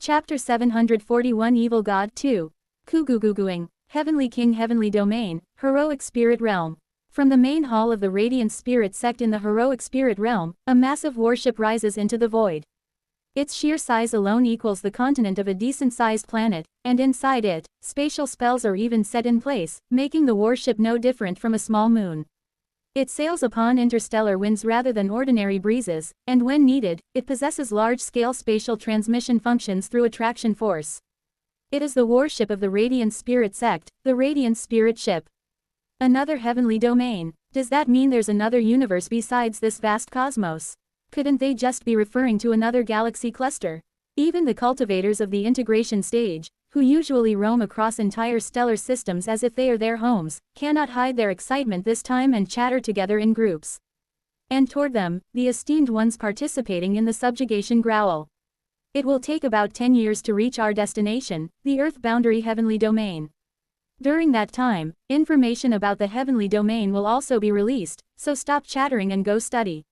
Chapter 741 Evil God 2. Kuguguguing. Heavenly King Heavenly Domain, Heroic Spirit Realm. From the main hall of the Radiant Spirit sect in the Heroic Spirit Realm, a massive warship rises into the void. Its sheer size alone equals the continent of a decent-sized planet, and inside it, spatial spells are even set in place, making the warship no different from a small moon. It sails upon interstellar winds rather than ordinary breezes, and when needed, it possesses large-scale spatial transmission functions through attraction force. It is the warship of the Radiant Spirit sect, the Radiant Spirit ship. Another heavenly domain. Does that mean there's another universe besides this vast cosmos? Couldn't they just be referring to another galaxy cluster? Even the cultivators of the integration stage, who usually roam across entire stellar systems as if they are their homes, cannot hide their excitement this time and chatter together in groups. And toward them, the esteemed ones participating in the subjugation growl. It will take about 10 years to reach our destination, the Earth boundary heavenly domain. During that time, information about the heavenly domain will also be released, so stop chattering and go study.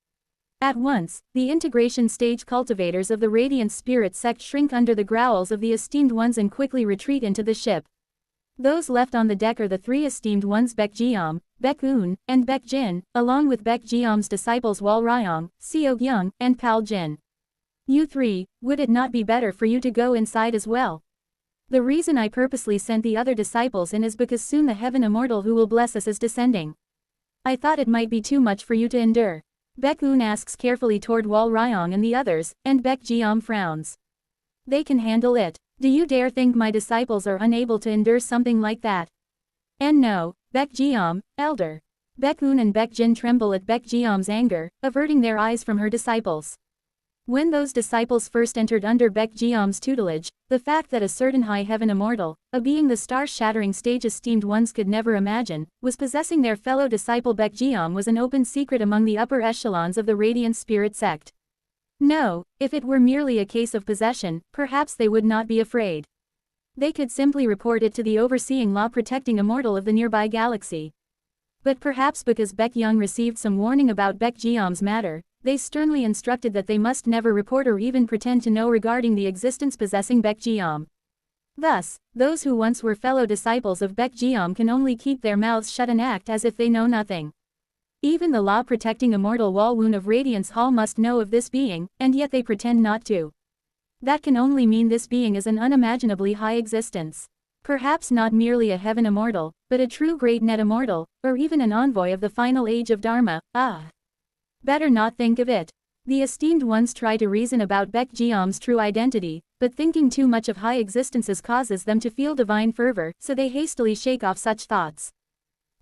At once, the integration stage cultivators of the Radiant Spirit sect shrink under the growls of the esteemed ones and quickly retreat into the ship. Those left on the deck are the three esteemed ones Baekjeom, Baek-un, and Baek-jin, along with Baekjeom's disciples Wal Ryong, Seok-young, and Pal Jin. You three, would it not be better for you to go inside as well? The reason I purposely sent the other disciples in is because soon the heaven immortal who will bless us is descending. I thought it might be too much for you to endure. Baek-un asks carefully toward Wal Ryong and the others, and Baek-jeom frowns. They can handle it. Do you dare think my disciples are unable to endure something like that? And no, Baek-jeom, elder. Baek-un and Baek-jin tremble at Baek-jeom's anger, averting their eyes from her disciples. When those disciples first entered under Baek-jeom's tutelage, the fact that a certain high heaven immortal, a being the star-shattering stage esteemed ones could never imagine, was possessing their fellow disciple Baek-jeom was an open secret among the upper echelons of the Radiant Spirit sect. No, if it were merely a case of possession, perhaps they would not be afraid. They could simply report it to the overseeing law-protecting immortal of the nearby galaxy. But perhaps because Baek-young received some warning about Baek-jeom's matter, they sternly instructed that they must never report or even pretend to know regarding the existence possessing Baek-jeom. Thus, those who once were fellow disciples of Baek-jeom can only keep their mouths shut and act as if they know nothing. Even the law-protecting immortal Walwoon of Radiance Hall must know of this being, and yet they pretend not to. That can only mean this being is an unimaginably high existence. Perhaps not merely a heaven immortal, but a true great net immortal, or even an envoy of the final age of Dharma. Better not think of it. The esteemed ones try to reason about Baek-jeom's true identity, but thinking too much of high existences causes them to feel divine fervor, so they hastily shake off such thoughts.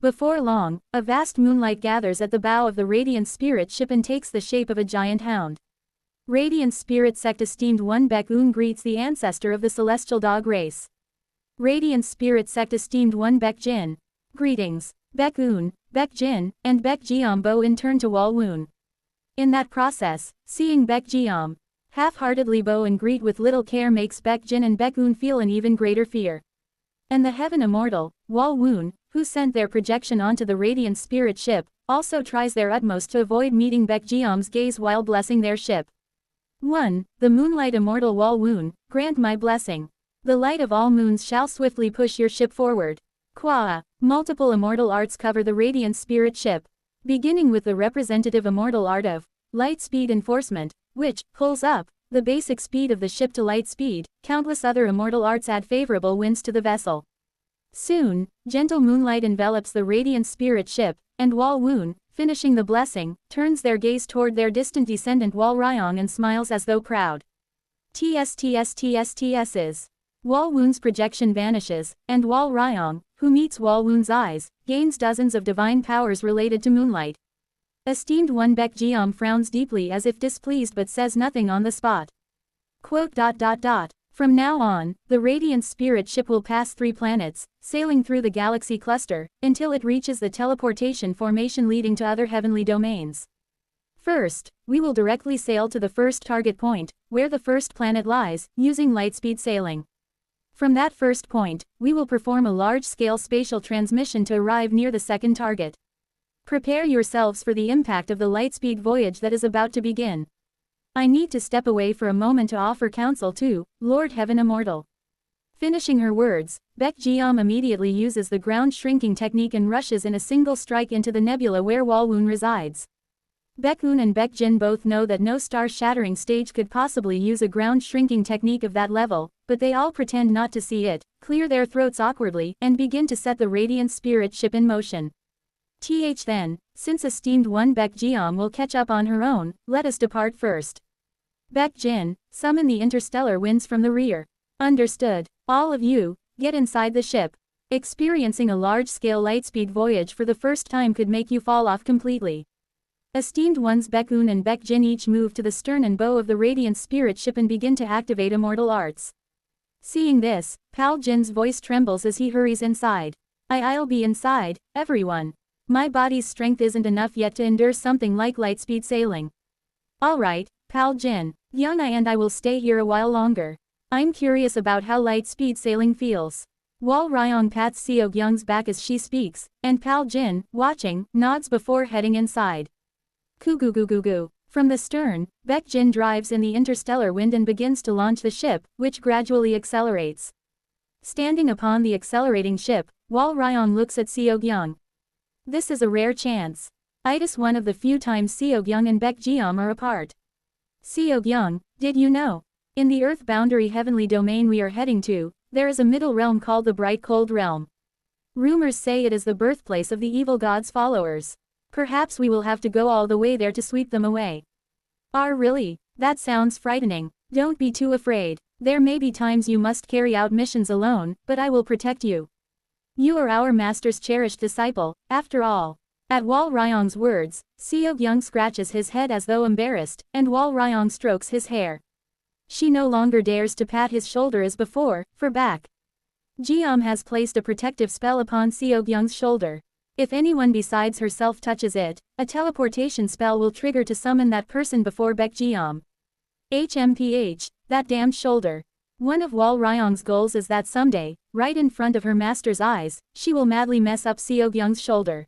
Before long, a vast moonlight gathers at the bow of the Radiant Spirit ship and takes the shape of a giant hound. Radiant Spirit sect esteemed one Baek-un greets the ancestor of the celestial dog race. Radiant Spirit sect esteemed one Baek-jin. Greetings. Baek-un, Baek-jin, and Baek-jeom bow in turn to Walwoon. In that process, seeing Baek-jeom half-heartedly bow and greet with little care makes Baek-jin and Baek-un feel an even greater fear. And the heaven immortal, Walwoon, who sent their projection onto the Radiant Spirit ship, also tries their utmost to avoid meeting Baek-jeom's gaze while blessing their ship. 1. The moonlight immortal Walwoon, grant my blessing. The light of all moons shall swiftly push your ship forward. Kwa. Multiple immortal arts cover the Radiant Spirit ship. Beginning with the representative immortal art of light speed enforcement, which pulls up the basic speed of the ship to light speed, countless other immortal arts add favorable winds to the vessel. Soon, gentle moonlight envelops the Radiant Spirit ship, and Walwoon, finishing the blessing, turns their gaze toward their distant descendant Wal Ryong and smiles as though proud. TSTSTSTS's. Walwoon's projection vanishes, and Wal Ryong, who meets Walwoon's eyes, gains dozens of divine powers related to moonlight. Esteemed one Baek-jeom frowns deeply as if displeased but says nothing on the spot. From now on, the Radiant Spirit ship will pass 3 planets, sailing through the galaxy cluster, until it reaches the teleportation formation leading to other heavenly domains. First, we will directly sail to the first target point, where the first planet lies, using lightspeed sailing. From that first point, we will perform a large-scale spatial transmission to arrive near the second target. Prepare yourselves for the impact of the lightspeed voyage that is about to begin. I need to step away for a moment to offer counsel to Lord Heaven Immortal. Finishing her words, Baek Jeom immediately uses the ground shrinking technique and rushes in a single strike into the nebula where Walwoon resides. Baek-un and Baek-jin both know that no star-shattering stage could possibly use a ground shrinking technique of that level, but they all pretend not to see it, clear their throats awkwardly, and begin to set the radiant spirit ship in motion. Then, since esteemed one Baek Jeom will catch up on her own, let us depart first. Baek-jin, summon the interstellar winds from the rear. Understood. All of you, get inside the ship. Experiencing a large-scale lightspeed voyage for the first time could make you fall off completely. Esteemed ones Baek-un and Baek-jin each move to the stern and bow of the radiant spirit ship and begin to activate immortal arts. Seeing this, Pal Jin's voice trembles as he hurries inside. I'll be inside, everyone. My body's strength isn't enough yet to endure something like lightspeed sailing. Alright, Pal Jin, Young and I will stay here a while longer. I'm curious about how lightspeed sailing feels. Wal Ryong pats Seok Young's back as she speaks, and Pal Jin, watching, nods before heading inside. Goo. From the stern, Baek Jin drives in the interstellar wind and begins to launch the ship, which gradually accelerates. Standing upon the accelerating ship, Wal Ryong looks at Seok Young. This is a rare chance. Itis one of the few times Seok Young and Baek Jeom are apart. Seok Young, did you know? In the Earth boundary heavenly domain we are heading to, there is a middle realm called the Bright Cold Realm. Rumors say it is the birthplace of the evil god's followers. Perhaps we will have to go all the way there to sweep them away. Really? That sounds frightening. Don't be too afraid. There may be times you must carry out missions alone, but I will protect you. You are our master's cherished disciple, after all. At Wal Ryong's words, Seok Young scratches his head as though embarrassed, and Wal Ryong strokes his hair. She no longer dares to pat his shoulder as before, for Baek Jeom has placed a protective spell upon Seok Young's shoulder. If anyone besides herself touches it, a teleportation spell will trigger to summon that person before Baek Jeom. HMPH, that damned shoulder. One of Wal Ryong's goals is that someday, right in front of her master's eyes, she will madly mess up Seok Young's shoulder.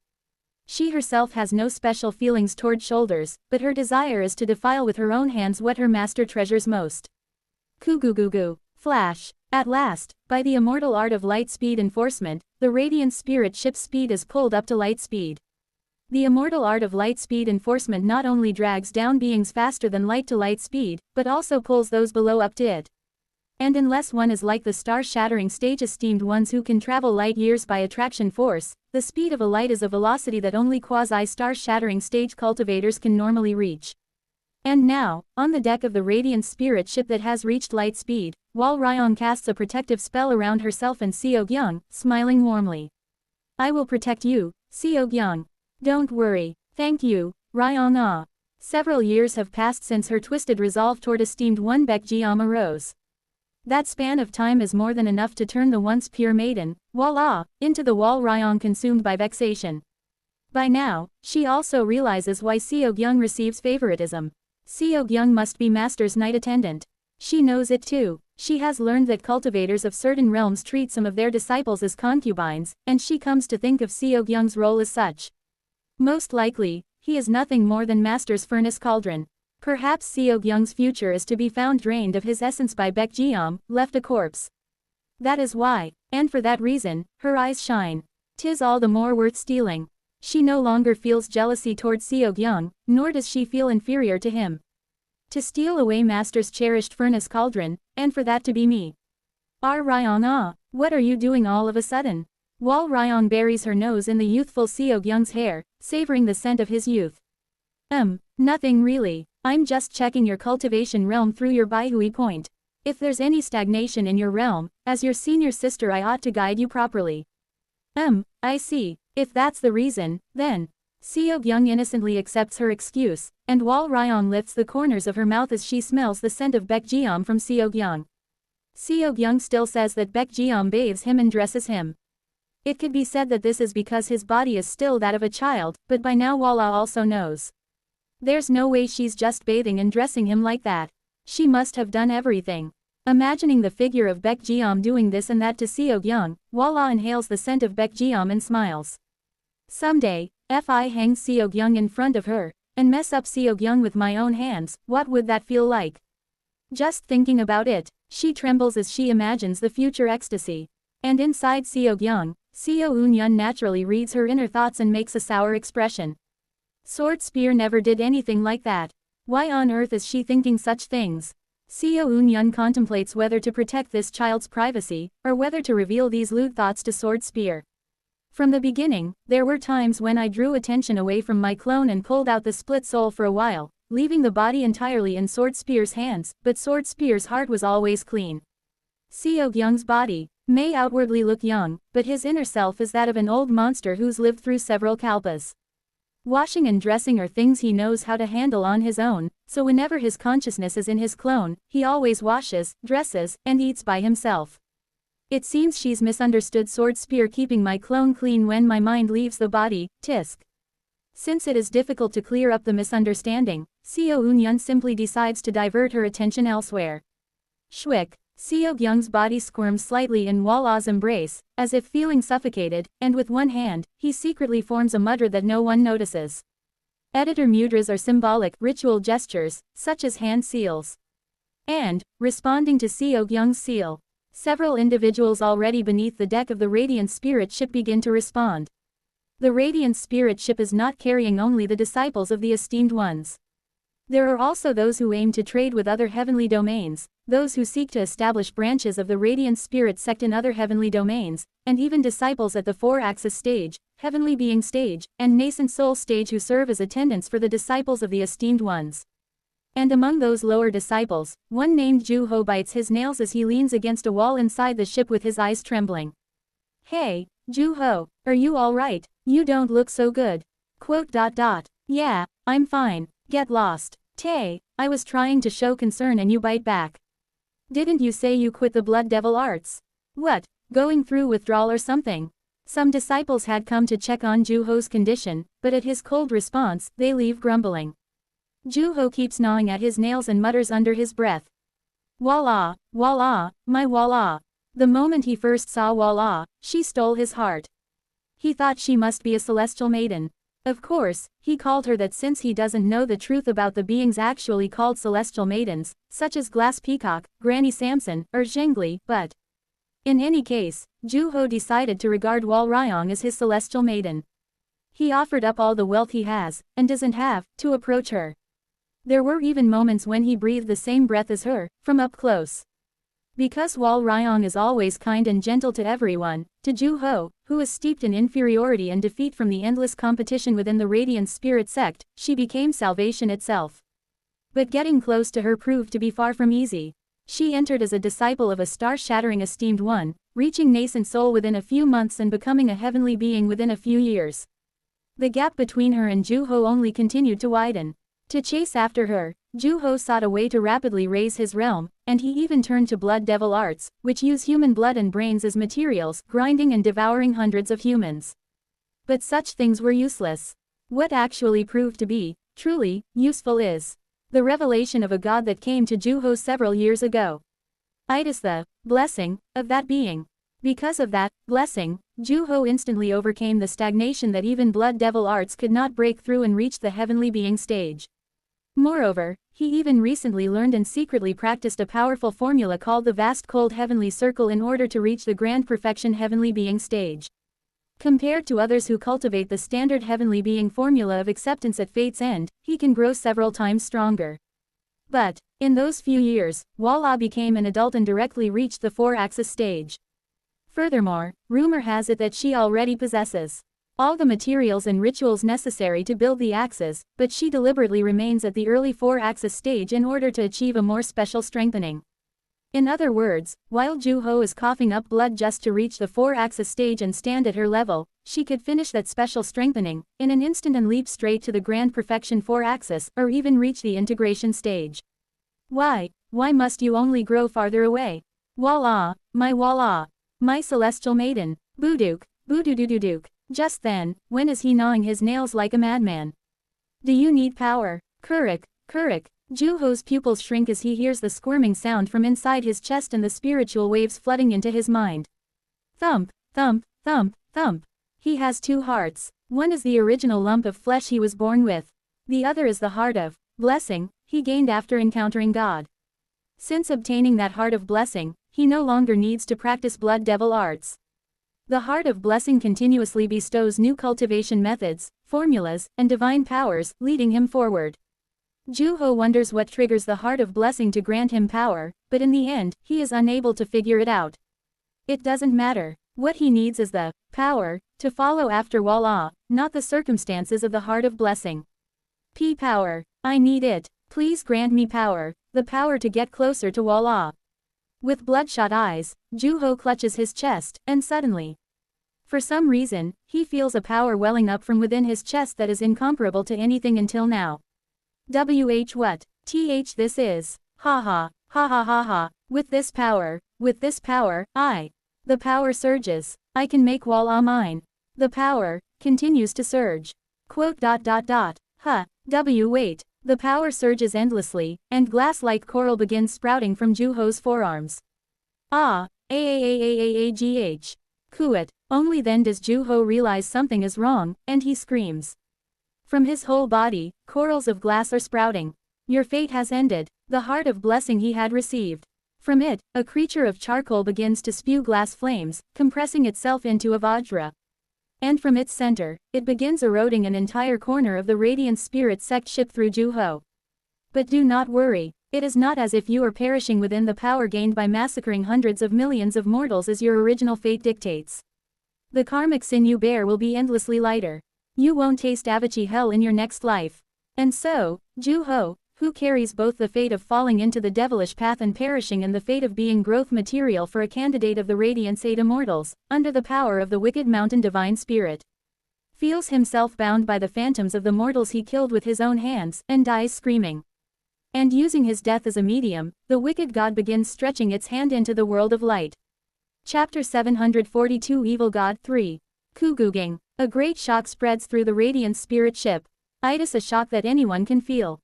She herself has no special feelings toward shoulders, but her desire is to defile with her own hands what her master treasures most. Goo. Flash. At last, by the immortal art of light speed enforcement, the radiant spirit ship's speed is pulled up to light speed. The immortal art of light speed enforcement not only drags down beings faster than light to light speed, but also pulls those below up to it. And unless one is like the star-shattering stage esteemed ones who can travel light years by attraction force, the speed of a light is a velocity that only quasi-star-shattering stage cultivators can normally reach. And now, on the deck of the radiant spirit ship that has reached light speed, Wal Ryong casts a protective spell around herself and Seok Young, smiling warmly. I will protect you, Seok Young. Don't worry. Thank you, Ryong. Several years have passed since her twisted resolve toward esteemed one Baek Jeom arose. That span of time is more than enough to turn the once pure maiden, Wal into the Wal Ryong consumed by vexation. By now, she also realizes why Seok Young receives favoritism. Seok Young must be Master's night attendant. She knows it too. She has learned that cultivators of certain realms treat some of their disciples as concubines, and she comes to think of Seok Young's role as such. Most likely, he is nothing more than Master's furnace cauldron. Perhaps Seok Young's future is to be found drained of his essence by Baek Jeom, left a corpse. That is why, and for that reason, her eyes shine. 'Tis all the more worth stealing. She no longer feels jealousy toward Seok Young, nor does she feel inferior to him. To steal away Master's cherished furnace cauldron, and for that to be me. Ryong, what are you doing all of a sudden? Wal Ryong buries her nose in the youthful Seok Young's hair, savoring the scent of his youth. Nothing really. I'm just checking your cultivation realm through your Baihui point. If there's any stagnation in your realm, as your senior sister I ought to guide you properly. I see. If that's the reason, then. Seok Young innocently accepts her excuse, and Wal Ryong lifts the corners of her mouth as she smells the scent of Baek Jeom from Seok Young. Seok Young still says that Baek Jeom bathes him and dresses him. It could be said that this is because his body is still that of a child, but by now Walla also knows. There's no way she's just bathing and dressing him like that. She must have done everything. Imagining the figure of Baek Jeom doing this and that to Seok Young, Walla inhales the scent of Baek Jeom and smiles. Someday, Fi hangs Seok Young in front of her, and mess up Seok-young with my own hands, what would that feel like? Just thinking about it, she trembles as she imagines the future ecstasy. And inside Seok-young, Seo Eun-yun naturally reads her inner thoughts and makes a sour expression. Sword Spear never did anything like that. Why on earth is she thinking such things? Seo Eun-yun contemplates whether to protect this child's privacy, or whether to reveal these lewd thoughts to Sword Spear. From the beginning, there were times when I drew attention away from my clone and pulled out the split soul for a while, leaving the body entirely in Sword Spear's hands, but Sword Spear's heart was always clean. Seok-young's body may outwardly look young, but his inner self is that of an old monster who's lived through several kalpas. Washing and dressing are things he knows how to handle on his own, so whenever his consciousness is in his clone, he always washes, dresses, and eats by himself. It seems she's misunderstood Sword Spear keeping my clone clean when my mind leaves the body, tisk. Since it is difficult to clear up the misunderstanding, Seo Eun-yun simply decides to divert her attention elsewhere. Shwick. Seok-young's body squirms slightly in Wallah's embrace, as if feeling suffocated, and with one hand, he secretly forms a mudra that no one notices. Editor mudras are symbolic, ritual gestures, such as hand seals. And, responding to Seok-young's seal, several individuals already beneath the deck of the Radiant Spirit ship begin to respond. The Radiant Spirit ship is not carrying only the disciples of the esteemed ones. There are also those who aim to trade with other heavenly domains, those who seek to establish branches of the Radiant Spirit sect in other heavenly domains, and even disciples at the four-axis stage, heavenly being stage, and nascent soul stage who serve as attendants for the disciples of the esteemed ones. And among those lower disciples, one named Ju-ho bites his nails as he leans against a wall inside the ship with his eyes trembling. "Hey, Ju-ho, are you alright? You don't look so good." "Yeah, I'm fine. Get lost. Tay, I was trying to show concern and you bite back. Didn't you say you quit the Blood Devil arts? What, going through withdrawal or something?" Some disciples had come to check on Ju-ho's condition, but at his cold response, they leave grumbling. Ju-ho keeps gnawing at his nails and mutters under his breath. "Wallah, Wallah, my Wallah." The moment he first saw Wallah, she stole his heart. He thought she must be a celestial maiden. Of course, he called her that since he doesn't know the truth about the beings actually called celestial maidens, such as Glass Peacock, Granny Samson, or Zhengli, but in any case, Ju-ho decided to regard Wal Ryong as his celestial maiden. He offered up all the wealth he has, and doesn't have, to approach her. There were even moments when he breathed the same breath as her, from up close. Because Wal Ryong is always kind and gentle to everyone, to Ju-ho, who is steeped in inferiority and defeat from the endless competition within the Radiant Spirit sect, she became salvation itself. But getting close to her proved to be far from easy. She entered as a disciple of a star-shattering esteemed one, reaching nascent soul within a few months and becoming a heavenly being within a few years. The gap between her and Ju-ho only continued to widen. To chase after her, Ju-ho sought a way to rapidly raise his realm, and he even turned to Blood Devil arts, which use human blood and brains as materials, grinding and devouring hundreds of humans. But such things were useless. What actually proved to be, truly, useful is the revelation of a god that came to Ju-ho several years ago. It is the blessing of that being. Because of that blessing, Ju-ho instantly overcame the stagnation that even Blood Devil arts could not break through and reach the heavenly being stage. Moreover, he even recently learned and secretly practiced a powerful formula called the Vast Cold Heavenly Circle in order to reach the Grand Perfection Heavenly Being stage. Compared to others who cultivate the standard Heavenly Being formula of acceptance at fate's end, he can grow several times stronger. But, in those few years, Wallah became an adult and directly reached the four-axis stage. Furthermore, rumor has it that she already possesses all the materials and rituals necessary to build the axis, but she deliberately remains at the early four-axis stage in order to achieve a more special strengthening. In other words, while Ju-ho is coughing up blood just to reach the four-axis stage and stand at her level, she could finish that special strengthening in an instant and leap straight to the Grand Perfection four-axis, or even reach the integration stage. Why must you only grow farther away? Wallah, my celestial maiden, Buduk, Bududududuk. Just then, when is he gnawing his nails like a madman? Do you need power? Kurik. Ju-ho's pupils shrink as he hears the squirming sound from inside his chest and the spiritual waves flooding into his mind. Thump, thump, thump, thump. He has two hearts. One is the original lump of flesh he was born with. The other is the heart of blessing he gained after encountering God. Since obtaining that heart of blessing, he no longer needs to practice blood devil arts. The heart of blessing continuously bestows new cultivation methods, formulas, and divine powers, leading him forward. Juho wonders what triggers the heart of blessing to grant him power, but in the end, he is unable to figure it out. It doesn't matter. What he needs is the power to follow after Wallah, not the circumstances of the heart of blessing. Power. I need it. Please grant me power, the power to get closer to Wallah. With bloodshot eyes, Juho clutches his chest, and suddenly, for some reason, he feels a power welling up from within his chest that is incomparable to anything until now. What? This is. Ha ha, ha ha ha ha. With this power, the power surges. I can make Wallah mine. The power continues to surge. Wait. The power surges endlessly, and glass-like coral begins sprouting from Juho's forearms. Kuat. Only then does Juho realize something is wrong, and he screams. From his whole body, corals of glass are sprouting. Your fate has ended. The heart of blessing he had received. From it, a creature of charcoal begins to spew glass flames, compressing itself into a vajra. And from its center, it begins eroding an entire corner of the radiant spirit sect ship through Juho. But do not worry. It is not as if you are perishing within the power gained by massacring hundreds of millions of mortals as your original fate dictates. The karmic sin you bear will be endlessly lighter. You won't taste Avachi hell in your next life. And so, Juho, who carries both the fate of falling into the devilish path and perishing and the fate of being growth material for a candidate of the Radiance 8 Immortals, under the power of the wicked mountain divine spirit, feels himself bound by the phantoms of the mortals he killed with his own hands, and dies screaming. And using his death as a medium, the wicked god begins stretching its hand into the world of light. Chapter 742 Evil God 3. Kuguging. A great shock spreads through the radiant spirit ship. It is a shock that anyone can feel.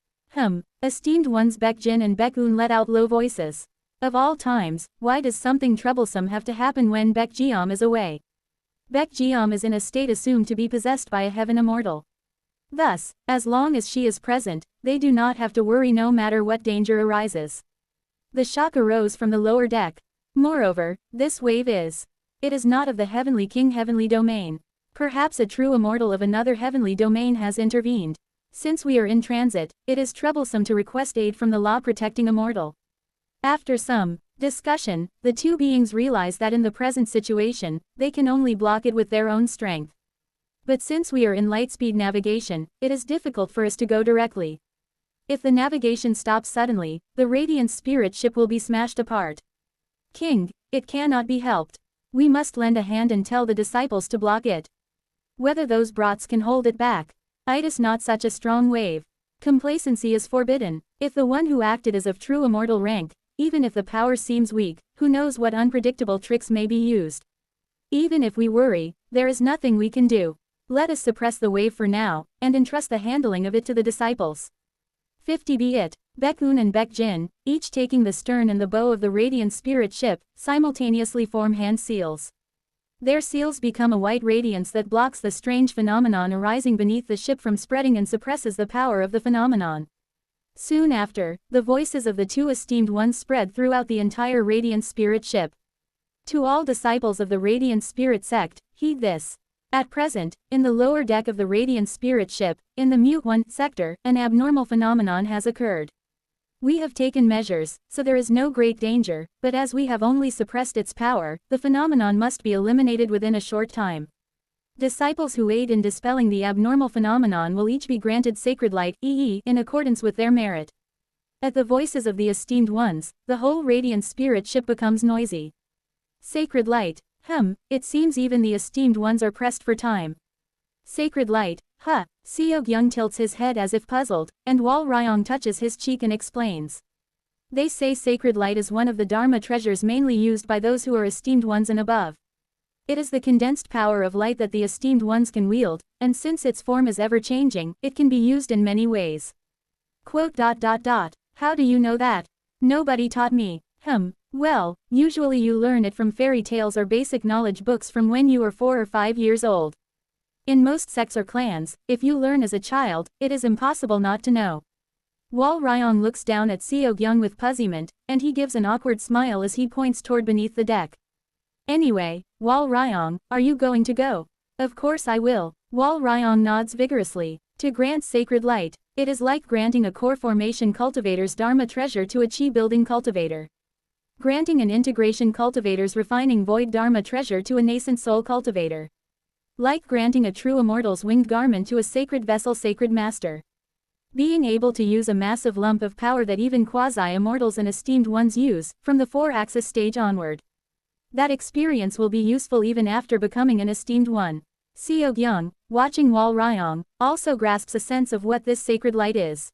Esteemed ones Baekjin and Baekun let out low voices. Of all times, why does something troublesome have to happen when Baekjeom is away? Baekjeom is in a state assumed to be possessed by a heaven immortal. Thus, as long as she is present, they do not have to worry no matter what danger arises. The shock arose from the lower deck. Moreover, this wave is. It is not of the heavenly king heavenly domain. Perhaps a true immortal of another heavenly domain has intervened. Since we are in transit, it is troublesome to request aid from the law-protecting immortal. After some discussion, the two beings realize that in the present situation, they can only block it with their own strength. But since we are in lightspeed navigation, it is difficult for us to go directly. If the navigation stops suddenly, the radiant spirit ship will be smashed apart. King, it cannot be helped. We must lend a hand and tell the disciples to block it. Whether those brats can hold it back. It is not such a strong wave. Complacency is forbidden. If the one who acted is of true immortal rank, even if the power seems weak, who knows what unpredictable tricks may be used. Even if we worry, there is nothing we can do. Let us suppress the wave for now, and entrust the handling of it to the disciples. 50 be it. Baekun and Baekjin, each taking the stern and the bow of the radiant spirit ship, simultaneously form hand seals. Their seals become a white radiance that blocks the strange phenomenon arising beneath the ship from spreading and suppresses the power of the phenomenon. Soon after, the voices of the two esteemed ones spread throughout the entire radiant spirit ship. To all disciples of the radiant spirit sect, heed this. At present, in the lower deck of the radiant spirit ship, in the Mute 1 sector, an abnormal phenomenon has occurred. We have taken measures, so there is no great danger, but as we have only suppressed its power, the phenomenon must be eliminated within a short time. Disciples who aid in dispelling the abnormal phenomenon will each be granted sacred light, in accordance with their merit. At the voices of the esteemed ones, the whole radiant spirit ship becomes noisy. Sacred light, it seems even the esteemed ones are pressed for time. Sacred light, Seog Young tilts his head as if puzzled, and Wal Ryong touches his cheek and explains. They say sacred light is one of the Dharma treasures mainly used by those who are esteemed ones and above. It is the condensed power of light that the esteemed ones can wield, and since its form is ever-changing, it can be used in many ways. How do you know that? Nobody taught me. Well, usually you learn it from fairy tales or basic knowledge books from when you are 4 or 5 years old. In most sects or clans, if you learn as a child, it is impossible not to know. Wal Ryong looks down at Seok-young with puzzlement, and he gives an awkward smile as he points toward beneath the deck. Anyway, Wal Ryong, are you going to go? Of course I will. Wal Ryong nods vigorously. To grant sacred light, it is like granting a core formation cultivator's Dharma treasure to a chi building cultivator. Granting an integration cultivator's refining void Dharma treasure to a nascent soul cultivator. Like granting a true immortal's winged garment to a sacred vessel sacred master. Being able to use a massive lump of power that even quasi-immortals and esteemed ones use, from the 4-axis stage onward. That experience will be useful even after becoming an esteemed one. Seok-young, watching Wal Ryong, also grasps a sense of what this sacred light is.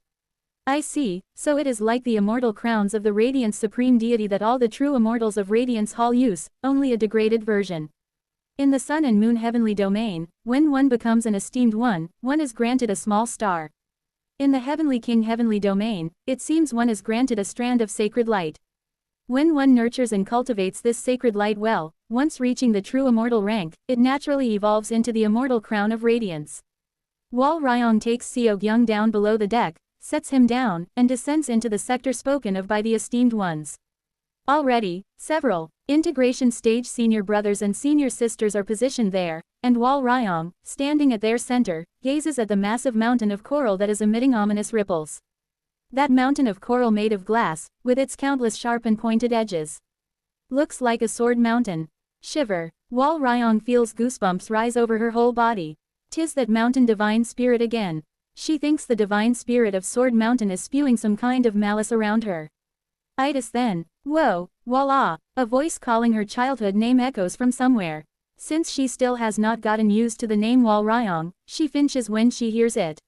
I see, so it is like the immortal crowns of the Radiance Supreme Deity that all the true immortals of Radiance Hall use, only a degraded version. In the Sun and Moon heavenly domain, when one becomes an esteemed one is granted a small star. In the Heavenly King heavenly domain, it seems one is granted a strand of sacred light. When one nurtures and cultivates this sacred light well, once reaching the true immortal rank, it naturally evolves into the immortal crown of radiance. Wal Ryong takes Seok-young down below the deck, sets him down, and descends into the sector spoken of by the esteemed ones. Already, several integration stage senior brothers and senior sisters are positioned there, and Wal Ryong, standing at their center, gazes at the massive mountain of coral that is emitting ominous ripples. That mountain of coral made of glass, with its countless sharp and pointed edges. Looks like a sword mountain. Shiver. Wal Ryong feels goosebumps rise over her whole body. 'Tis that mountain divine spirit again. She thinks the divine spirit of Sword Mountain is spewing some kind of malice around her. Itis then. Whoa, voila, a voice calling her childhood name echoes from somewhere. Since she still has not gotten used to the name Wal Ryong, she flinches when she hears it.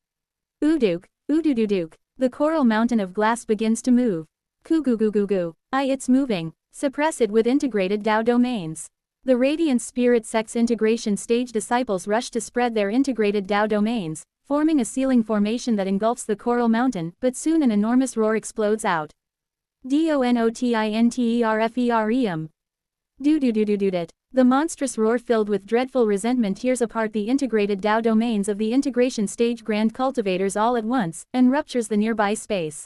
Uduk, udududuk. The coral mountain of glass begins to move. Koo-goo-goo-goo-goo. It's moving. Suppress it with integrated Tao domains. The Radiant Spirit Sect's integration stage disciples rush to spread their integrated Tao domains, forming a ceiling formation that engulfs the coral mountain, but soon an enormous roar explodes out. Donotinterfereum. Do-do-do-do-do-dit. The monstrous roar filled with dreadful resentment tears apart the integrated Tao domains of the integration stage grand cultivators all at once, and ruptures the nearby space.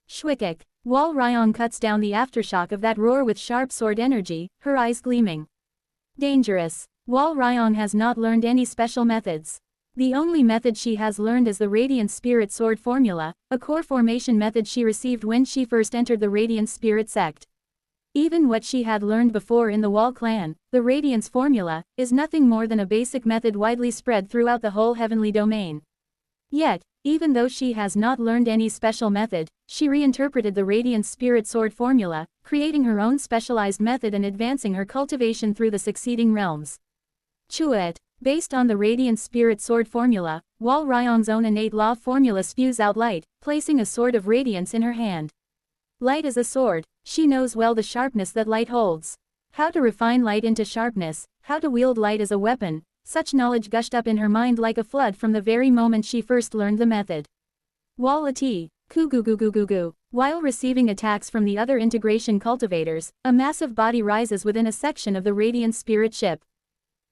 Shwikik. Wal Ryong cuts down the aftershock of that roar with sharp sword energy, her eyes gleaming. Dangerous. Wal Ryong has not learned any special methods. The only method she has learned is the Radiant Spirit Sword Formula, a core formation method she received when she first entered the Radiant Spirit Sect. Even what she had learned before in the Wall clan, the Radiance Formula, is nothing more than a basic method widely spread throughout the whole heavenly domain. Yet, even though she has not learned any special method, she reinterpreted the Radiant Spirit Sword Formula, creating her own specialized method and advancing her cultivation through the succeeding realms. Chuet. Based on the Radiant Spirit Sword Formula, Wal Ryong's own innate law formula spews out light, placing a sword of radiance in her hand. Light is a sword. She knows well the sharpness that light holds. How to refine light into sharpness, how to wield light as a weapon, such knowledge gushed up in her mind like a flood from the very moment she first learned the method. Wal-ati, koo-goo-goo-goo-goo-goo. While receiving attacks from the other integration cultivators, a massive body rises within a section of the Radiant Spirit ship.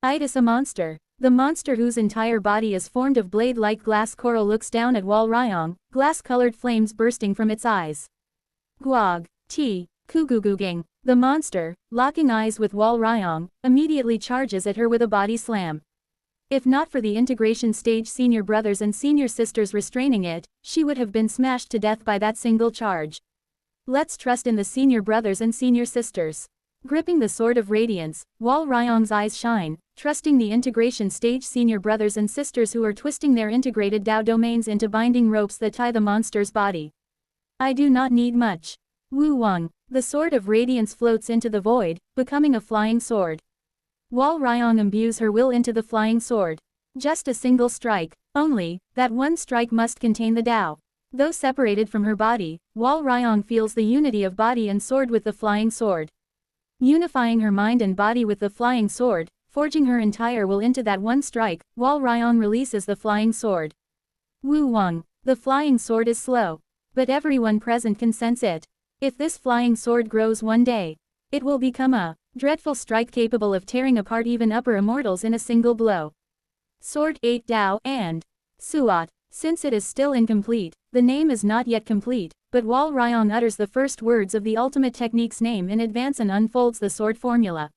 Itis a monster. The monster whose entire body is formed of blade-like glass coral looks down at Wal Ryong, glass-colored flames bursting from its eyes. Guag. T. Koo-goo-goo-ging. The monster, locking eyes with Wal Ryong, immediately charges at her with a body slam. If not for the integration stage senior brothers and senior sisters restraining it, she would have been smashed to death by that single charge. Let's trust in the senior brothers and senior sisters. Gripping the Sword of Radiance, Wal Ryong's eyes shine, trusting the integration stage senior brothers and sisters who are twisting their integrated Tao domains into binding ropes that tie the monster's body. I do not need much. Wu Wang. The Sword of Radiance floats into the void, becoming a flying sword. Wal Ryong imbues her will into the flying sword. Just a single strike, only, that one strike must contain the Tao. Though separated from her body, Wal Ryong feels the unity of body and sword with the flying sword. Unifying her mind and body with the flying sword, forging her entire will into that one strike, Wal Ryong releases the flying sword. Wu Wang. The flying sword is slow. But everyone present can sense it. If this flying sword grows one day, it will become a dreadful strike capable of tearing apart even upper immortals in a single blow. Sword 8 Dao and Suat. Since it is still incomplete, the name is not yet complete, but Wal Ryong utters the first words of the ultimate technique's name in advance and unfolds the sword formula.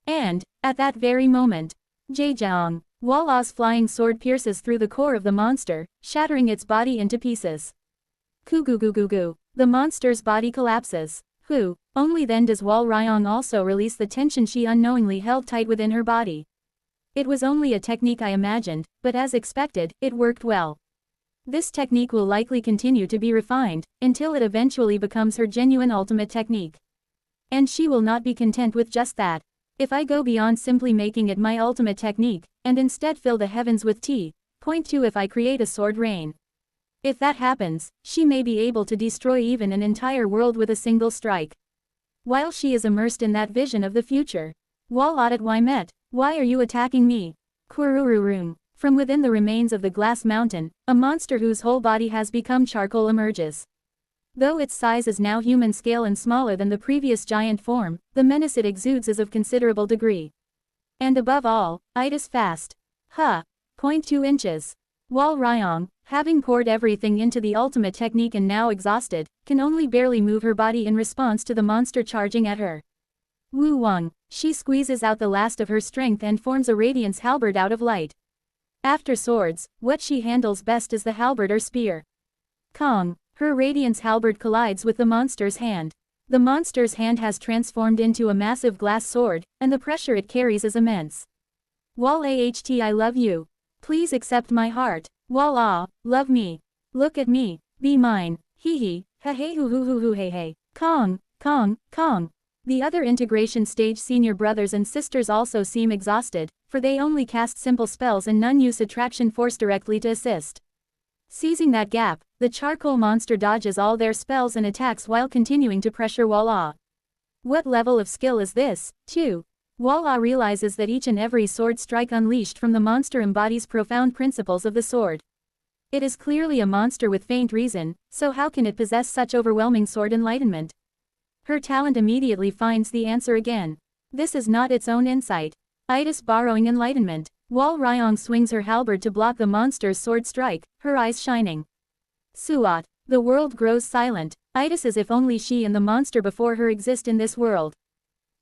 And, at that very moment, Zhejiang, Wala's flying sword pierces through the core of the monster, shattering its body into pieces. Kugugugugu. The monster's body collapses. Only then does Wal Ryong also release the tension she unknowingly held tight within her body. It was only a technique I imagined, but as expected, it worked well. This technique will likely continue to be refined, until it eventually becomes her genuine ultimate technique. And she will not be content with just that. If I go beyond simply making it my ultimate technique, and instead fill the heavens with tea, point 2 if I create a sword rain. If that happens, she may be able to destroy even an entire world with a single strike. While she is immersed in that vision of the future. Walat Wymet, why are you attacking me? Kurururum. From within the remains of the glass mountain, a monster whose whole body has become charcoal emerges. Though its size is now human scale and smaller than the previous giant form, the menace it exudes is of considerable degree. And above all, it is fast. 0.2 inches. Wal Ryong, having poured everything into the ultimate technique and now exhausted, can only barely move her body in response to the monster charging at her. Wu Wang, she squeezes out the last of her strength and forms a radiance halberd out of light. After swords, what she handles best is the halberd or spear. Kong, her radiance halberd collides with the monster's hand. The monster's hand has transformed into a massive glass sword, and the pressure it carries is immense. Wal Aht I love you. Please accept my heart. Wal Ah, love me. Look at me. Be mine. Hee hee, ha hey hoo hoo hoo hoo hey hey. Kong, Kong, Kong. The other integration stage senior brothers and sisters also seem exhausted, for they only cast simple spells and none use attraction force directly to assist. Seizing that gap, the charcoal monster dodges all their spells and attacks while continuing to pressure Wala. What level of skill is this, too? Wala realizes that each and every sword strike unleashed from the monster embodies profound principles of the sword. It is clearly a monster with faint reason, so how can it possess such overwhelming sword enlightenment? Her talent immediately finds the answer again. This is not its own insight. It is borrowing enlightenment. Wal Ryong swings her halberd to block the monster's sword strike, her eyes shining. Suat. The world grows silent. It is as if only she and the monster before her exist in this world.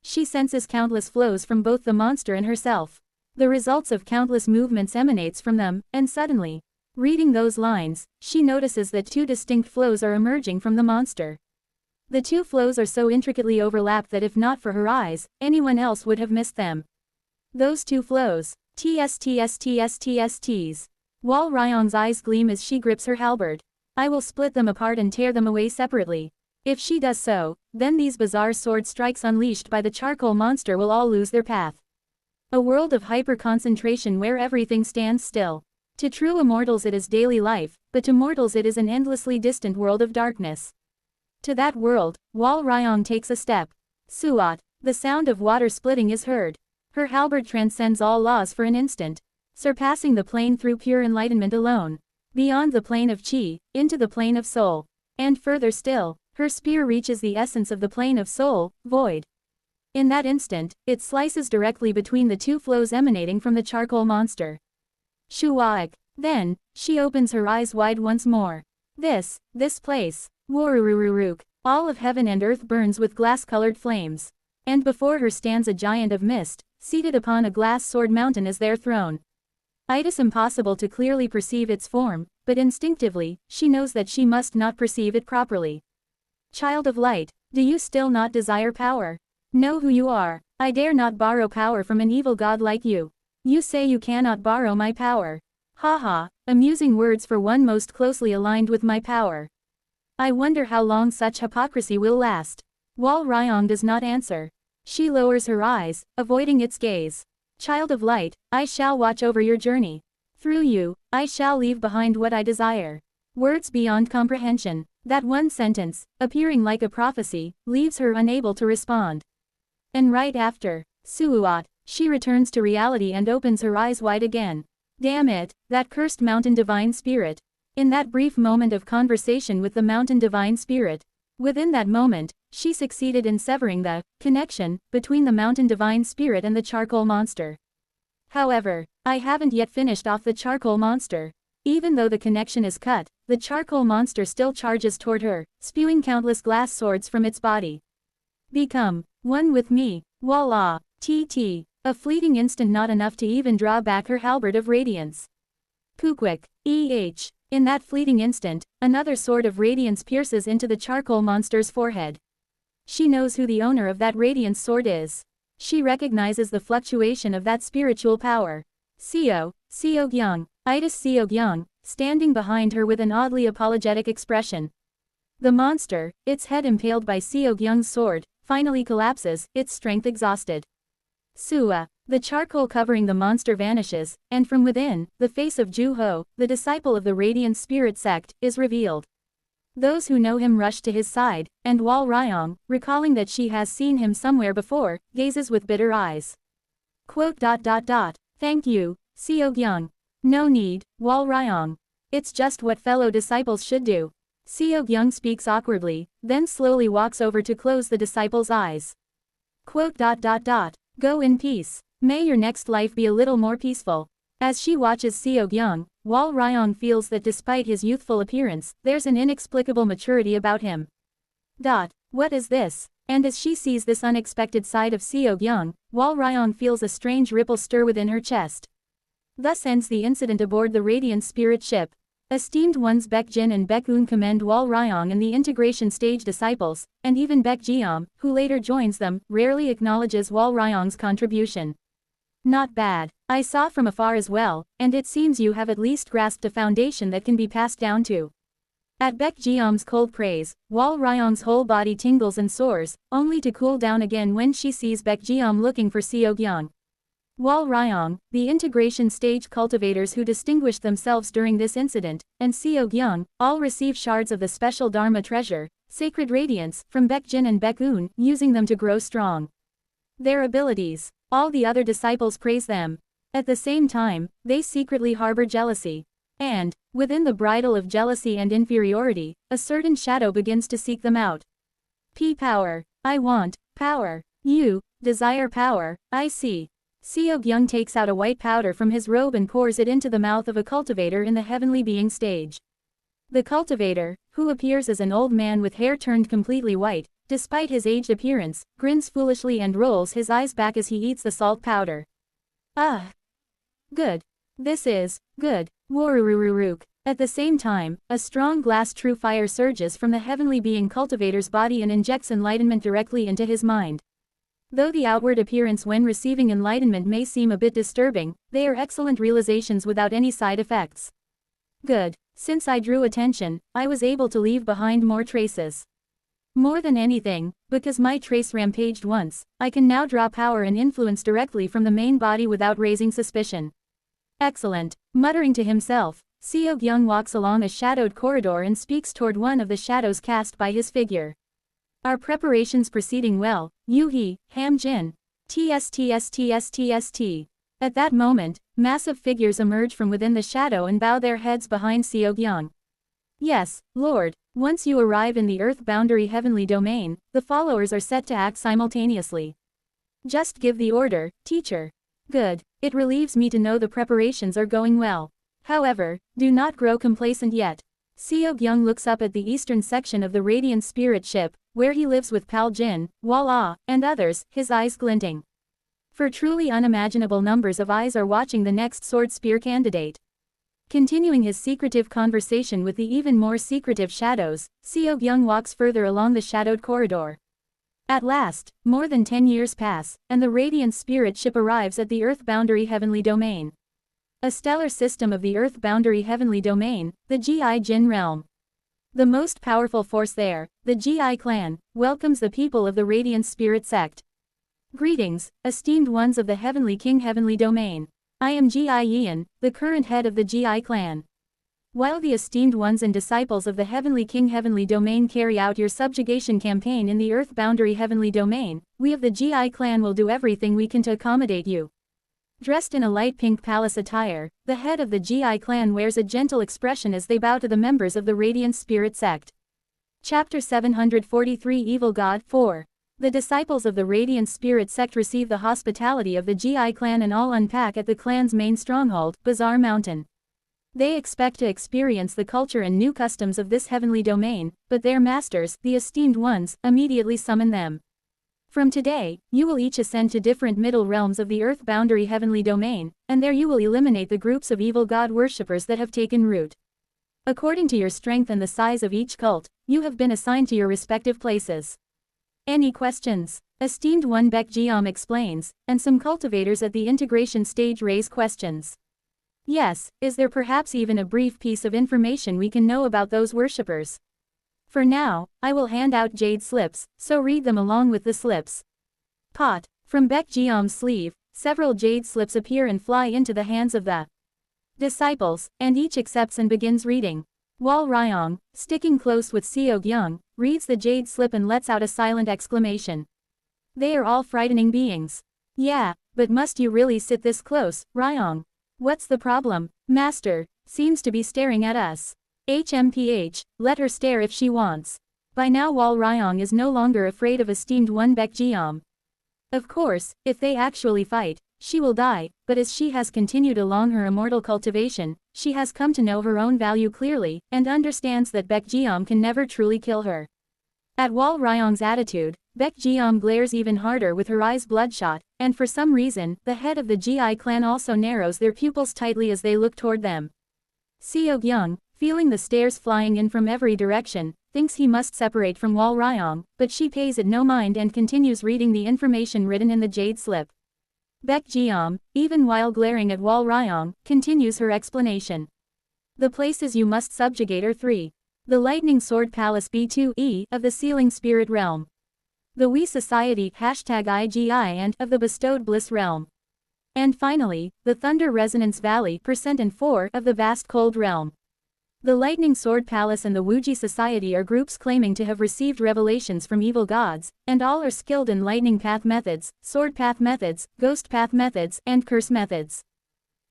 She senses countless flows from both the monster and herself. The results of countless movements emanates from them, and suddenly, reading those lines, she notices that two distinct flows are emerging from the monster. The two flows are so intricately overlapped that if not for her eyes, anyone else would have missed them. Those two flows. TSTSTSTSTs. Wal Ryong's eyes gleam as she grips her halberd. I will split them apart and tear them away separately. If she does so, then these bizarre sword strikes unleashed by the charcoal monster will all lose their path. A world of hyper-concentration where everything stands still. To true immortals it is daily life, but to mortals it is an endlessly distant world of darkness. To that world, Wal Ryong takes a step. Suat. The sound of water splitting is heard. Her halberd transcends all laws for an instant, surpassing the plane through pure enlightenment alone. Beyond the plane of chi, into the plane of soul. And further still, her spear reaches the essence of the plane of soul, void. In that instant, it slices directly between the two flows emanating from the charcoal monster. Shuaik. Then, she opens her eyes wide once more. This place. Warurururuk. All of heaven and earth burns with glass-colored flames. And before her stands a giant of mist, seated upon a glass sword mountain as their throne. It is impossible to clearly perceive its form, but instinctively, she knows that she must not perceive it properly. Child of light, do you still not desire power? Know who you are. I dare not borrow power from an evil god like you. You say you cannot borrow my power. Haha, amusing words for one most closely aligned with my power. I wonder how long such hypocrisy will last. Wal Ryong does not answer. She lowers her eyes, avoiding its gaze. Child of light, I shall watch over your journey. Through you, I shall leave behind what I desire. Words beyond comprehension. That one sentence, appearing like a prophecy, leaves her unable to respond. And right after, Suat, she returns to reality and opens her eyes wide again. Damn it, that cursed mountain divine spirit. In that brief moment of conversation with the mountain divine spirit, within that moment, she succeeded in severing the connection between the mountain divine spirit and the charcoal monster. However, I haven't yet finished off the charcoal monster. Even though the connection is cut, the charcoal monster still charges toward her, spewing countless glass swords from its body. Become one with me. Voila. TT. A fleeting instant, not enough to even draw back her halberd of radiance. Kukwik. In that fleeting instant, another sword of radiance pierces into the charcoal monster's forehead. She knows who the owner of that radiance sword is. She recognizes the fluctuation of that spiritual power. Seogyung. Itis Seogyung, standing behind her with an oddly apologetic expression. The monster, its head impaled by Seogyung's sword, finally collapses, its strength exhausted. Sua. The charcoal covering the monster vanishes, and from within, the face of Ju Ho, the disciple of the Radiant Spirit sect, is revealed. Those who know him rush to his side, and Wal Ryong, recalling that she has seen him somewhere before, gazes with bitter eyes. Thank you, Seogyung. No need, Wal Ryong. It's just what fellow disciples should do. Seogyung speaks awkwardly, then slowly walks over to close the disciple's eyes. Go in peace. May your next life be a little more peaceful. As she watches Seogyung, Wal Ryong feels that despite his youthful appearance, there's an inexplicable maturity about him. What is this? And as she sees this unexpected side of Seogyung, Wal Ryong feels a strange ripple stir within her chest. Thus ends the incident aboard the Radiant Spirit ship. Esteemed ones Baek Jin and Baek Eun commend Wal Ryong and the integration stage disciples, and even Baek Jeom, who later joins them, rarely acknowledges Wal Ryong's contribution. Not bad. I saw from afar as well, and it seems you have at least grasped a foundation that can be passed down to. At Baek Jeom's cold praise, Wal Ryong's whole body tingles and soars, only to cool down again when she sees Baek Jeom looking for Seogyung. Wal Ryong, the integration stage cultivators who distinguished themselves during this incident, and Seogyung, all receive shards of the special Dharma treasure, Sacred Radiance, from Baek Jin and Baek Eun, using them to grow strong. Their abilities. All the other disciples praise them. At the same time, they secretly harbor jealousy. And, within the bridle of jealousy and inferiority, a certain shadow begins to seek them out. Power. I want power. You desire power, I see. Seogyung takes out a white powder from his robe and pours it into the mouth of a cultivator in the heavenly being stage. The cultivator, who appears as an old man with hair turned completely white, despite his aged appearance, grins foolishly and rolls his eyes back as he eats the salt powder. Good. This is good. Warurururuk. At the same time, a strong glass true fire surges from the heavenly being cultivator's body and injects enlightenment directly into his mind. Though the outward appearance when receiving enlightenment may seem a bit disturbing, they are excellent realizations without any side effects. Good. Since I drew attention, I was able to leave behind more traces. More than anything, because my trace rampaged once, I can now draw power and influence directly from the main body without raising suspicion. Excellent. Muttering to himself, Seogyung walks along a shadowed corridor and speaks toward one of the shadows cast by his figure. Our preparations proceeding well, Yuhi, Hamjin. TSTSTSTST. At that moment, massive figures emerge from within the shadow and bow their heads behind Seogyung. Yes, Lord. Once you arrive in the Earth boundary heavenly domain, the followers are set to act simultaneously. Just give the order, teacher. Good. It relieves me to know the preparations are going well. However, do not grow complacent yet. Seogyung looks up at the eastern section of the Radiant Spirit ship, where he lives with Pal Jin, Wal Ah, and others, his eyes glinting. For truly unimaginable numbers of eyes are watching the next sword spear candidate. Continuing his secretive conversation with the even more secretive shadows, Seogyung walks further along the shadowed corridor. At last, more than 10 years pass, and the Radiant Spirit ship arrives at the Earth boundary heavenly domain. A stellar system of the Earth boundary heavenly domain, the Gi Jin realm. The most powerful force there, the Gi clan, welcomes the people of the Radiant Spirit sect. Greetings, esteemed ones of the Heavenly King heavenly domain. I am Gi Yian, the current head of the Gi clan. While the esteemed ones and disciples of the Heavenly King heavenly domain carry out your subjugation campaign in the Earth boundary heavenly domain, we of the Gi clan will do everything we can to accommodate you. Dressed in a light pink palace attire, the head of the Gi clan wears a gentle expression as they bow to the members of the Radiant Spirit sect. Chapter 743 Evil God 4. The disciples of the Radiant Spirit sect receive the hospitality of the GI clan and all unpack at the clan's main stronghold, Bazaar Mountain. They expect to experience the culture and new customs of this heavenly domain, but their masters, the esteemed ones, immediately summon them. From today, you will each ascend to different middle realms of the earth boundary heavenly domain, and there you will eliminate the groups of evil god worshippers that have taken root. According to your strength and the size of each cult, you have been assigned to your respective places. Any questions? Esteemed one Beck Geom explains, and some cultivators at the integration stage raise questions. Yes, is there perhaps even a brief piece of information we can know about those worshippers? For now, I will hand out jade slips, so read them along with the slips. Pot. From Beck Geom's sleeve, several jade slips appear and fly into the hands of the disciples, and each accepts and begins reading. Wal Ryong, sticking close with Seog Young, reads the jade slip and lets out a silent exclamation. They are all frightening beings. Yeah, but must you really sit this close, Ryong? What's the problem, Master? Seems to be staring at us. HMPH, let her stare if she wants. By now Wal Ryong is no longer afraid of esteemed one Beck Geom. Of course, if they actually fight, she will die, but as she has continued along her immortal cultivation, she has come to know her own value clearly, and understands that Beck Geom can never truly kill her. At Wal Ryong's attitude, Beck Geom glares even harder with her eyes bloodshot, and for some reason, the head of the GI clan also narrows their pupils tightly as they look toward them. Seog Young, feeling the stares flying in from every direction, thinks he must separate from Wal Ryong, but she pays it no mind and continues reading the information written in the jade slip. Beck Geom, even while glaring at Wal Ryong, continues her explanation. The places you must subjugate are 3. The Lightning Sword Palace B2E of the Sealing Spirit Realm. The Wee Society #IGI and of the Bestowed Bliss Realm. And finally, the Thunder Resonance Valley %4 of the Vast Cold Realm. The Lightning Sword Palace and the Wuji Society are groups claiming to have received revelations from evil gods, and all are skilled in lightning path methods, sword path methods, ghost path methods, and curse methods.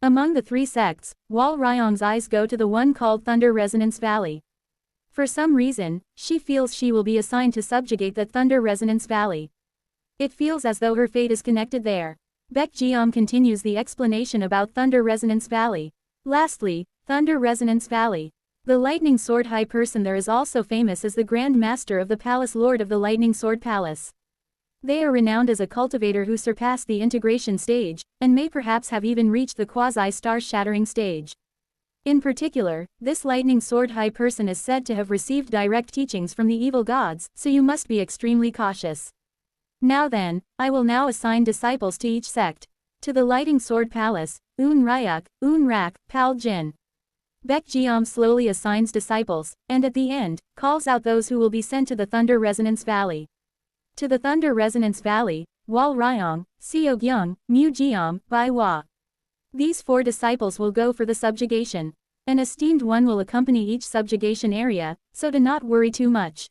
Among the 3 sects, Wal Ryong's eyes go to the one called Thunder Resonance Valley. For some reason, she feels she will be assigned to subjugate the Thunder Resonance Valley. It feels as though her fate is connected there. Beck Geom continues the explanation about Thunder Resonance Valley. Lastly, Thunder Resonance Valley. The Lightning Sword High Person there is also famous as the Grand Master of the Palace Lord of the Lightning Sword Palace. They are renowned as a cultivator who surpassed the integration stage, and may perhaps have even reached the quasi-star-shattering stage. In particular, this Lightning Sword High Person is said to have received direct teachings from the evil gods, so you must be extremely cautious. Now then, I will now assign disciples to each sect. To the Lightning Sword Palace, Un Ryuk, Un Rak, Pal Jin. Beck Geom slowly assigns disciples, and at the end, calls out those who will be sent to the Thunder Resonance Valley. To the Thunder Resonance Valley, Wal Ryong, Seog Young, Mu Geom, Bai Hua. These 4 disciples will go for the subjugation. An esteemed one will accompany each subjugation area, so do not worry too much.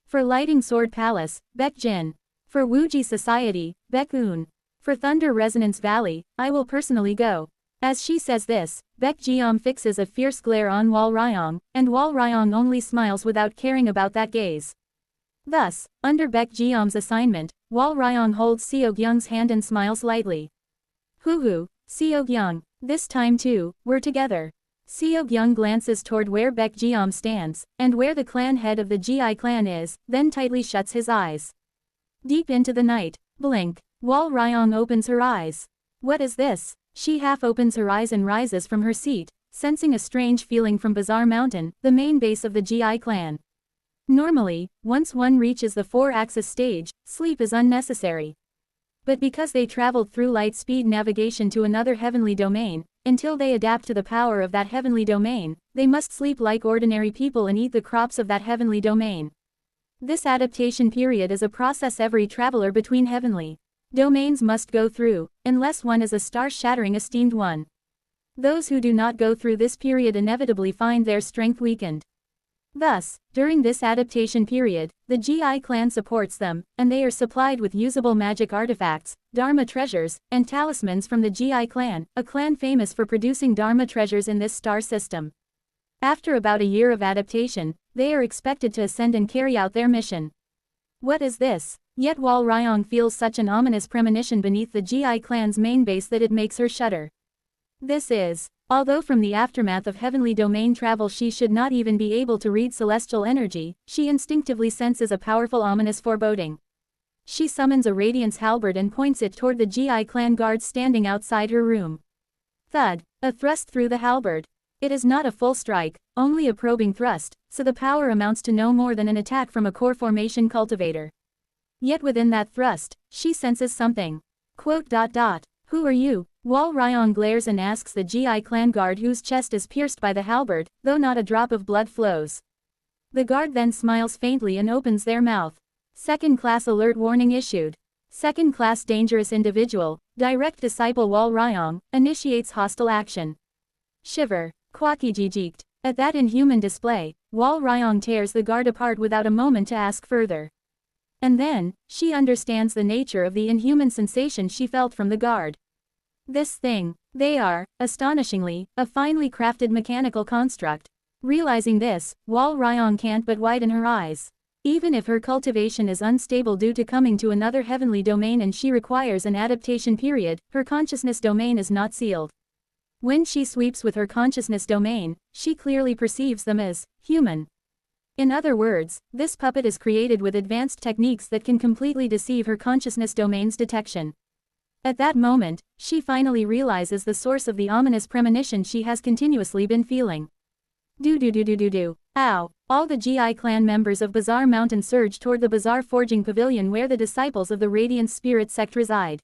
For Lightning Sword Palace, Beck Jin. For Wuji Society, Beck Un. For Thunder Resonance Valley, I will personally go. As she says this, Beck Geom fixes a fierce glare on Wal Ryong, and Wal Ryong only smiles without caring about that gaze. Thus, under Beck Geom's assignment, Wal Ryong holds Seog Young's hand and smiles lightly. Hoo, Seog Young, this time too, we're together. Seog Young glances toward where Beck Geom stands, and where the clan head of the GI clan is, then tightly shuts his eyes. Deep into the night, blink, Wal Ryong opens her eyes. What is this? She half opens her eyes and rises from her seat, sensing a strange feeling from Bazaar Mountain, the main base of the GI clan. Normally, once one reaches the 4-axis stage, sleep is unnecessary. But because they traveled through light-speed navigation to another heavenly domain, until they adapt to the power of that heavenly domain, they must sleep like ordinary people and eat the crops of that heavenly domain. This adaptation period is a process every traveler between heavenly domains must go through, unless one is a star-shattering esteemed one. Those who do not go through this period inevitably find their strength weakened. Thus, during this adaptation period, the GI clan supports them, and they are supplied with usable magic artifacts, Dharma treasures, and talismans from the GI clan, a clan famous for producing Dharma treasures in this star system. After about a year of adaptation, they are expected to ascend and carry out their mission. What is this? Yet Wal Ryong feels such an ominous premonition beneath the GI clan's main base that it makes her shudder. This is, although from the aftermath of heavenly domain travel she should not even be able to read celestial energy, she instinctively senses a powerful ominous foreboding. She summons a radiance halberd and points it toward the GI clan guards standing outside her room. Thud, a thrust through the halberd. It is not a full strike, only a probing thrust, so the power amounts to no more than an attack from a core formation cultivator. Yet within that thrust, she senses something. Who are you? Wal Ryong glares and asks the GI clan guard whose chest is pierced by the halberd, though not a drop of blood flows. The guard then smiles faintly and opens their mouth. Second-class alert warning issued. Second-class dangerous individual, direct disciple Wal Ryong, initiates hostile action. Shiver. Kwakijijiked. At that inhuman display, Wal Ryong tears the guard apart without a moment to ask further. And then, she understands the nature of the inhuman sensation she felt from the guard. This thing, they are, astonishingly, a finely crafted mechanical construct. Realizing this, Wal Ryong can't but widen her eyes. Even if her cultivation is unstable due to coming to another heavenly domain and she requires an adaptation period, her consciousness domain is not sealed. When she sweeps with her consciousness domain, she clearly perceives them as human. In other words, this puppet is created with advanced techniques that can completely deceive her consciousness domain's detection. At that moment, she finally realizes the source of the ominous premonition she has continuously been feeling. Do. Ow! All the GI clan members of Bazaar Mountain surge toward the Bazaar Forging Pavilion where the disciples of the Radiant Spirit sect reside.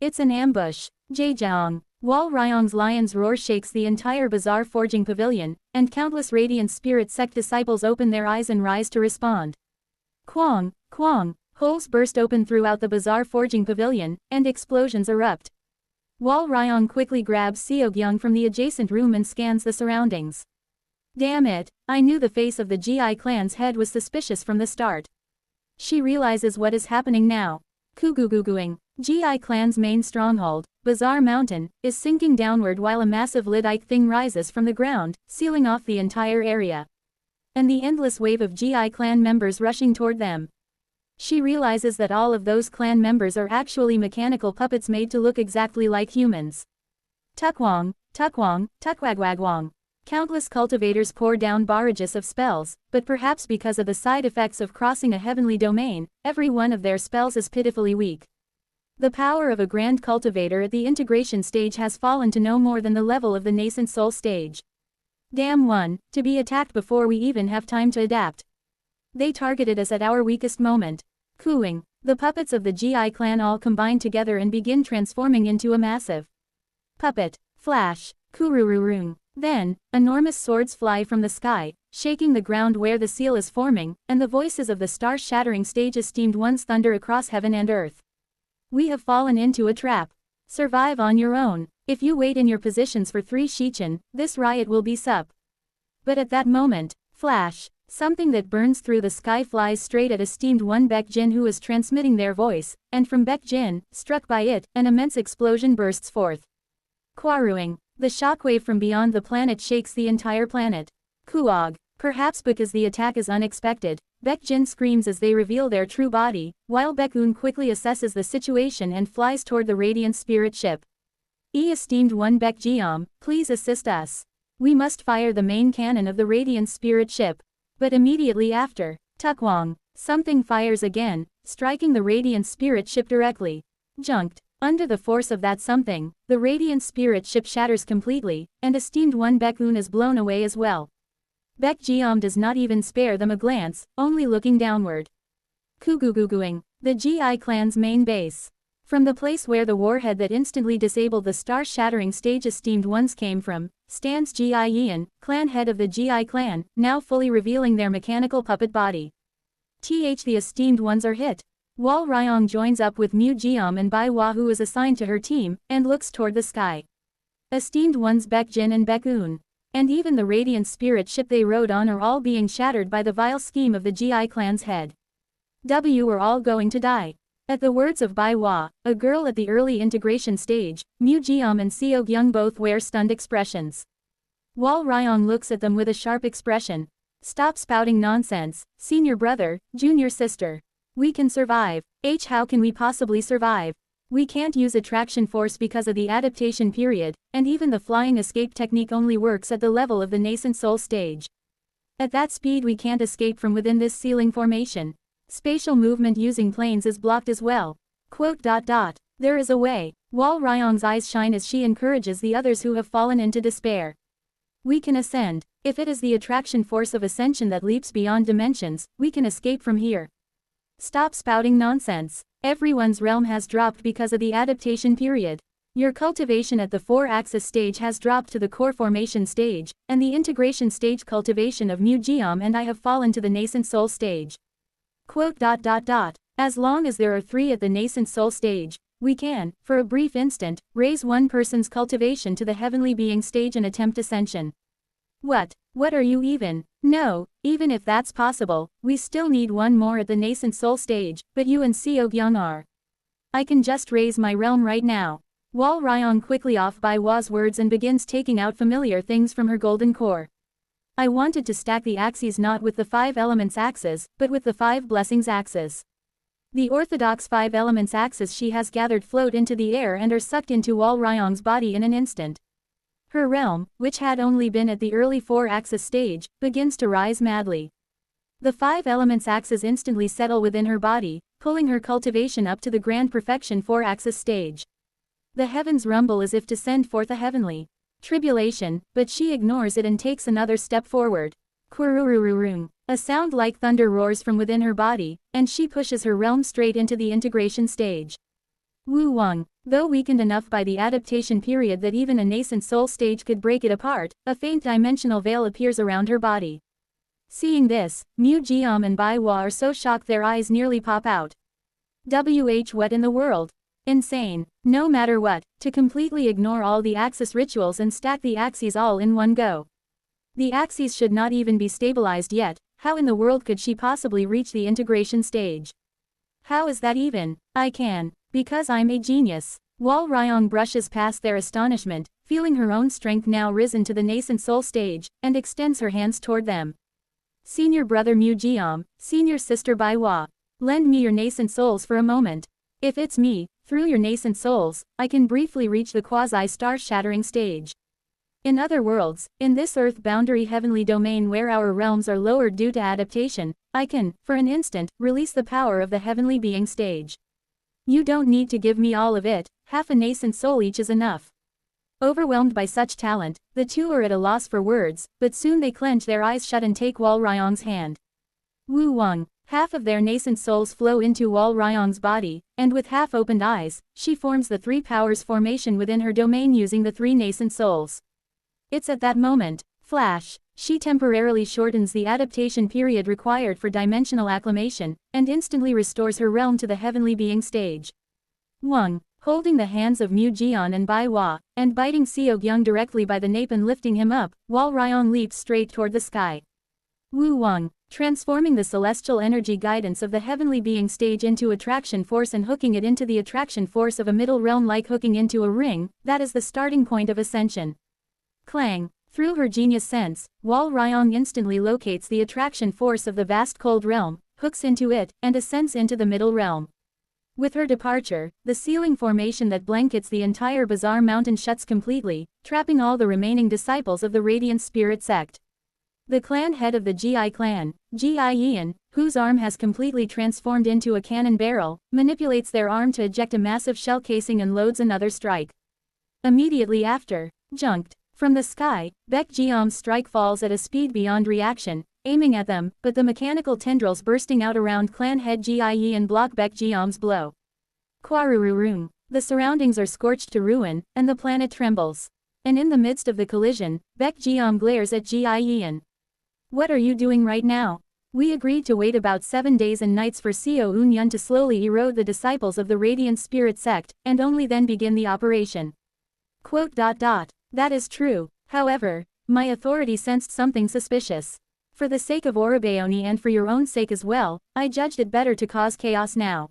It's an ambush. Jaejeong. Wal Ryong's lion's roar shakes the entire Bazaar Forging Pavilion, and countless Radiant Spirit sect disciples open their eyes and rise to respond. Kwang! Holes burst open throughout the Bazaar Forging Pavilion, and explosions erupt. Wal Ryong quickly grabs Seogyung from the adjacent room and scans the surroundings. Damn it, I knew the face of the GI clan's head was suspicious from the start. She realizes what is happening now. Kuguguguing. GI clan's main stronghold, Bazaar Mountain, is sinking downward while a massive Lidite thing rises from the ground, sealing off the entire area. And the endless wave of GI clan members rushing toward them. She realizes that all of those clan members are actually mechanical puppets made to look exactly like humans. Tukwang, tukwagwagwang. Countless cultivators pour down barrages of spells, but perhaps because of the side effects of crossing a heavenly domain, every one of their spells is pitifully weak. The power of a grand cultivator at the integration stage has fallen to no more than the level of the nascent soul stage. Damn one, to be attacked before we even have time to adapt. They targeted us at our weakest moment. Cooing. The puppets of the GI clan all combine together and begin transforming into a massive puppet. Flash. Kurururung. Then, enormous swords fly from the sky, shaking the ground where the seal is forming, and the voices of the star-shattering stage esteemed ones thunder across heaven and earth. We have fallen into a trap. Survive on your own. If you wait in your positions for 3 Shichen, this riot will be sup. But at that moment, flash, something that burns through the sky flies straight at esteemed one Baek Jin who is transmitting their voice, and from Baek Jin, struck by it, an immense explosion bursts forth. Quaruing. The shockwave from beyond the planet shakes the entire planet. Kuog. Perhaps because the attack is unexpected, Baek Jin screams as they reveal their true body, while Baek-un quickly assesses the situation and flies toward the Radiant Spirit ship. Esteemed one Baek Jeom, please assist us. We must fire the main cannon of the Radiant Spirit ship. But immediately after, Tukwang, something fires again, striking the Radiant Spirit ship directly. Junked. Under the force of that something, the Radiant Spirit ship shatters completely, and esteemed one Baek-un is blown away as well. Baek Jeom does not even spare them a glance, only looking downward. Kuguguguing. The GI clan's main base. From the place where the warhead that instantly disabled the star-shattering stage esteemed ones came from, stands GI Ian, clan head of the GI clan, now fully revealing their mechanical puppet body. The esteemed ones are hit. Wal Ryong joins up with Mu Jeom and Bai Hua who is assigned to her team, and looks toward the sky. Esteemed ones Baek Jin and Baek-un. And even the Radiant Spirit ship they rode on are all being shattered by the vile scheme of the GI clan's head. We're all going to die. At the words of Bai Hua, a girl at the early integration stage, Mu Jeom and Seogyung both wear stunned expressions. Wal Ryong looks at them with a sharp expression. Stop spouting nonsense, senior brother, junior sister. We can survive. How can we possibly survive? We can't use attraction force because of the adaptation period, and even the flying escape technique only works at the level of the nascent soul stage. At that speed we can't escape from within this ceiling formation. Spatial movement using planes is blocked as well. There is a way. Wal Ryong's eyes shine as she encourages the others who have fallen into despair. We can ascend. If it is the attraction force of ascension that leaps beyond dimensions, we can escape from here. Stop spouting nonsense. Everyone's realm has dropped because of the adaptation period. Your cultivation at the 4-axis stage has dropped to the core formation stage, and the integration stage cultivation of Mu Geom and I have fallen to the nascent soul stage. As long as there are 3 at the nascent soul stage, we can, for a brief instant, raise one person's cultivation to the heavenly being stage and attempt ascension. What are you even? No, even if that's possible, we still need one more at the nascent soul stage, but you and Seok-young are. I can just raise my realm right now. Wal Ryong quickly off by Wa's words and begins taking out familiar things from her golden core. I wanted to stack the axes not with the 5 elements axes, but with the 5 blessings axes. The orthodox 5 elements axes she has gathered float into the air and are sucked into Wal Ryong's body in an instant. Her realm, which had only been at the early 4-axis stage, begins to rise madly. The 5 elements axes instantly settle within her body, pulling her cultivation up to the grand perfection 4-axis stage. The heavens rumble as if to send forth a heavenly tribulation, but she ignores it and takes another step forward. Quirurururung. A sound like thunder roars from within her body, and she pushes her realm straight into the integration stage. Wu Wang. Though weakened enough by the adaptation period that even a nascent soul stage could break it apart, a faint dimensional veil appears around her body. Seeing this, Mu Geom and Bai Hua are so shocked their eyes nearly pop out. What in the world? Insane. No matter what, to completely ignore all the axis rituals and stack the axes all in one go. The axes should not even be stabilized yet. How in the world could she possibly reach the integration stage? How is that even? I can. Because I'm a genius. Wal Ryong brushes past their astonishment, feeling her own strength now risen to the nascent soul stage, and extends her hands toward them. Senior brother Mu Geom, senior sister Bai Hua. Lend me your nascent souls for a moment. If it's me, through your nascent souls, I can briefly reach the quasi-star-shattering stage. In other worlds, in this earth-boundary heavenly domain where our realms are lowered due to adaptation, I can, for an instant, release the power of the heavenly being stage. You don't need to give me all of it, half a nascent soul each is enough. Overwhelmed by such talent, the two are at a loss for words, but soon they clench their eyes shut and take Wal Ryong's hand. Wu Wang. Half of their nascent souls flow into Wal Ryong's body, and with half-opened eyes, she forms the 3 powers formation within her domain using the 3 nascent souls. It's at that moment, flash, she temporarily shortens the adaptation period required for dimensional acclimation, and instantly restores her realm to the heavenly being stage. Wang, holding the hands of Mu Geon and Bai Hua, and biting Seok-young directly by the nape and lifting him up, Wal Ryong leaps straight toward the sky. Wu Wang, transforming the celestial energy guidance of the heavenly being stage into attraction force and hooking it into the attraction force of a middle realm like hooking into a ring, that is the starting point of ascension. Clang. Through her genius sense, Wal Ryong instantly locates the attraction force of the vast cold realm, hooks into it, and ascends into the middle realm. With her departure, the ceiling formation that blankets the entire bizarre mountain shuts completely, trapping all the remaining disciples of the Radiant Spirit sect. The clan head of the Gi clan, Gi Yin, whose arm has completely transformed into a cannon barrel, manipulates their arm to eject a massive shell casing and loads another strike. Immediately after, junked. From the sky, Baek Geom's strike falls at a speed beyond reaction, aiming at them, but the mechanical tendrils bursting out around clan head Gi Yin block Baek Geom's blow. Quarururung. The surroundings are scorched to ruin, and the planet trembles. And in the midst of the collision, Baek Geom glares at Gi Yin. What are you doing right now? We agreed to wait about 7 days and nights for Seo Eun-yun to slowly erode the disciples of the Radiant Spirit sect, and only then begin the operation. That is true. However, my authority sensed something suspicious. For the sake of Oribeoni and for your own sake as well, I judged it better to cause chaos now.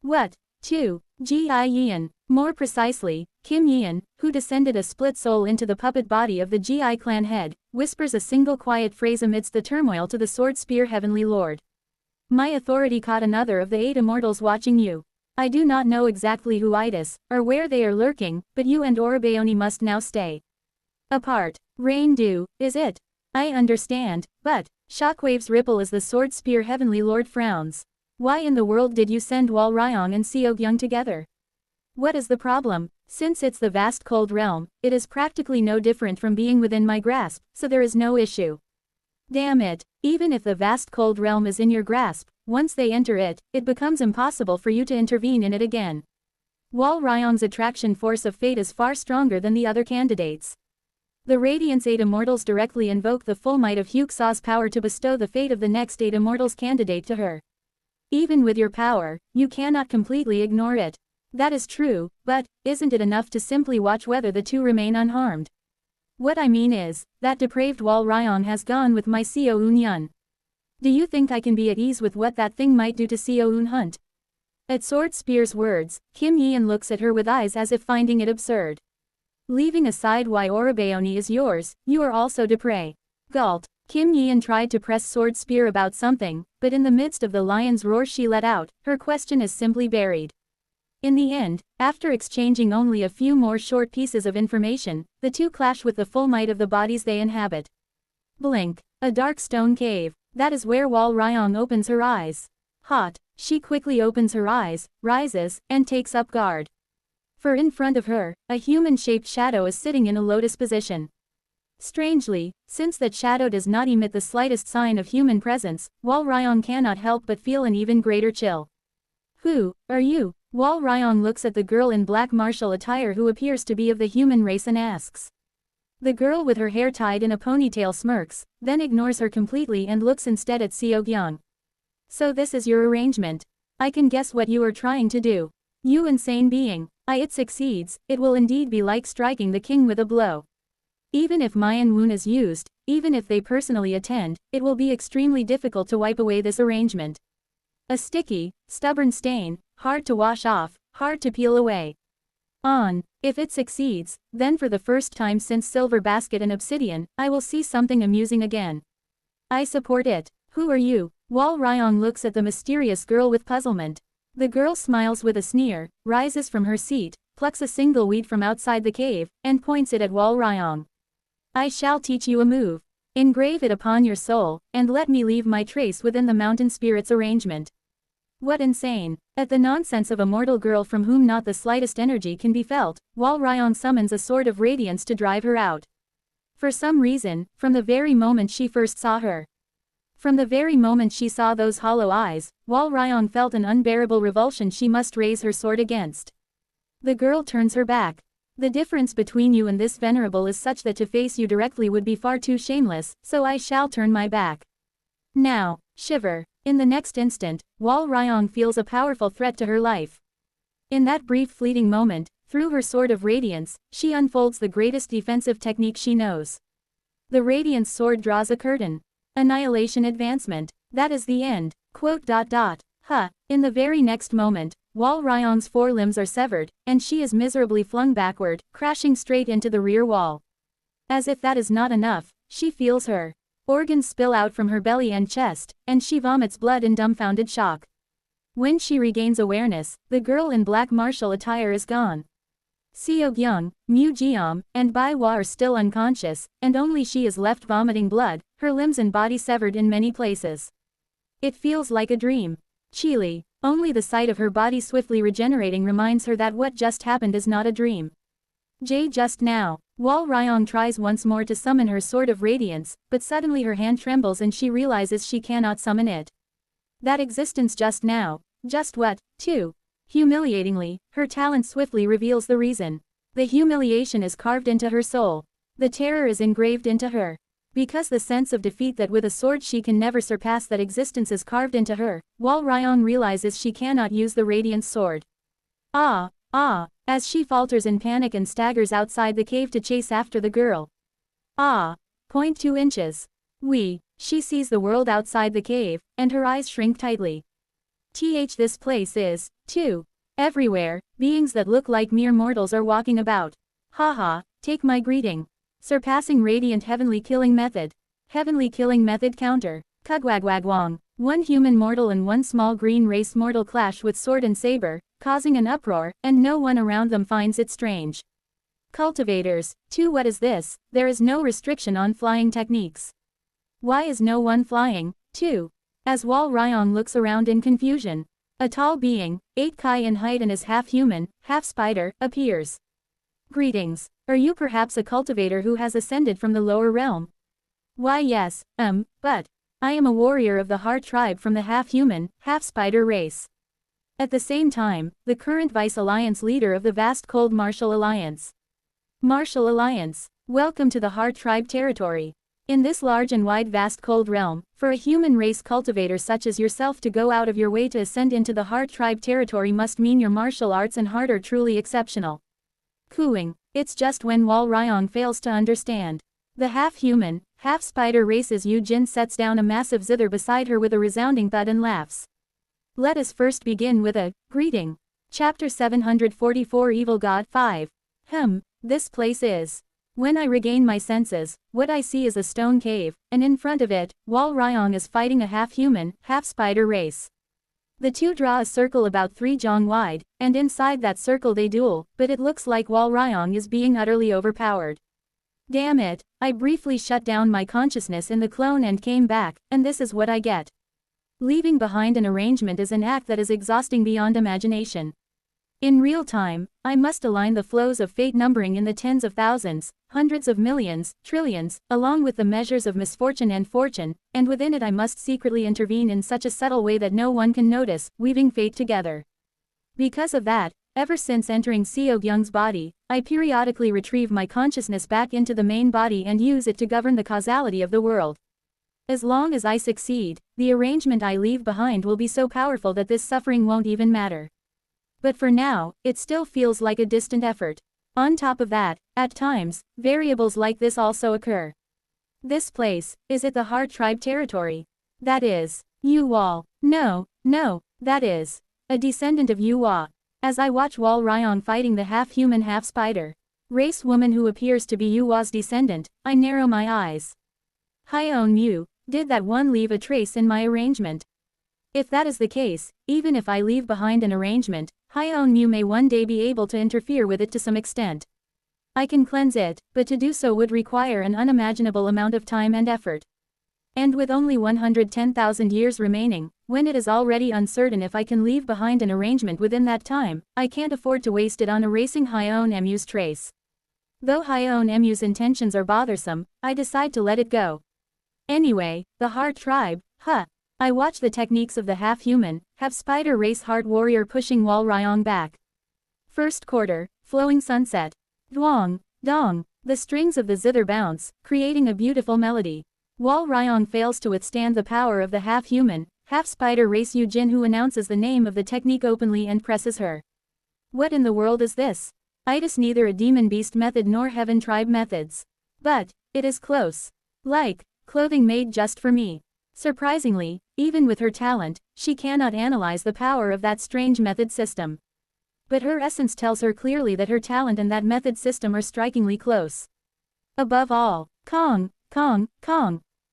What? 2. Gi Yin. More precisely, Kim Yin, who descended a split soul into the puppet body of the Gi clan head, whispers a single quiet phrase amidst the turmoil to the Sword Spear Heavenly Lord. My authority caught another of the 8 immortals watching you. I do not know exactly who it is, or where they are lurking, but you and Orabeoni must now stay apart. Rain dew, is it? I understand, but, shockwaves ripple as the sword spear Heavenly Lord frowns. Why in the world did you send Wal Ryong and Seogyung together? What is the problem? Since it's the vast cold realm, it is practically no different from being within my grasp, so there is no issue. Damn it, even if the vast cold realm is in your grasp, once they enter it, it becomes impossible for you to intervene in it again. Wal Ryong's attraction force of fate is far stronger than the other candidates. The Radiant's 8 immortals directly invoke the full might of Hyuksaw's power to bestow the fate of the next 8 immortals candidate to her. Even with your power, you cannot completely ignore it. That is true, but, isn't it enough to simply watch whether the two remain unharmed? What I mean is, that depraved Wal Ryong has gone with my Seo Eun-yun. Do you think I can be at ease with what that thing might do to Seo Eun-hunt? At Sword Spear's words, Kim Yeon looks at her with eyes as if finding it absurd. Leaving aside why Orabeoni is yours, you are also depraved. Gulp. Kim Yeon tried to press Sword Spear about something, but in the midst of the lion's roar she let out, her question is simply buried. In the end, after exchanging only a few more short pieces of information, the two clash with the full might of the bodies they inhabit. Blink. A dark stone cave. That is where Wal Ryong opens her eyes. Hot. She quickly opens her eyes, rises, and takes up guard. For in front of her, a human-shaped shadow is sitting in a lotus position. Strangely, since that shadow does not emit the slightest sign of human presence, Wal Ryong cannot help but feel an even greater chill. Who are you? Wal Ryong looks at the girl in black martial attire who appears to be of the human race and asks. The girl with her hair tied in a ponytail smirks, then ignores her completely and looks instead at Seogyung. So this is your arrangement. I can guess what you are trying to do. You insane being. It succeeds, it will indeed be like striking the king with a blow. Even if Mayan Woon is used, even if they personally attend, it will be extremely difficult to wipe away this arrangement. A sticky, stubborn stain, hard to wash off, hard to peel away. If it succeeds, then for the first time since Silver Basket and Obsidian, I will see something amusing again. I support it. Who are you? Wal Ryong looks at the mysterious girl with puzzlement. The girl smiles with a sneer, rises from her seat, plucks a single weed from outside the cave, and points it at Wal Ryong. I shall teach you a move. Engrave it upon your soul, and let me leave my trace within the mountain spirit's arrangement. What insane. At the nonsense of a mortal girl from whom not the slightest energy can be felt, Wal Ryong summons a sword of radiance to drive her out. For some reason, from the very moment she first saw her. From the very moment she saw those hollow eyes, Wal Ryong felt an unbearable revulsion she must raise her sword against. The girl turns her back. The difference between you and this venerable is such that to face you directly would be far too shameless, so I shall turn my back. Now, shiver. In the next instant, Wal Ryong feels a powerful threat to her life. In that brief fleeting moment, through her sword of radiance, she unfolds the greatest defensive technique she knows. The radiance sword draws a curtain. Annihilation advancement. That is the end. In the very next moment, Wal Ryong's forelimbs are severed, and she is miserably flung backward, crashing straight into the rear wall. As if that is not enough, she feels her organs spill out from her belly and chest, and she vomits blood in dumbfounded shock. When she regains awareness, the girl in black martial attire is gone. Seogyung, Mu Jiam, and Bai Hua are still unconscious, and only she is left vomiting blood, her limbs and body severed in many places. It feels like a dream. Chili, only the sight of her body swiftly regenerating reminds her that what just happened is not a dream. Just now, Wal Ryong tries once more to summon her sword of radiance, but suddenly her hand trembles and she realizes she cannot summon it. That existence just now, just what, too? Humiliatingly, her talent swiftly reveals the reason. The humiliation is carved into her soul. The terror is engraved into her. Because the sense of defeat that with a sword she can never surpass that existence is carved into her, Wal Ryong realizes she cannot use the radiance sword. As she falters in panic and staggers outside the cave to chase after the girl. 0.2 inches. She sees the world outside the cave, and her eyes shrink tightly. This place is, too. Everywhere, beings that look like mere mortals are walking about. Take my greeting. Surpassing radiant heavenly killing method. Heavenly killing method counter. Kugwagwagwong. One human mortal and one small green race mortal clash with sword and saber, causing an uproar, and no one around them finds it strange. Cultivators. 2. What is this? There is no restriction on flying techniques. Why is no one flying? 2. As Wal Ryong looks around in confusion, a tall being, 8 kai in height and is half human, half spider, appears. Greetings. Are you perhaps a cultivator who has ascended from the lower realm? Why yes, but I am a warrior of the Heart tribe from the half-human, half-spider race. At the same time, the current Vice-Alliance leader of the vast Cold Martial Alliance. Martial Alliance. Welcome to the Heart tribe territory. In this large and wide vast cold realm, for a human race cultivator such as yourself to go out of your way to ascend into the Heart tribe territory must mean your martial arts and heart are truly exceptional. Cooing. It's just when Wal Ryong fails to understand. The half-human, half-spider race's Yu Jin sets down a massive zither beside her with a resounding thud and laughs. Let us first begin with a greeting. Chapter 744 Evil God 5. This place is. When I regain my senses, what I see is a stone cave, and in front of it, Wal Ryong is fighting a half-human, half-spider race. The two draw a circle about 3 jong wide, and inside that circle they duel, but it looks like Wal Ryong is being utterly overpowered. Damn it, I briefly shut down my consciousness in the clone and came back, and this is what I get. Leaving behind an arrangement is an act that is exhausting beyond imagination. In real time, I must align the flows of fate numbering in the tens of thousands, hundreds of millions, trillions, along with the measures of misfortune and fortune, and within it I must secretly intervene in such a subtle way that no one can notice, weaving fate together. Because of that, ever since entering Seog Young's body, I periodically retrieve my consciousness back into the main body and use it to govern the causality of the world. As long as I succeed, the arrangement I leave behind will be so powerful that this suffering won't even matter. But for now, it still feels like a distant effort. On top of that, at times, variables like this also occur. This place, is it the Heart tribe territory? That is, Yu Wal. No, that is, a descendant of Yu Wa. As I watch Wal Ryong fighting the half-human half-spider race woman who appears to be Yu Wa's descendant, I narrow my eyes. Hyeon Mu, did that one leave a trace in my arrangement? If that is the case, even if I leave behind an arrangement, Hyeon Mu may one day be able to interfere with it to some extent. I can cleanse it, but to do so would require an unimaginable amount of time and effort. And with only 110,000 years remaining, when it is already uncertain if I can leave behind an arrangement within that time, I can't afford to waste it on erasing Hyeon Mu's trace. Though Hyeon Mu's intentions are bothersome, I decide to let it go. Anyway, the Heart tribe, I watch the techniques of the half-human, half-spider race Heart warrior pushing Wal Ryong back. First quarter, flowing sunset. Dwong, dong, the strings of the zither bounce, creating a beautiful melody. Wal Ryong fails to withstand the power of the half-human, half-spider race Yu Jin, who announces the name of the technique openly and presses her. What in the world is this? Itis neither a demon beast method nor heaven tribe methods. But, it is close. Like, clothing made just for me. Surprisingly, even with her talent, she cannot analyze the power of that strange method system. But her essence tells her clearly that her talent and that method system are strikingly close. Above all, Kong.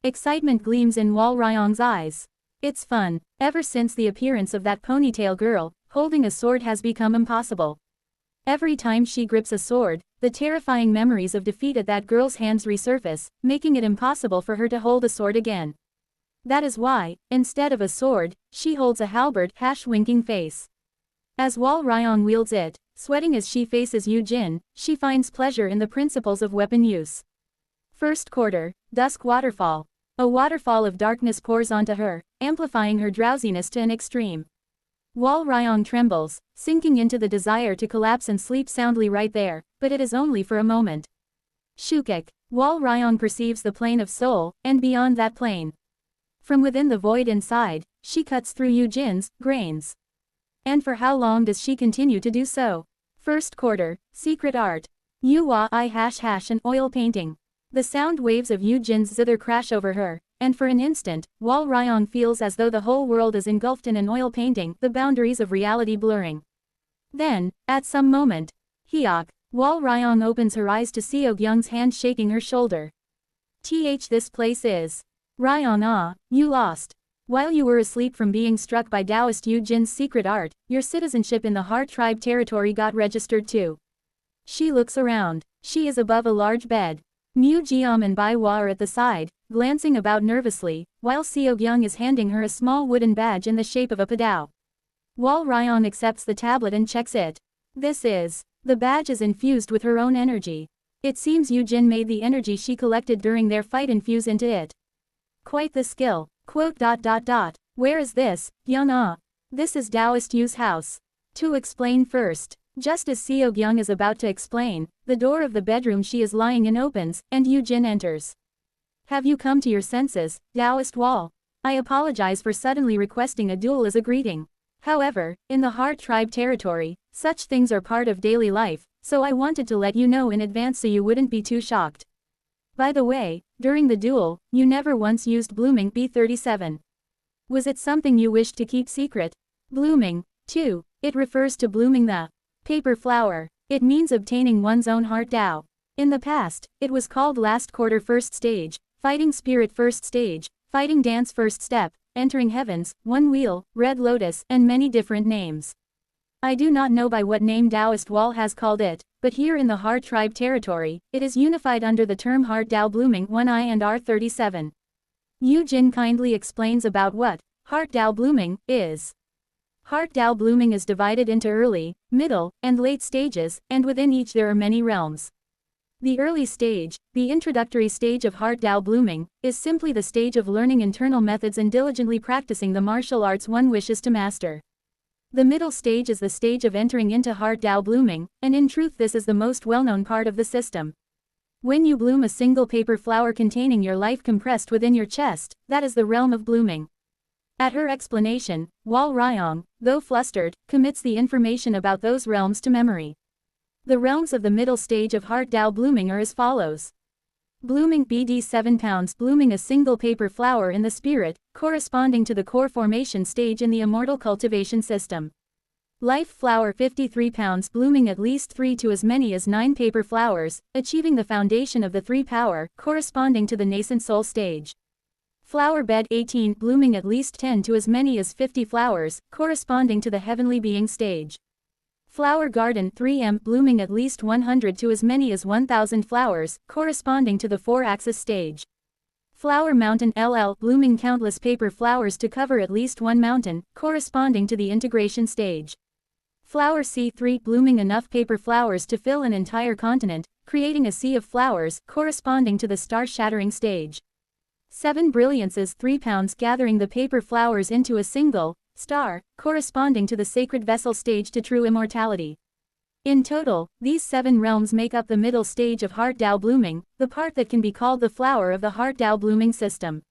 Excitement gleams in Wal Ryong's eyes. It's fun. Ever since the appearance of that ponytail girl, holding a sword has become impossible. Every time she grips a sword, the terrifying memories of defeat at that girl's hands resurface, making it impossible for her to hold a sword again. That is why, instead of a sword, she holds a halberd, winking face. As Wal Ryong wields it, sweating as she faces Yu Jin, she finds pleasure in the principles of weapon use. First quarter, dusk waterfall. A waterfall of darkness pours onto her, amplifying her drowsiness to an extreme. Wal Ryong trembles, sinking into the desire to collapse and sleep soundly right there, but it is only for a moment. Shukik. Wal Ryong perceives the plane of soul, and beyond that plane. From within the void inside, she cuts through Yu Jin's grains. And for how long does she continue to do so? First quarter, secret art. Yu Wa an oil painting. The sound waves of Yu Jin's zither crash over her, and for an instant, Wal Ryong feels as though the whole world is engulfed in an oil painting, the boundaries of reality blurring. Then, at some moment, Wal Ryong opens her eyes to Seog Young's hand shaking her shoulder. This place is. Ryong ah, you lost. While you were asleep from being struck by Taoist Yu Jin's secret art, your citizenship in the Heart Tribe territory got registered too. She looks around. She is above a large bed. Mu Jiam and Bai Hua are at the side, glancing about nervously, while Seogyung is handing her a small wooden badge in the shape of a padao. Wal Ryong accepts the tablet and checks it. The badge is infused with her own energy. It seems Yu Jin made the energy she collected during their fight infuse into it. Quite the skill. Where is this, Young Ah? This is Taoist Yu's house. To explain first. Just as Seogyung is about to explain, the door of the bedroom she is lying in opens, and Yu Jin enters. Have you come to your senses, Taoist Wall? I apologize for suddenly requesting a duel as a greeting. However, in the Heart Tribe territory, such things are part of daily life, so I wanted to let you know in advance so you wouldn't be too shocked. By the way, during the duel, you never once used blooming B37. Was it something you wished to keep secret? Blooming, too, it refers to blooming the paper flower. It means obtaining one's own heart Tao. In the past, it was called last quarter first stage, fighting spirit first stage, fighting dance first step, entering heavens, one wheel, red lotus, and many different names. I do not know by what name Taoist Wall has called it, but here in the Heart Tribe territory, it is unified under the term Heart Tao Blooming 1I and R37. Yu Jin kindly explains about what Heart Tao Blooming is. Heart Tao Blooming is divided into early, middle, and late stages, and within each there are many realms. The early stage, the introductory stage of Heart Tao Blooming, is simply the stage of learning internal methods and diligently practicing the martial arts one wishes to master. The middle stage is the stage of entering into Heart Tao Blooming, and in truth this is the most well-known part of the system. When you bloom a single paper flower containing your life compressed within your chest, that is the realm of blooming. At her explanation, Wal Ryong, though flustered, commits the information about those realms to memory. The realms of the middle stage of Heart Tao Blooming are as follows. Blooming BD 7 pounds blooming a single paper flower in the spirit, corresponding to the core formation stage in the immortal cultivation system. Life flower 53 pounds blooming at least 3 to as many as 9 paper flowers, achieving the foundation of the 3 power, corresponding to the nascent soul stage. Flower bed 18 blooming at least 10 to as many as 50 flowers, corresponding to the heavenly being stage. Flower garden 3M blooming at least 100 to as many as 1000 flowers, corresponding to the 4-axis stage. Flower mountain LL blooming countless paper flowers to cover at least one mountain, corresponding to the integration stage. Flower C3 blooming enough paper flowers to fill an entire continent, creating a sea of flowers, corresponding to the star-shattering stage. 7 brilliances 3 pounds gathering the paper flowers into a single star, corresponding to the sacred vessel stage to true immortality. In total, these 7 realms make up the middle stage of Heart Tao Blooming, the part that can be called the flower of the Heart Tao Blooming system.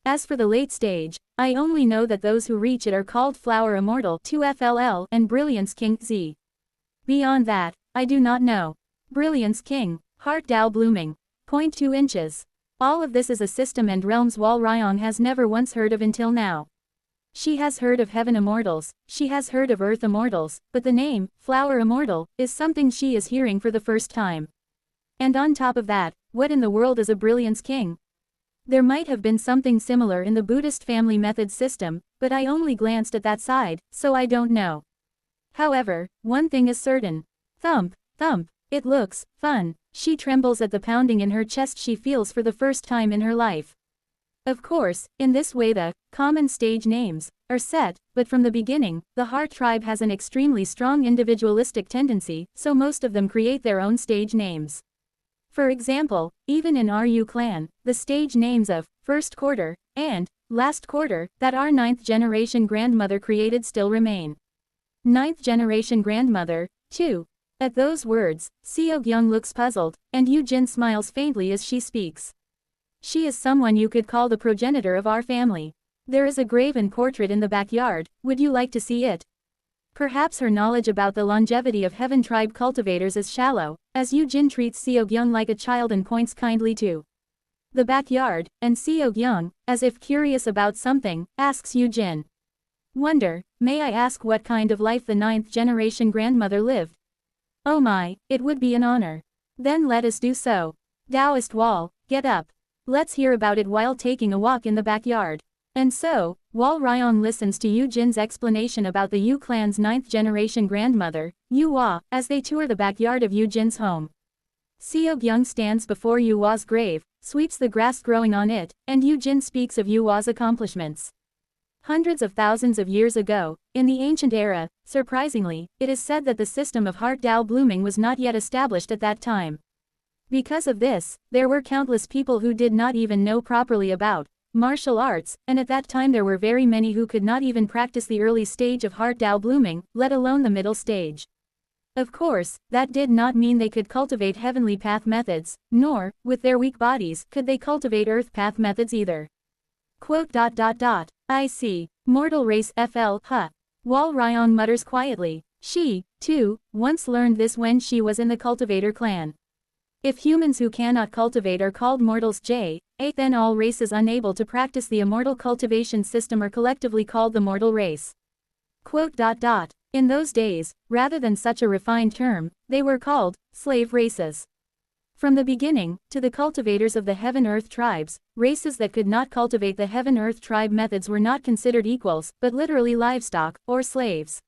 As for the late stage, I only know that those who reach it are called Flower Immortal 2FLL and Brilliance King Z. Beyond that, I do not know. Brilliance King, Heart Tao Blooming. 0.2 inches. All of this is a system and realms Wal Ryong has never once heard of until now. She has heard of Heaven Immortals, she has heard of Earth Immortals, but the name, Flower Immortal, is something she is hearing for the first time. And on top of that, what in the world is a Brilliance King? There might have been something similar in the Buddhist family method system, but I only glanced at that side, so I don't know. However, one thing is certain. Thump, thump, it looks fun. She trembles at the pounding in her chest she feels for the first time in her life. Of course, in this way the common stage names are set, but from the beginning, the Heart Tribe has an extremely strong individualistic tendency, so most of them create their own stage names. For example, even in RU clan, the stage names of first quarter and last quarter that our 9th generation grandmother created still remain. 9th generation grandmother, too. At those words, Seogyung looks puzzled, and Yu Jin smiles faintly as she speaks. She is someone you could call the progenitor of our family. There is a graven portrait in the backyard, would you like to see it? Perhaps her knowledge about the longevity of Heaven Tribe cultivators is shallow, as Yu Jin treats Seogyung like a child and points kindly to the backyard, and Seogyung, as if curious about something, asks Yu Jin. Wonder, may I ask what kind of life the 9th generation grandmother lived? Oh my, it would be an honor. Then let us do so. Taoist Wall, get up. Let's hear about it while taking a walk in the backyard. And so, Wal Ryong listens to Yu Jin's explanation about the Yu clan's 9th-generation grandmother, Yu Hua, as they tour the backyard of Yu Jin's home. Seok-young stands before Yu Hua's grave, sweeps the grass growing on it, and Yu Jin speaks of Yu Hua's accomplishments. Hundreds of thousands of years ago, in the ancient era, surprisingly, it is said that the system of heart Dao blooming was not yet established at that time. Because of this, there were countless people who did not even know properly about martial arts, and at that time there were very many who could not even practice the early stage of heart Dao blooming, let alone the middle stage. Of course, that did not mean they could cultivate heavenly path methods, nor, with their weak bodies, could they cultivate earth path methods either. I see. Mortal race FL, huh. Wal Ryong mutters quietly. She, too, once learned this when she was in the cultivator clan. If humans who cannot cultivate are called mortals then all races unable to practice the immortal cultivation system are collectively called the mortal race. In those days, rather than such a refined term, they were called slave races. From the beginning, to the cultivators of the Heaven-Earth tribes, races that could not cultivate the Heaven-Earth tribe methods were not considered equals, but literally livestock, or slaves.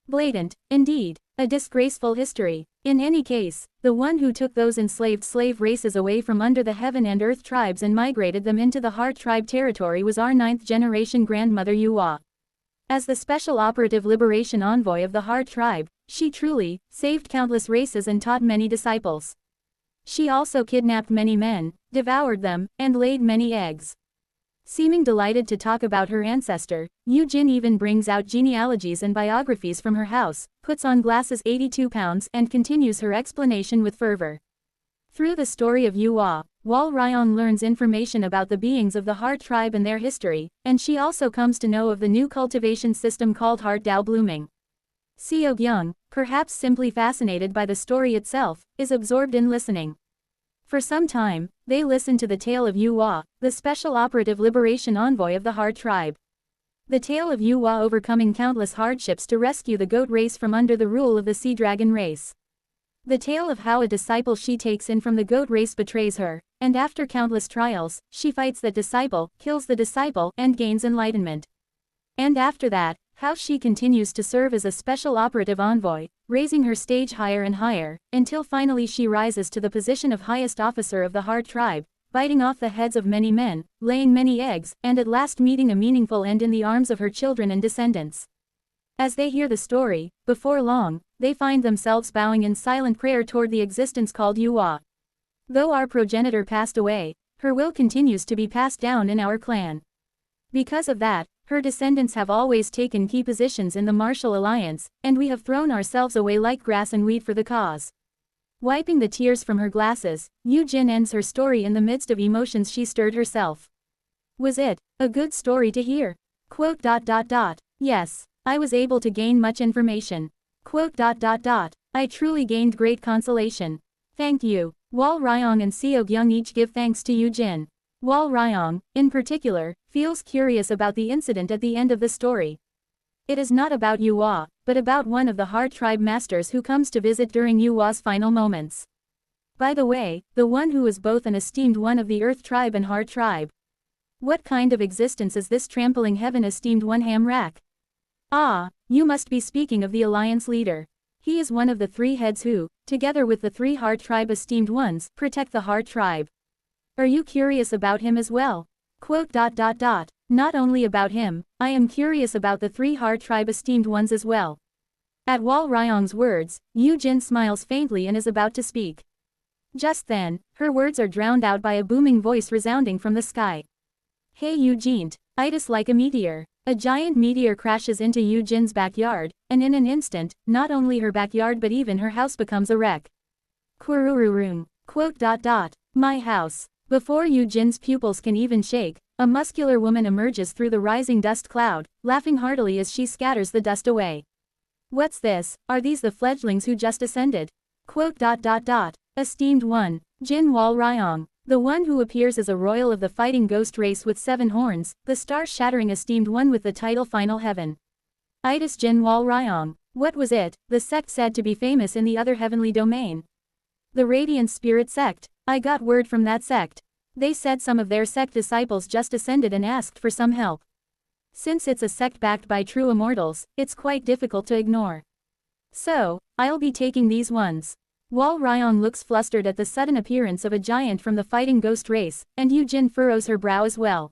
Blatant, indeed, a disgraceful history. In any case, the one who took those enslaved slave races away from under the Heaven and Earth tribes and migrated them into the Heart tribe territory was our 9th-generation grandmother Yu Hua. As the special operative liberation envoy of the Heart tribe, she truly saved countless races and taught many disciples. She also kidnapped many men, devoured them, and laid many eggs. Seeming delighted to talk about her ancestor, Yu Jin even brings out genealogies and biographies from her house, puts on glasses 82 pounds and continues her explanation with fervor. Through the story of Yu Hua, Wal Ryong learns information about the beings of the Heart tribe and their history, and she also comes to know of the new cultivation system called Heart Dao blooming. Seok-young, perhaps simply fascinated by the story itself, is absorbed in listening. For some time, they listen to the tale of Yu Hua, the special operative liberation envoy of the Heart tribe. The tale of Yu Hua overcoming countless hardships to rescue the goat race from under the rule of the sea dragon race. The tale of how a disciple she takes in from the goat race betrays her, and after countless trials, she fights that disciple, kills the disciple, and gains enlightenment. And after that, how she continues to serve as a special operative envoy, raising her stage higher and higher, until finally she rises to the position of highest officer of the Heart tribe, biting off the heads of many men, laying many eggs, and at last meeting a meaningful end in the arms of her children and descendants. As they hear the story, before long, they find themselves bowing in silent prayer toward the existence called Yu Hua. Though our progenitor passed away, her will continues to be passed down in our clan. Because of that, her descendants have always taken key positions in the martial alliance, and we have thrown ourselves away like grass and weed for the cause. Wiping the tears from her glasses, Yu Jin ends her story in the midst of emotions she stirred herself. Was it a good story to hear? Yes, I was able to gain much information. I truly gained great consolation. Thank you. Wal Ryong and Seok-young each give thanks to Yu Jin. Wal Ryong, in particular, feels curious about the incident at the end of the story. It is not about Yu Hua, but about one of the Heart tribe masters who comes to visit during Yu Hua's final moments. By the way, the one who is both an esteemed one of the Earth tribe and Heart tribe. What kind of existence is this trampling heaven esteemed one Hamrak? Ah, you must be speaking of the alliance leader. He is one of the 3 heads who, together with the 3 Heart tribe esteemed ones, protect the Heart tribe. Are you curious about him as well? Not only about him, I am curious about the 3 Heart tribe esteemed ones as well. At Wal Ryong's words, Yu Jin smiles faintly and is about to speak. Just then, her words are drowned out by a booming voice resounding from the sky. Hey Yu Jin, itis like a meteor. A giant meteor crashes into Yu Jin's backyard, and in an instant, not only her backyard but even her house becomes a wreck. Quirururung. My house. Before Yu Jin's pupils can even shake, a muscular woman emerges through the rising dust cloud, laughing heartily as she scatters the dust away. What's this? Are these the fledglings who just ascended? Esteemed one, Jin Wal Ryong, the one who appears as a royal of the fighting ghost race with 7 horns, the star-shattering esteemed one with the title Final Heaven. Itis Jin Wal Ryong. What was it, the sect said to be famous in the other heavenly domain? The Radiant Spirit Sect. I got word from that sect. They said some of their sect disciples just ascended and asked for some help. Since it's a sect backed by true immortals, it's quite difficult to ignore. So, I'll be taking these ones. Wal Ryong looks flustered at the sudden appearance of a giant from the fighting ghost race, and Yu Jin furrows her brow as well.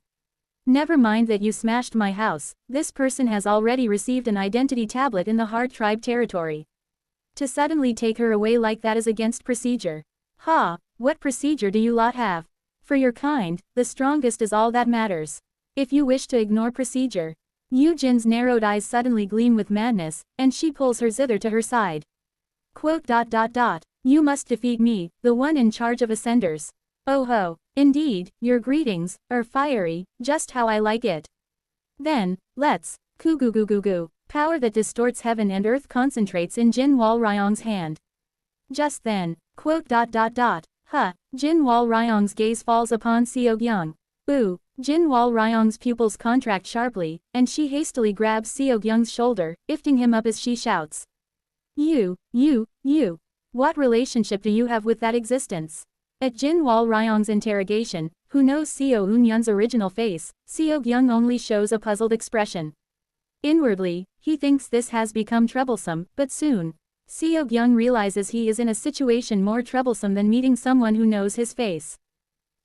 Never mind that you smashed my house, this person has already received an identity tablet in the Hard Tribe territory. To suddenly take her away like that is against procedure. Ha, what procedure do you lot have? For your kind, the strongest is all that matters. If you wish to ignore procedure. Yu Jin's narrowed eyes suddenly gleam with madness, and she pulls her zither to her side. Quote. You must defeat me, the one in charge of Ascenders. Oh ho, indeed, your greetings are fiery, just how I like it. Then, let's, goo. Power that distorts heaven and earth concentrates in Jin Wal Ryong's hand. Just then, quote. Jin Wal Ryong's gaze falls upon Seo Gyung. Ooh. Jin Wal Ryong's pupils contract sharply, and she hastily grabs Seo Gyung's shoulder, lifting him up as she shouts. You. What relationship do you have with that existence? At Jin Wal Ryong's interrogation, who knows Seo Eun-yun's original face, Seo Gyung only shows a puzzled expression. Inwardly, he thinks this has become troublesome, but soon, Seo Gyung realizes he is in a situation more troublesome than meeting someone who knows his face.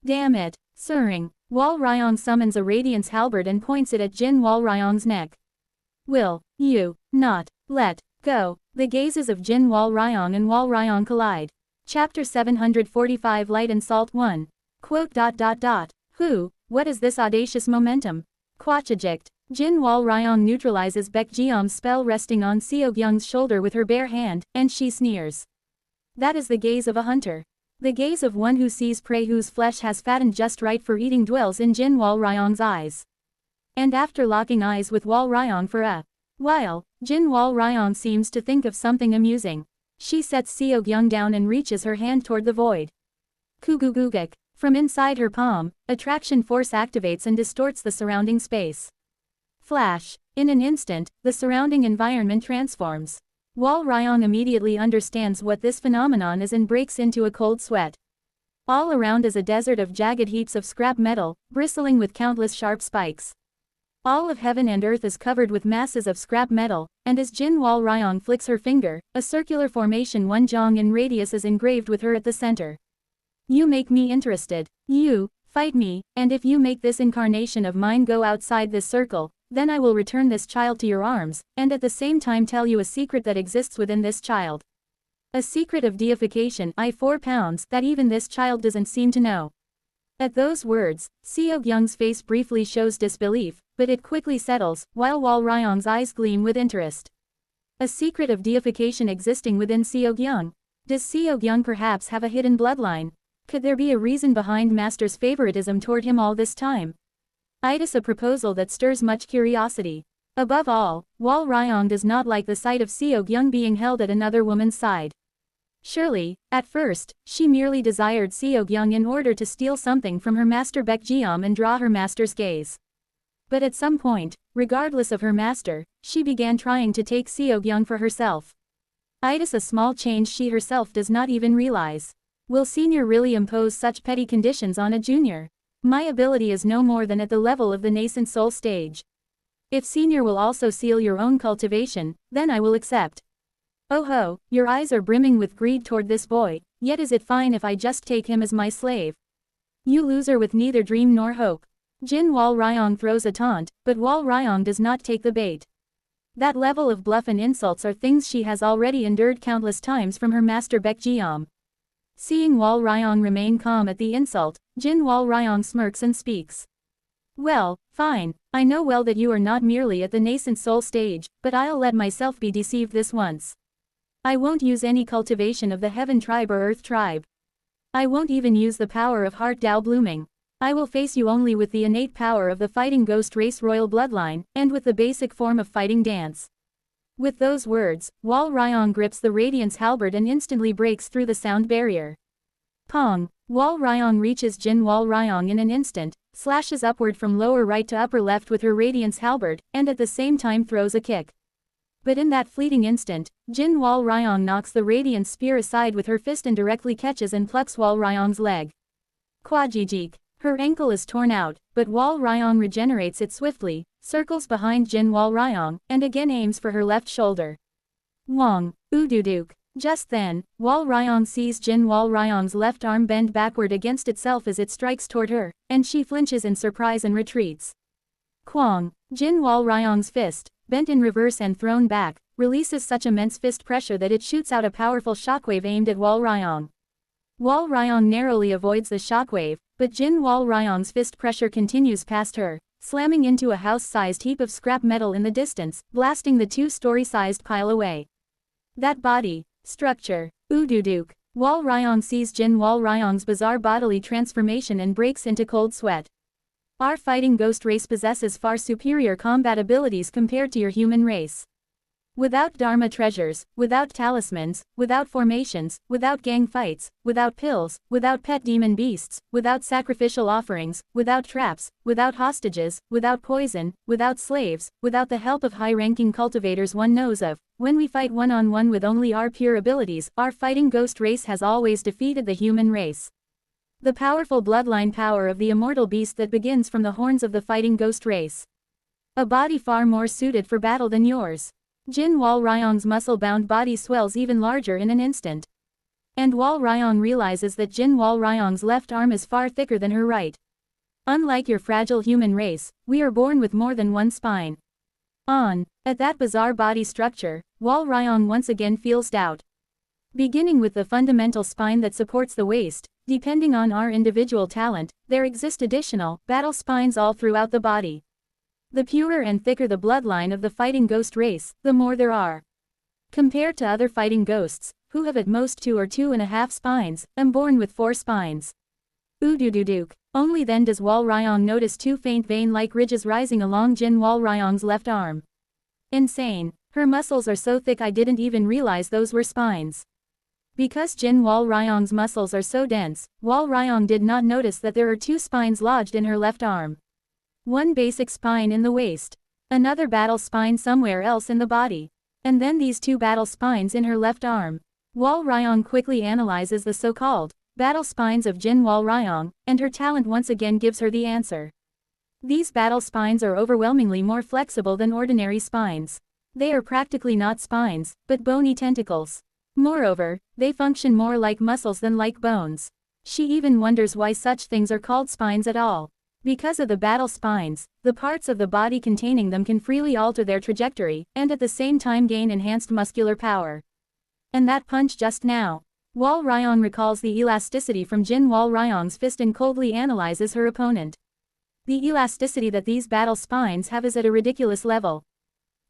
Damn it, sirring. Wal Ryong summons a radiance halberd and points it at Jin Wal Ryong's neck. Will you not let go? The gazes of Jin Wal Ryong and Wal Ryong collide. Chapter 745 Light and Salt 1. Quote. Who, what is this audacious momentum? Quachajikt. Jin Wal Ryong neutralizes Baekjeom's spell resting on Seo Gyung's shoulder with her bare hand, and she sneers. That is the gaze of a hunter. The gaze of one who sees prey whose flesh has fattened just right for eating dwells in Jin Wal Ryong's eyes. And after locking eyes with Wal Ryong for a while, Jin Wal Ryong seems to think of something amusing. She sets Seo Gyung down and reaches her hand toward the void. Kugugugik. From inside her palm, attraction force activates and distorts the surrounding space. Flash. In an instant, the surrounding environment transforms. Wal Ryong immediately understands what this phenomenon is and breaks into a cold sweat. All around is a desert of jagged heaps of scrap metal, bristling with countless sharp spikes. All of heaven and earth is covered with masses of scrap metal, and as Jin Wal Ryong flicks her finger, a circular formation 1 jong in radius is engraved with her at the center. You make me interested. You, fight me, and if you make this incarnation of mine go outside this circle, then I will return this child to your arms, and at the same time tell you a secret that exists within this child. A secret of deification, 4 pounds, that even this child doesn't seem to know. At those words, Seo Gyung's face briefly shows disbelief, but it quickly settles, while Wal Ryong's eyes gleam with interest. A secret of deification existing within Seo Gyung. Does Seo Gyung perhaps have a hidden bloodline? Could there be a reason behind Master's favoritism toward him all this time? It is a proposal that stirs much curiosity. Above all, Wal Ryong does not like the sight of Seo Gyung being held at another woman's side. Surely, at first, she merely desired Seo Gyung in order to steal something from her master Baekjeom and draw her master's gaze. But at some point, regardless of her master, she began trying to take Seo Gyung for herself. It is a small change she herself does not even realize. Will senior really impose such petty conditions on a junior? My ability is no more than at the level of the nascent soul stage. If senior will also seal your own cultivation, then I will accept. Oh ho, your eyes are brimming with greed toward this boy, yet is it fine if I just take him as my slave? You loser with neither dream nor hope. Jin Wal Ryong throws a taunt, but Wal Ryong does not take the bait. That level of bluff and insults are things she has already endured countless times from her master Baekjeom. Seeing Wal Ryong remain calm at the insult, Jin Wal Ryong smirks and speaks. Well, fine, I know well that you are not merely at the nascent soul stage, but I'll let myself be deceived this once. I won't use any cultivation of the Heaven tribe or Earth tribe. I won't even use the power of Heart Dao blooming. I will face you only with the innate power of the fighting ghost race royal bloodline, and with the basic form of fighting dance. With those words, Wal Ryong grips the radiance halberd and instantly breaks through the sound barrier. Pong! Wal Ryong reaches Jin Wal Ryong in an instant, slashes upward from lower right to upper left with her radiance halberd, and at the same time throws a kick. But in that fleeting instant, Jin Wal Ryong knocks the radiant spear aside with her fist and directly catches and plucks Wal Ryong's leg. Kwajijik. Her ankle is torn out, but Wal Ryong regenerates it swiftly, circles behind Jin Wal Ryong, and again aims for her left shoulder. Wong. Ududuk. Just then, Wal Ryong sees Jin Wal Ryong's left arm bend backward against itself as it strikes toward her, and she flinches in surprise and retreats. Kwang. Jin Wal Ryong's fist, bent in reverse and thrown back, releases such immense fist pressure that it shoots out a powerful shockwave aimed at Wal Ryong. Wal Ryong narrowly avoids the shockwave, but Jin Wal Ryong's fist pressure continues past her, slamming into a house-sized heap of scrap metal in the distance, blasting the two-story-sized pile away. That body, structure, Ududuk. Wal Ryong sees Jin Wal Ryong's bizarre bodily transformation and breaks into cold sweat. Our fighting ghost race possesses far superior combat abilities compared to your human race. Without Dharma treasures, without talismans, without formations, without gang fights, without pills, without pet demon beasts, without sacrificial offerings, without traps, without hostages, without poison, without slaves, without the help of high-ranking cultivators one knows of, when we fight one-on-one with only our pure abilities, our fighting ghost race has always defeated the human race. The powerful bloodline power of the immortal beast that begins from the horns of the fighting ghost race. A body far more suited for battle than yours. Jin Wal Ryong's muscle-bound body swells even larger in an instant. And Wal Ryong realizes that Jin Wal Ryong's left arm is far thicker than her right. Unlike your fragile human race, we are born with more than one spine. At that bizarre body structure, Wal Ryong once again feels doubt. Beginning with the fundamental spine that supports the waist, depending on our individual talent, there exist additional, battle spines all throughout the body. The purer and thicker the bloodline of the fighting ghost race, the more there are. Compared to other fighting ghosts, who have at most 2 or 2.5 spines, I'm born with 4 spines. Udududuk. Only then does Wal Ryong notice 2 faint vein-like ridges rising along Jin Wal Ryong's left arm. Insane. Her muscles are so thick I didn't even realize those were spines. Because Jin Wal Ryong's muscles are so dense, Wal Ryong did not notice that there are 2 spines lodged in her left arm. One basic spine in the waist. Another battle spine somewhere else in the body. And then these 2 battle spines in her left arm. Wal Ryong quickly analyzes the so-called battle spines of Jin Wal Ryong, and her talent once again gives her the answer. These battle spines are overwhelmingly more flexible than ordinary spines. They are practically not spines, but bony tentacles. Moreover, they function more like muscles than like bones. She even wonders why such things are called spines at all. Because of the battle spines, the parts of the body containing them can freely alter their trajectory, and at the same time gain enhanced muscular power. And that punch just now. Wal Ryong recalls the elasticity from Jin Wal Ryong's fist and coldly analyzes her opponent. The elasticity that these battle spines have is at a ridiculous level.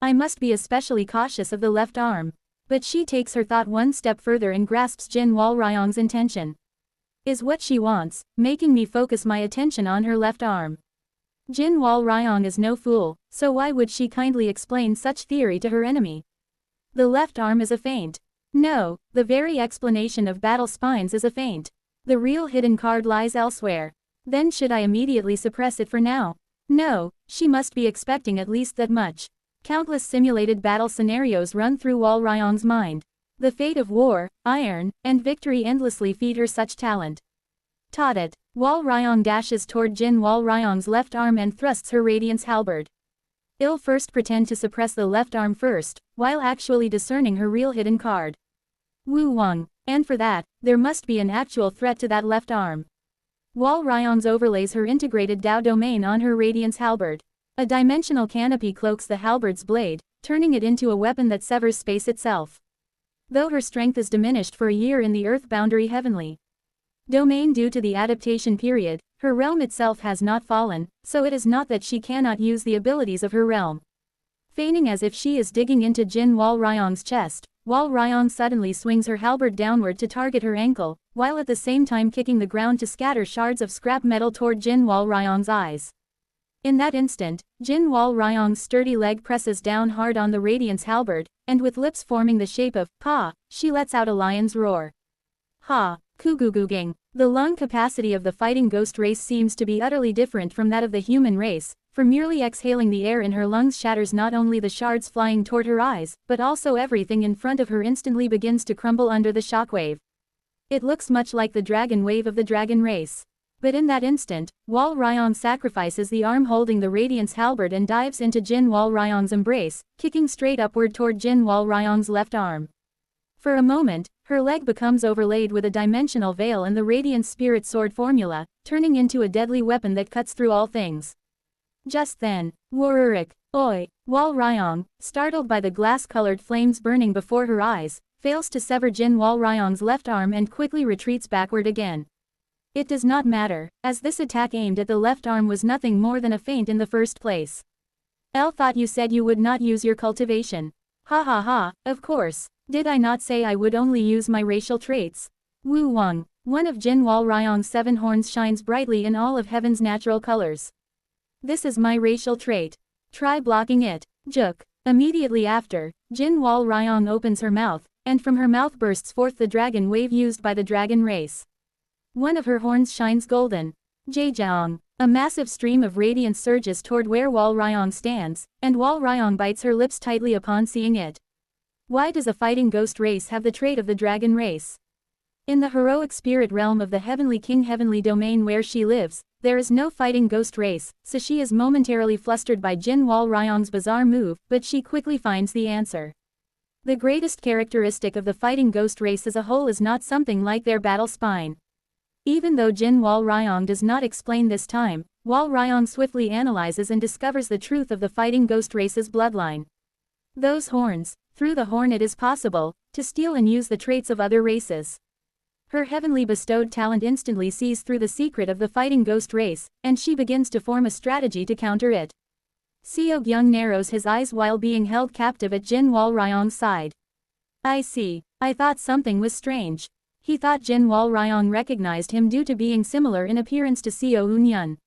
I must be especially cautious of the left arm. But she takes her thought one step further and grasps Jin Wal Ryong's intention. Is what she wants, making me focus my attention on her left arm. Jin Wal Ryong is no fool, so why would she kindly explain such theory to her enemy? The left arm is a feint. No, the very explanation of battle spines is a feint. The real hidden card lies elsewhere. Then should I immediately suppress it for now? No, she must be expecting at least that much. Countless simulated battle scenarios run through Wal Ryong's mind. The fate of war, iron, and victory endlessly feed her such talent. Taught it. Wal Ryong dashes toward Jin Wal Ryong's left arm and thrusts her radiance halberd. I'll first pretend to suppress the left arm first, while actually discerning her real hidden card. Wu Wang. And for that, there must be an actual threat to that left arm. Wal Ryong's overlays her integrated Dao domain on her radiance halberd. A dimensional canopy cloaks the halberd's blade, turning it into a weapon that severs space itself. Though her strength is diminished for a year in the Earth boundary heavenly domain due to the adaptation period, her realm itself has not fallen, so it is not that she cannot use the abilities of her realm. Feigning as if she is digging into Jin Wal Ryong's chest, Wal Ryong suddenly swings her halberd downward to target her ankle, while at the same time kicking the ground to scatter shards of scrap metal toward Jin Wal Ryong's eyes. In that instant, Jin Wal Ryong's sturdy leg presses down hard on the radiance halberd, and with lips forming the shape of pa, she lets out a lion's roar. Ha! Kuguguging. The lung capacity of the fighting ghost race seems to be utterly different from that of the human race, for merely exhaling the air in her lungs shatters not only the shards flying toward her eyes, but also everything in front of her instantly begins to crumble under the shockwave. It looks much like the dragon wave of the dragon race. But in that instant, Wal Ryong sacrifices the arm holding the Radiance halberd and dives into Jin Wal Ryong's embrace, kicking straight upward toward Jin Wal Ryong's left arm. For a moment, her leg becomes overlaid with a dimensional veil and the Radiant Spirit Sword formula, turning into a deadly weapon that cuts through all things. Just then, Wururik, oi, Wal Ryong, startled by the glass-colored flames burning before her eyes, fails to sever Jin Wal Ryong's left arm and quickly retreats backward again. It does not matter, as this attack aimed at the left arm was nothing more than a feint in the first place. L thought you said you would not use your cultivation. Ha ha ha, of course, did I not say I would only use my racial traits? Wu Wang, one of Jin Wal Ryong's 7 horns shines brightly in all of heaven's natural colors. This is my racial trait. Try blocking it. Juk. Immediately after, Jin Wal Ryong opens her mouth, and from her mouth bursts forth the dragon wave used by the dragon race. One of her horns shines golden. Zhejiang. A massive stream of radiance surges toward where Wal Ryong stands, and Wal Ryong bites her lips tightly upon seeing it. Why does a fighting ghost race have the trait of the dragon race? In the heroic spirit realm of the Heavenly King Heavenly Domain where she lives, there is no fighting ghost race, so she is momentarily flustered by Jin Wal Ryong's bizarre move, but she quickly finds the answer. The greatest characteristic of the fighting ghost race as a whole is not something like their battle spine. Even though Jin Wal Ryong does not explain this time, Wal Ryong swiftly analyzes and discovers the truth of the fighting ghost race's bloodline. Those horns, through the horn it is possible, to steal and use the traits of other races. Her heavenly bestowed talent instantly sees through the secret of the fighting ghost race, and she begins to form a strategy to counter it. Seo Gyung narrows his eyes while being held captive at Jin Wal Ryong's side. I see, I thought something was strange. He thought Jin Wal Ryong recognized him due to being similar in appearance to Seo Eun-yun.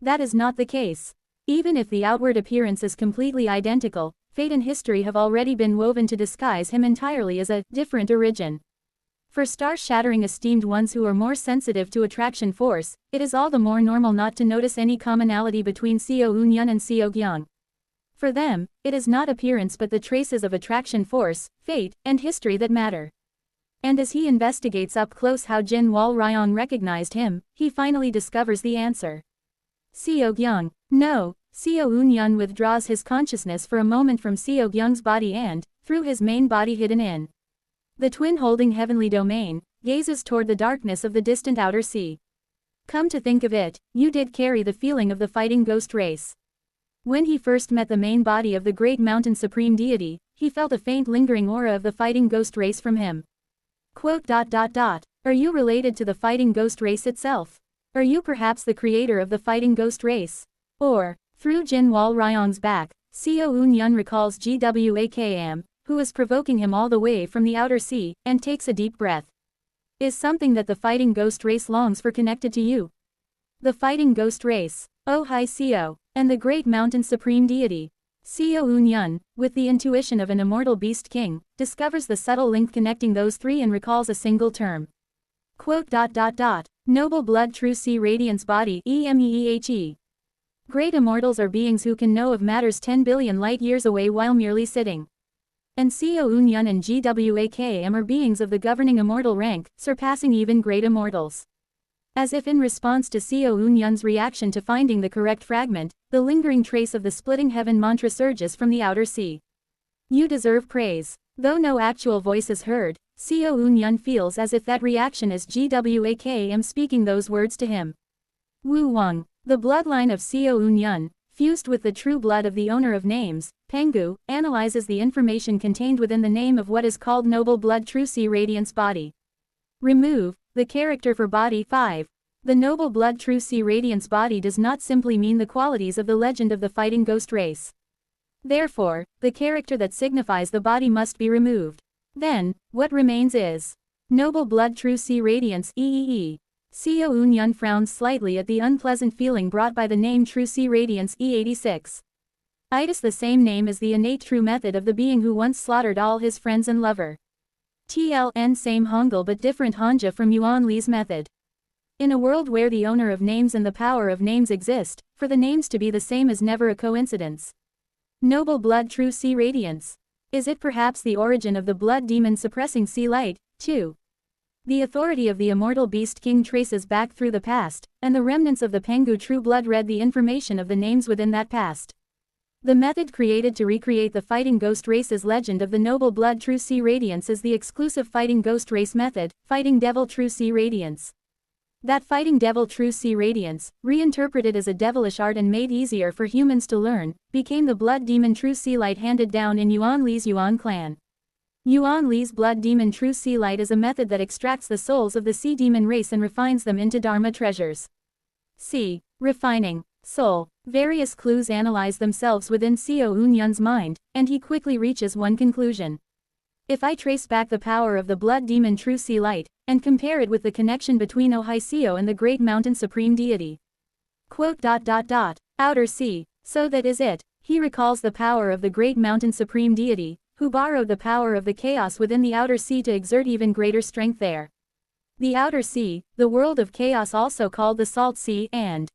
That is not the case. Even if the outward appearance is completely identical, fate and history have already been woven to disguise him entirely as a different origin. For star-shattering esteemed ones who are more sensitive to attraction force, it is all the more normal not to notice any commonality between Seo Eun-yun and Seo Gyung. For them, it is not appearance but the traces of attraction force, fate, and history that matter. And as he investigates up close how Jin Wal Ryong recognized him, he finally discovers the answer. Seo Gyung. No, Seo Eun-yun withdraws his consciousness for a moment from Seo Gyung's body and, through his main body hidden in the twin holding heavenly domain, gazes toward the darkness of the distant outer sea. Come to think of it, you did carry the feeling of the fighting ghost race. When he first met the main body of the great mountain supreme deity, he felt a faint lingering aura of the fighting ghost race from him. Are you related to the fighting ghost race itself? Are you perhaps the creator of the fighting ghost race? Or, through Jin Wal Ryong's back, Seo Eun-yun recalls Gwakam, who is provoking him all the way from the outer sea, and takes a deep breath. Is something that the fighting ghost race longs for connected to you? The fighting ghost race. Oh hi Seo, and the great mountain supreme deity. Seo Eun-yun, with the intuition of an immortal beast king, discovers the subtle link connecting those three and recalls a single term. Noble blood true sea radiance body EMEEHE. Great immortals are beings who can know of matters 10 billion light years away while merely sitting. And Seo Eun-yun and Gwakam are beings of the governing immortal rank, surpassing even great immortals. As if in response to Seo Eun-yun's reaction to finding the correct fragment, the lingering trace of the splitting heaven mantra surges from the outer sea. You deserve praise. Though no actual voice is heard, Seo Eun-yun feels as if that reaction is Gwakam speaking those words to him. Wu Wang, the bloodline of Seo Eun-yun, fused with the true blood of the owner of names, Pengu, analyzes the information contained within the name of what is called Noble Blood True Sea Radiance Body. Remove the character for body 5. The Noble Blood True Sea Radiance Body does not simply mean the qualities of the legend of the fighting ghost race. Therefore, the character that signifies the body must be removed. Then, what remains is Noble Blood True Sea Radiance EEE. Seo Eun-yun frowns slightly at the unpleasant feeling brought by the name True Sea Radiance E86. It is the same name as the innate true method of the being who once slaughtered all his friends and lover. TLN same Hangul but different Hanja from Yuan Li's method. In a world where the owner of names and the power of names exist, for the names to be the same is never a coincidence. Noble blood, true sea radiance. Is it perhaps the origin of the blood demon suppressing sea light, too? The authority of the immortal beast king traces back through the past, and the remnants of the Pengu true blood read the information of the names within that past. The method created to recreate the fighting ghost race's legend of the noble blood true sea radiance is the exclusive fighting ghost race method, fighting devil true sea radiance. That fighting devil true sea radiance, reinterpreted as a devilish art and made easier for humans to learn, became the blood demon true sea light handed down in Yuan Li's Yuan clan. Yuan Li's blood demon true sea light is a method that extracts the souls of the sea demon race and refines them into dharma treasures. C. Refining. Soul. Various clues analyze themselves within Xiao Unyun's mind, and he quickly reaches one conclusion. If I trace back the power of the blood demon true sea light, and compare it with the connection between Xiao and the great mountain supreme deity. Outer sea, so that is it, he recalls the power of the great mountain supreme deity, who borrowed the power of the chaos within the outer sea to exert even greater strength there. The outer sea, the world of chaos also called the salt sea, and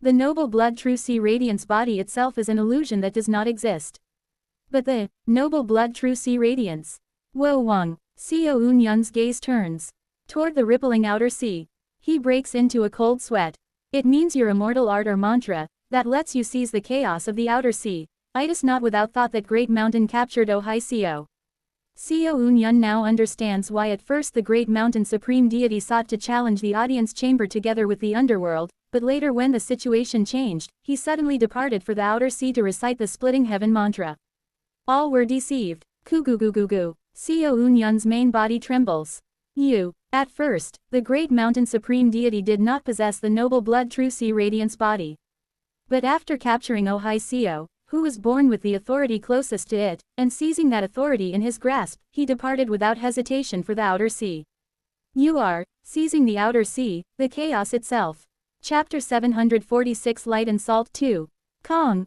the noble blood true sea radiance body itself is an illusion that does not exist. But the noble blood true sea radiance. Wo Wang, Xiao Unyun's gaze turns toward the rippling outer sea. He breaks into a cold sweat. It means your immortal art or mantra, that lets you seize the chaos of the outer sea. It is not without thought that great mountain captured Xiao. Xiao Unyun now understands why at first the great mountain supreme deity sought to challenge the audience chamber together with the underworld, but later when the situation changed, he suddenly departed for the outer sea to recite the splitting heaven mantra. All were deceived. Xiao Unyun's main body trembles. At first, the great mountain supreme deity did not possess the noble blood true sea radiance body. But after capturing Xiao, who was born with the authority closest to it, and seizing that authority in his grasp, he departed without hesitation for the outer sea. You are seizing the outer sea, the chaos itself. Chapter 746 Light and Salt 2. Kong.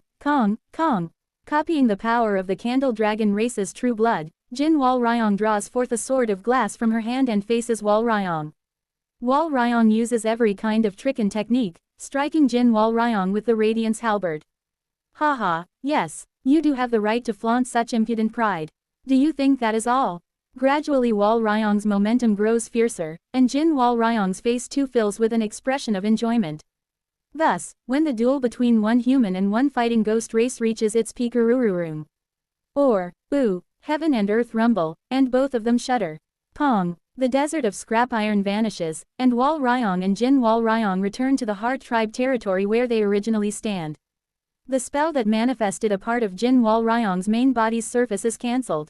Copying the power of the candle dragon race's true blood, Jin Wal Ryong draws forth a sword of glass from her hand and faces Wal Ryong. Wal Ryong uses every kind of trick and technique, striking Jin Wal Ryong with the radiance halberd. Haha, yes, you do have the right to flaunt such impudent pride. Do you think that is all? Gradually Wal Ryong's momentum grows fiercer, and Jin Wal Ryong's face too fills with an expression of enjoyment. Thus, when the duel between one human and one fighting ghost race reaches its peak, heaven and earth rumble, and both of them shudder. Pong. The desert of scrap iron vanishes, and Wal Ryong and Jin Wal Ryong return to the Heart Tribe territory where they originally stand. The spell that manifested a part of Jin Wal Ryong's main body's surface is cancelled.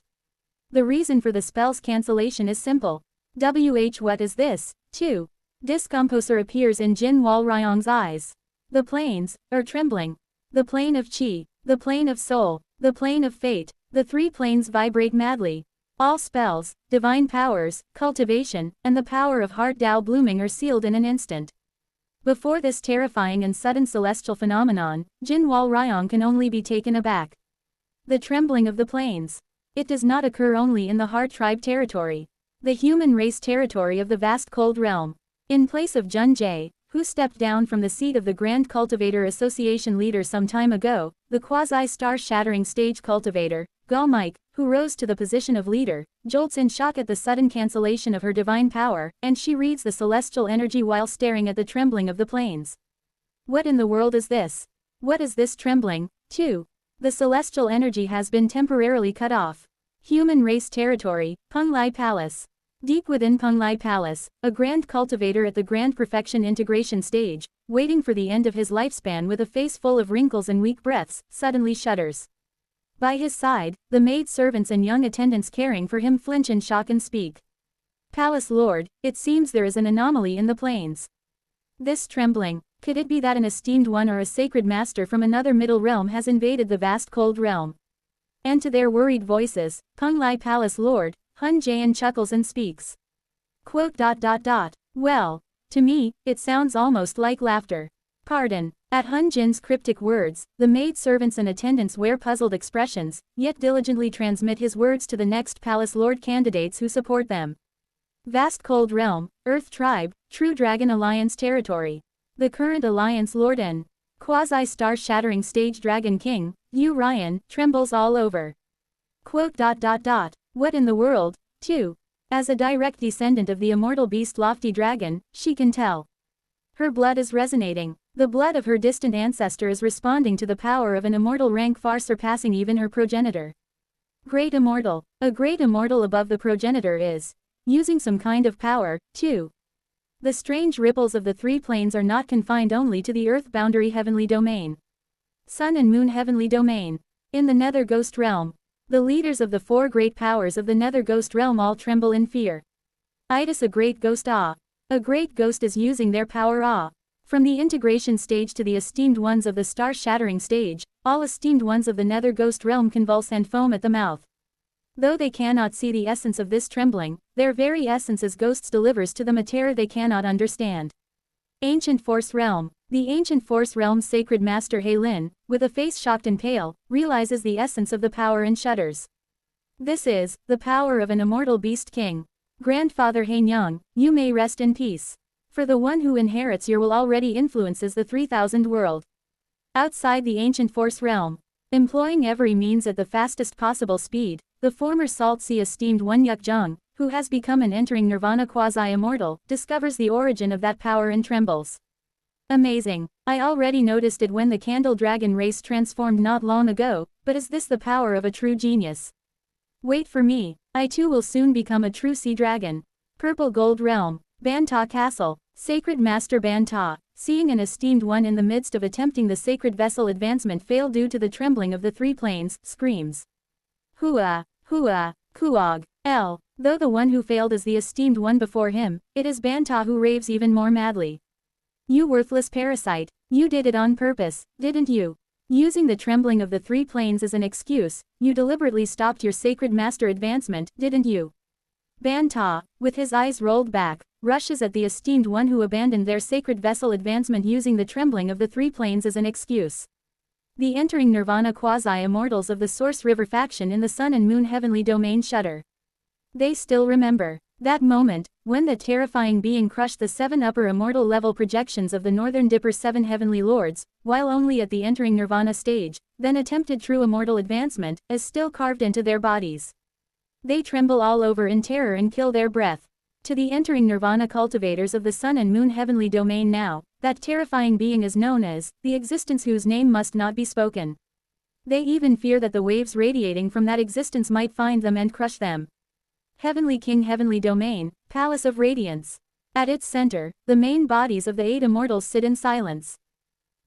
The reason for the spell's cancellation is simple. What is this? 2. Discomposure appears in Jin Wal Ryong's eyes. The planes are trembling. The plane of Qi, the plane of soul, the plane of fate, the three planes vibrate madly. All spells, divine powers, cultivation, and the power of heart Tao blooming are sealed in an instant. Before this terrifying and sudden celestial phenomenon, Jin Wal Ryong can only be taken aback. The trembling of the planes. It does not occur only in the Heart Tribe territory. The human race territory of the vast cold realm. In place of Jun Jie, who stepped down from the seat of the Grand Cultivator Association leader some time ago, the quasi-star-shattering stage cultivator, Gao Mike, who rose to the position of leader, jolts in shock at the sudden cancellation of her divine power, and she reads the celestial energy while staring at the trembling of the planes. What in the world is this? What is this trembling? 2. The celestial energy has been temporarily cut off. Human race territory, Penglai Palace. Deep within Penglai Palace, a grand cultivator at the Grand Perfection integration stage, waiting for the end of his lifespan with a face full of wrinkles and weak breaths, suddenly shudders. By his side, the maid servants and young attendants caring for him flinch in shock and speak. Palace Lord, it seems there is an anomaly in the planes. This trembling, could it be that an esteemed one or a sacred master from another middle realm has invaded the vast cold realm? And to their worried voices, Penglai Palace Lord, Hun Jian chuckles and speaks. Well, to me, it sounds almost like laughter. Pardon. At Hun Jin's cryptic words, the maid servants and attendants wear puzzled expressions, yet diligently transmit his words to the next Palace Lord candidates who support them. Vast cold realm, Earth Tribe, True Dragon Alliance territory. The current Alliance Lord and quasi-star-shattering stage Dragon King, Yu Ryan, trembles all over. Quote. What in the world, too? As a direct descendant of the immortal beast Lofty Dragon, she can tell. Her blood is resonating. The blood of her distant ancestor is responding to the power of an immortal rank far surpassing even her progenitor. Great immortal. A great immortal above the progenitor is using some kind of power, too. The strange ripples of the three planes are not confined only to the Earth boundary heavenly domain. Sun and Moon heavenly domain. In the Nether Ghost realm. The leaders of the four great powers of the Nether Ghost realm all tremble in fear. Itis a great ghost ah. A great ghost is using their power ah. From the integration stage to the esteemed ones of the star-shattering stage, all esteemed ones of the Nether Ghost realm convulse and foam at the mouth. Though they cannot see the essence of this trembling, their very essence as ghosts delivers to them a terror they cannot understand. Ancient Force Realm. The Ancient Force Realm's sacred master He Lin, with a face shocked and pale, realizes the essence of the power and shudders. This is the power of an immortal beast king. Grandfather He Nyang, you may rest in peace. For the one who inherits your will already influences the 3000 world. Outside the Ancient Force Realm. Employing every means at the fastest possible speed, the former Salt Sea esteemed One Yuk Jung, who has become an entering nirvana quasi-immortal, discovers the origin of that power and trembles. Amazing. I already noticed it when the Candle Dragon race transformed not long ago, but is this the power of a true genius? Wait for me, I too will soon become a true sea dragon. Purple Gold Realm. Banta Castle. Sacred Master Banta, seeing an esteemed one in the midst of attempting the sacred vessel advancement fail due to the trembling of the three planes, screams. Hua, Hua, Kuog, L. Though the one who failed is the esteemed one before him, it is Banta who raves even more madly. You worthless parasite, you did it on purpose, didn't you? Using the trembling of the three planes as an excuse, you deliberately stopped your sacred master advancement, didn't you? Banta, with his eyes rolled back, rushes at the esteemed one who abandoned their sacred vessel advancement using the trembling of the three planes as an excuse. The entering nirvana quasi-immortals of the Source River faction in the Sun and Moon heavenly domain shudder. They still remember that moment, when the terrifying being crushed the 7 upper immortal level projections of the Northern Dipper 7 heavenly lords, while only at the entering nirvana stage, then attempted true immortal advancement, as still carved into their bodies. They tremble all over in terror and kill their breath. To the entering nirvana cultivators of the Sun and Moon heavenly domain now, that terrifying being is known as the existence whose name must not be spoken. They even fear that the waves radiating from that existence might find them and crush them. Heavenly King heavenly domain, Palace of Radiance. At its center, the main bodies of the 8 immortals sit in silence.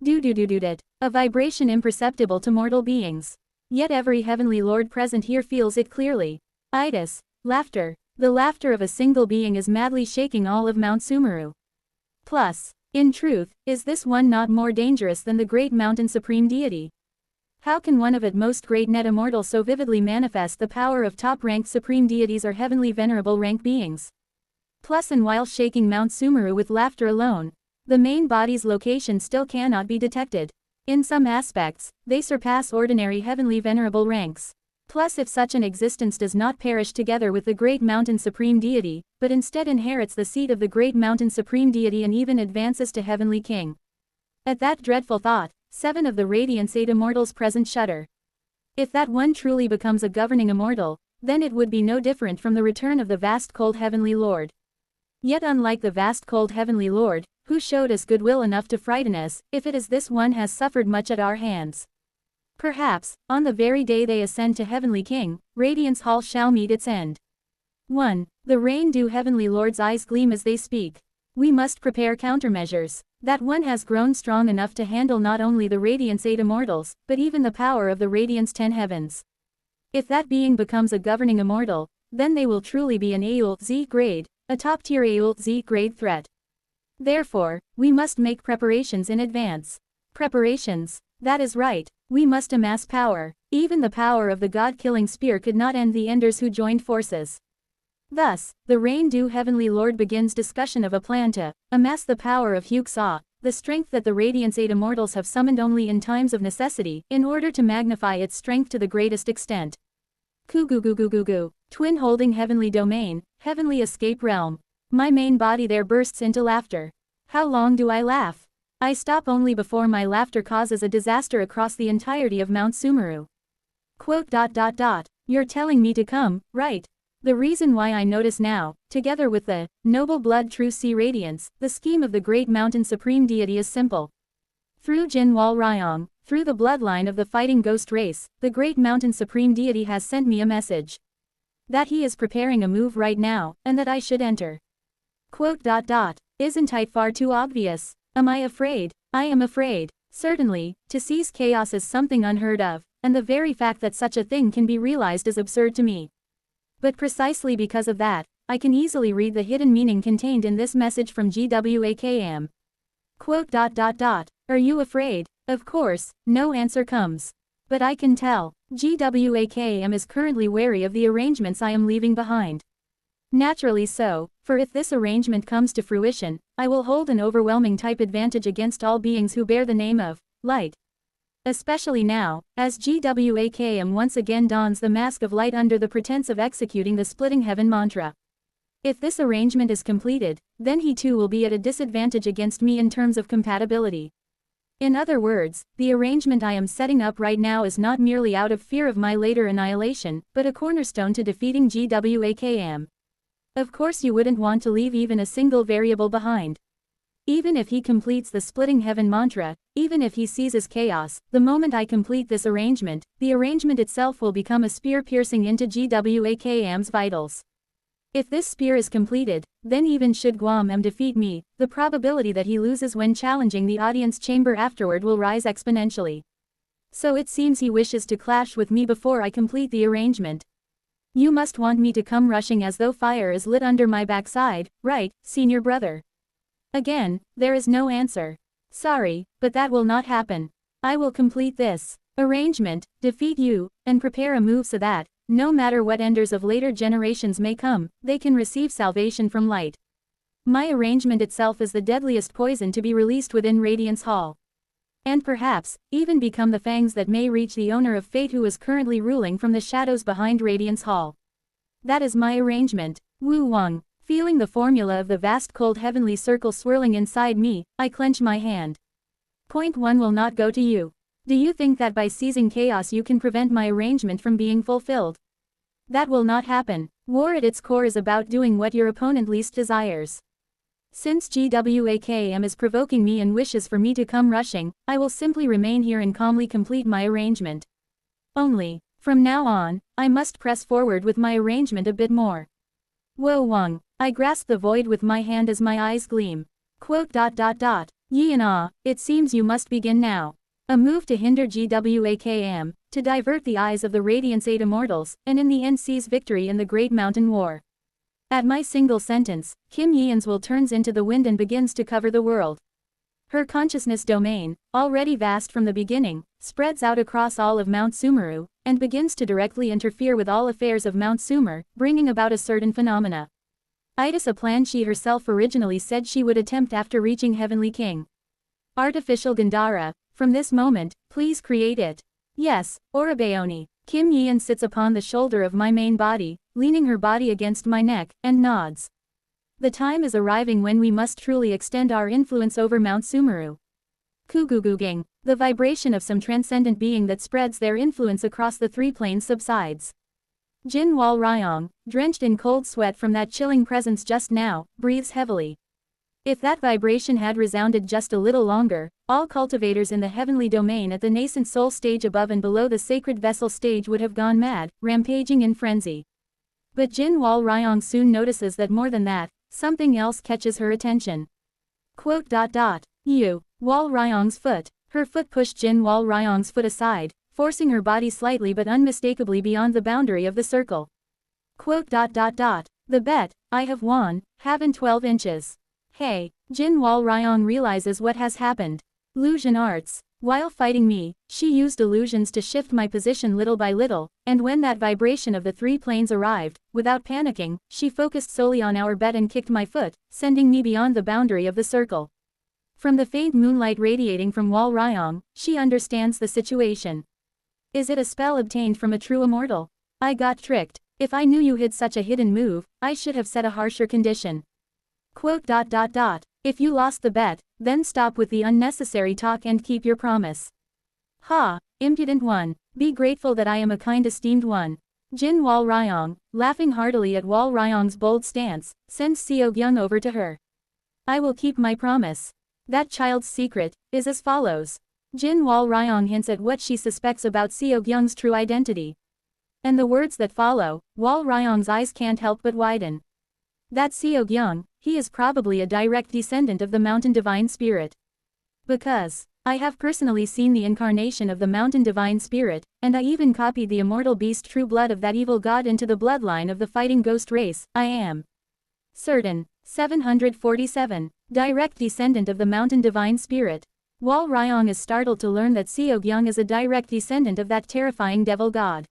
Do-do-do-do-dit, a vibration imperceptible to mortal beings. Yet every heavenly lord present here feels it clearly. Itis, laughter. The laughter of a single being is madly shaking all of Mount Sumeru. Plus, in truth, is this one not more dangerous than the great mountain supreme deity? How can one of at most great net immortal so vividly manifest the power of top-ranked supreme deities or heavenly venerable rank beings? Plus, and while shaking Mount Sumeru with laughter alone, the main body's location still cannot be detected. In some aspects, they surpass ordinary heavenly venerable ranks. Plus, if such an existence does not perish together with the great mountain supreme deity, but instead inherits the seat of the great mountain supreme deity and even advances to heavenly king. At that dreadful thought, 7 of the Radiance 8 immortals present shudder. If that one truly becomes a governing immortal, then it would be no different from the return of the vast cold heavenly lord. Yet unlike the vast cold heavenly lord, who showed us goodwill enough to frighten us, if it is this one has suffered much at our hands. Perhaps, on the very day they ascend to heavenly king, Radiance Hall shall meet its end. 1. The rain-dew heavenly lord's eyes gleam as they speak. We must prepare countermeasures. That one has grown strong enough to handle not only the Radiance 8 immortals, but even the power of the Radiance 10 heavens. If that being becomes a governing immortal, then they will truly be an AUL Z grade, a top-tier AUL Z grade threat. Therefore, we must make preparations in advance. Preparations. That is right, we must amass power. Even the power of the god-killing spear could not end the Enders who joined forces. Thus, the Rain-Dew Heavenly Lord begins discussion of a plan to amass the power of Hyuk-Saw, the strength that the Radiance 8 immortals have summoned only in times of necessity, in order to magnify its strength to the greatest extent. Kugugugugugu, Twin Holding Heavenly Domain, Heavenly Escape Realm. My main body there bursts into laughter. How long do I laugh? I stop only before my laughter causes a disaster across the entirety of Mount Sumeru. Quote. You're telling me to come, right? The reason why I notice now, together with the noble blood true sea radiance, the scheme of the great mountain supreme deity is simple. Through Jin Wal Ryong, through the bloodline of the fighting ghost race, the great mountain supreme deity has sent me a message. That he is preparing a move right now, and that I should enter. Quote. Isn't it far too obvious? Am I afraid? I am afraid. Certainly, to seize chaos is something unheard of, and the very fact that such a thing can be realized is absurd to me. But precisely because of that, I can easily read the hidden meaning contained in this message from GWAKM. Quote. Are you afraid? Of course, no answer comes. But I can tell, GWAKM is currently wary of the arrangements I am leaving behind. Naturally so, for if this arrangement comes to fruition, I will hold an overwhelming type advantage against all beings who bear the name of light. Especially now, as GWAKM once again dons the mask of light under the pretense of executing the splitting heaven mantra. If this arrangement is completed, then he too will be at a disadvantage against me in terms of compatibility. In other words, the arrangement I am setting up right now is not merely out of fear of my later annihilation, but a cornerstone to defeating GWAKM. Of course you wouldn't want to leave even a single variable behind. Even if he completes the splitting heaven mantra, even if he seizes chaos, the moment I complete this arrangement, the arrangement itself will become a spear piercing into GWAKM's vitals. If this spear is completed, then even should Guam defeat me, the probability that he loses when challenging the audience chamber afterward will rise exponentially. So it seems he wishes to clash with me before I complete the arrangement. You must want me to come rushing as though fire is lit under my backside, right, senior brother? Again, there is no answer. Sorry, but that will not happen. I will complete this arrangement, defeat you, and prepare a move so that, no matter what enders of later generations may come, they can receive salvation from light. My arrangement itself is the deadliest poison to be released within Radiance Hall. And perhaps, even become the fangs that may reach the owner of fate who is currently ruling from the shadows behind Radiance Hall. That is my arrangement. Wu Wang. Feeling the formula of the vast cold heavenly circle swirling inside me, I clench my hand. Point 1 will not go to you. Do you think that by seizing chaos you can prevent my arrangement from being fulfilled? That will not happen. War at its core is about doing what your opponent least desires. Since GWAKM is provoking me and wishes for me to come rushing, I will simply remain here and calmly complete my arrangement. Only, from now on, I must press forward with my arrangement a bit more. Wo Wang. I grasp the void with my hand as my eyes gleam. Quote. Yi and ah, it seems you must begin now. A move to hinder GWAKM, to divert the eyes of the Radiance 8 Immortals, and in the end seize victory in the Great Mountain War. At my single sentence, Kim Yeon's will turns into the wind and begins to cover the world. Her consciousness domain, already vast from the beginning, spreads out across all of Mount Sumeru, and begins to directly interfere with all affairs of Mount Sumer, bringing about a certain phenomena. It is a plan she herself originally said she would attempt after reaching Heavenly King. Artificial Gandhara, from this moment, please create it. Yes, Orabeoni. Kim Yeon sits upon the shoulder of my main body, leaning her body against my neck, and nods. The time is arriving when we must truly extend our influence over Mount Sumeru. Kuguguging. The vibration of some transcendent being that spreads their influence across the three planes subsides. Jin Wal Ryong, drenched in cold sweat from that chilling presence just now, breathes heavily. If that vibration had resounded just a little longer, all cultivators in the heavenly domain at the nascent soul stage above and below the sacred vessel stage would have gone mad, rampaging in frenzy. But Jin Wal Ryong soon notices that more than that, something else catches her attention. Quote. You. Wal Ryong's foot. Her foot pushed Jin Wal Ryong's foot aside, forcing her body slightly but unmistakably beyond the boundary of the circle. Quote. The bet, I have won, haven't 12 inches. Hey, Jin Wal Ryong realizes what has happened. Illusion arts. While fighting me, she used illusions to shift my position little by little, and when that vibration of the three planes arrived, without panicking, she focused solely on our bet and kicked my foot, sending me beyond the boundary of the circle. From the faint moonlight radiating from Wal Ryong, she understands the situation. Is it a spell obtained from a true immortal? I got tricked. If I knew you hid such a hidden move, I should have set a harsher condition. Quote. If you lost the bet, then stop with the unnecessary talk and keep your promise. Ha, impudent one, be grateful that I am a kind esteemed one. Jin Wal Ryong, laughing heartily at Wal Ryong's bold stance, sends Seok-young over to her. I will keep my promise. That child's secret is as follows. Jin Wal Ryong hints at what she suspects about Seok-young's true identity. And the words that follow, Wal Ryong's eyes can't help but widen. That Seok-young, he is probably a direct descendant of the Mountain Divine Spirit. Because I have personally seen the incarnation of the Mountain Divine Spirit, and I even copied the immortal beast true blood of that evil god into the bloodline of the fighting ghost race, I am certain. 747. Direct descendant of the Mountain Divine Spirit. Wal Ryong is startled to learn that Seok-young is a direct descendant of that terrifying devil god.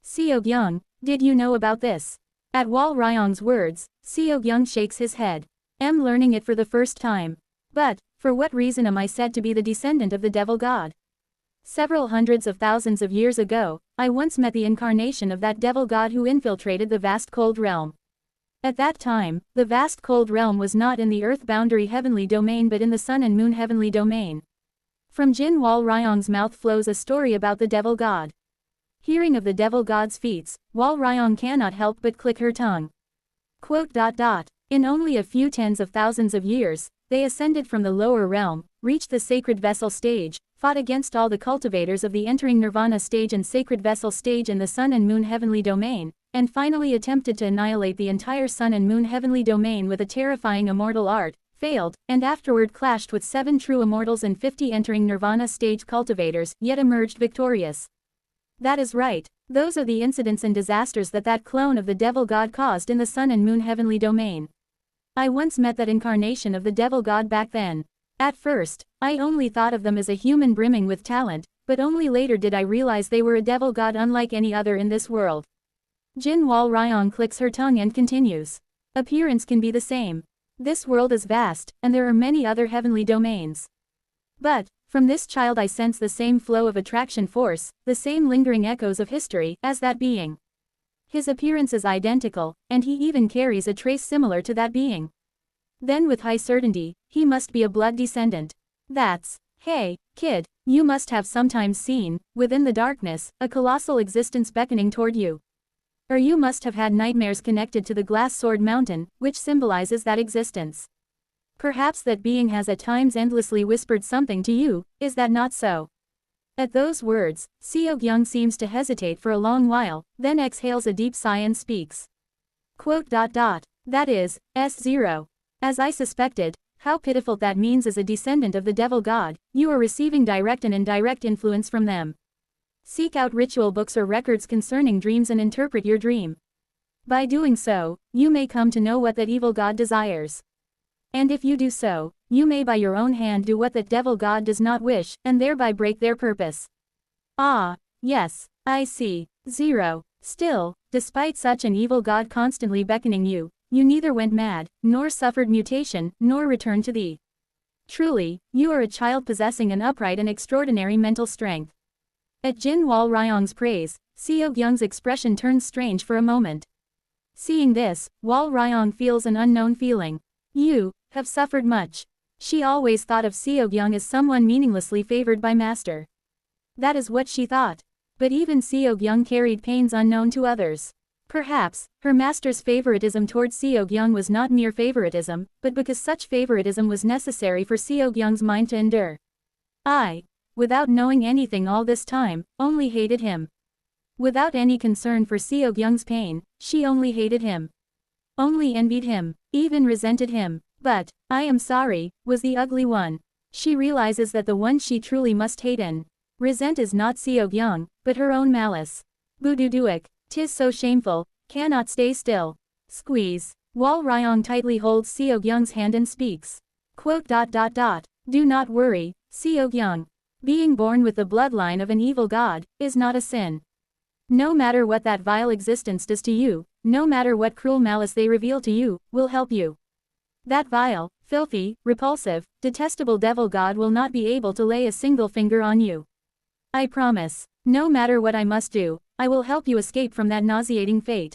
Seok-young, did you know about this? At Wal Ryong's words, Seok-young shakes his head. I'm learning it for the first time. But, for what reason am I said to be the descendant of the devil god? Several hundreds of thousands of years ago, I once met the incarnation of that devil god who infiltrated the vast cold realm. At that time, the vast cold realm was not in the earth boundary heavenly domain but in the sun and moon heavenly domain. From Jin Wal Ryong's mouth flows a story about the devil god. Hearing of the devil god's feats, Wal Ryong cannot help but click her tongue. Quote. In only a few tens of thousands of years, they ascended from the lower realm, reached the sacred vessel stage, fought against all the cultivators of the entering nirvana stage and sacred vessel stage in the sun and moon heavenly domain, and finally attempted to annihilate the entire sun and moon heavenly domain with a terrifying immortal art, failed, and afterward clashed with 7 true immortals and 50 entering nirvana stage cultivators, yet emerged victorious. That is right, those are the incidents and disasters that clone of the devil god caused in the sun and moon heavenly domain. I once met that incarnation of the devil god back then. At first, I only thought of them as a human brimming with talent, but only later did I realize they were a devil god unlike any other in this world. Jin Wal Ryong clicks her tongue and continues. Appearance can be the same. This world is vast, and there are many other heavenly domains. But, from this child I sense the same flow of attraction force, the same lingering echoes of history, as that being. His appearance is identical, and he even carries a trace similar to that being. Then with high certainty, he must be a blood descendant. Hey, kid, you must have sometimes seen, within the darkness, a colossal existence beckoning toward you. Or you must have had nightmares connected to the glass sword mountain, which symbolizes that existence. Perhaps that being has at times endlessly whispered something to you, is that not so? At those words, Seok-young seems to hesitate for a long while, then exhales a deep sigh and speaks. Quote. That is, S0. As I suspected, how pitiful that means as a descendant of the devil god, you are receiving direct and indirect influence from them. Seek out ritual books or records concerning dreams and interpret your dream. By doing so, you may come to know what that evil god desires. And if you do so, you may by your own hand do what that devil god does not wish, and thereby break their purpose. Ah, yes, I see. 0. Still, despite such an evil god constantly beckoning you, you neither went mad, nor suffered mutation, nor returned to thee. Truly, you are a child possessing an upright and extraordinary mental strength. At Jin Wal Ryong's praise, Seok-young's expression turns strange for a moment. Seeing this, Wal Ryong feels an unknown feeling. You have suffered much. She always thought of Seok-young as someone meaninglessly favored by master. That is what she thought. But even Seok-young carried pains unknown to others. Perhaps, her master's favoritism toward Seok-young was not mere favoritism, but because such favoritism was necessary for Seok-young's mind to endure. I, without knowing anything all this time, only hated him. Without any concern for Seok-young's pain, she only hated him. Only envied him, even resented him. But, I am sorry, was the ugly one. She realizes that the one she truly must hate and resent is not Seok-young, but her own malice. Bududuik, 'tis so shameful, cannot stay still. Squeeze. Wal Ryong tightly holds Seok-young's hand and speaks. Quote. Do not worry, Seok-young. Being born with the bloodline of an evil god, is not a sin. No matter what that vile existence does to you, no matter what cruel malice they reveal to you, will help you. That vile, filthy, repulsive, detestable devil god will not be able to lay a single finger on you. I promise, no matter what I must do, I will help you escape from that nauseating fate.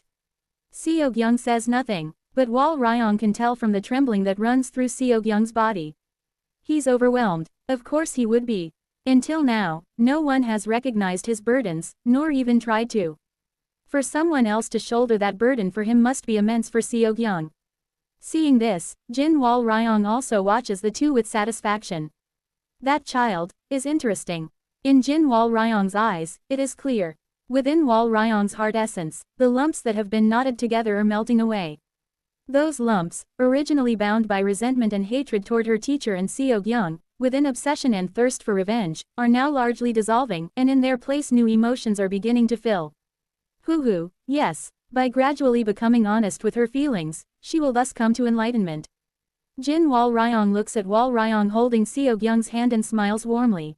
Seok-young says nothing. But Wal Ryong can tell from the trembling that runs through Seok-young's body. He's overwhelmed. Of course he would be. Until now, no one has recognized his burdens, nor even tried to. For someone else to shoulder that burden for him must be immense for Seok-young. Seeing this, Jin Wal Ryong also watches the two with satisfaction. That child is interesting. In Jin Wal Ryong's eyes, it is clear. Within Wal Ryong's heart essence, the lumps that have been knotted together are melting away. Those lumps, originally bound by resentment and hatred toward her teacher and Seok-young, within obsession and thirst for revenge, are now largely dissolving, and in their place new emotions are beginning to fill. Yes, by gradually becoming honest with her feelings, she will thus come to enlightenment. Jin Wal Ryong looks at Wal Ryong holding Seok-young's hand and smiles warmly.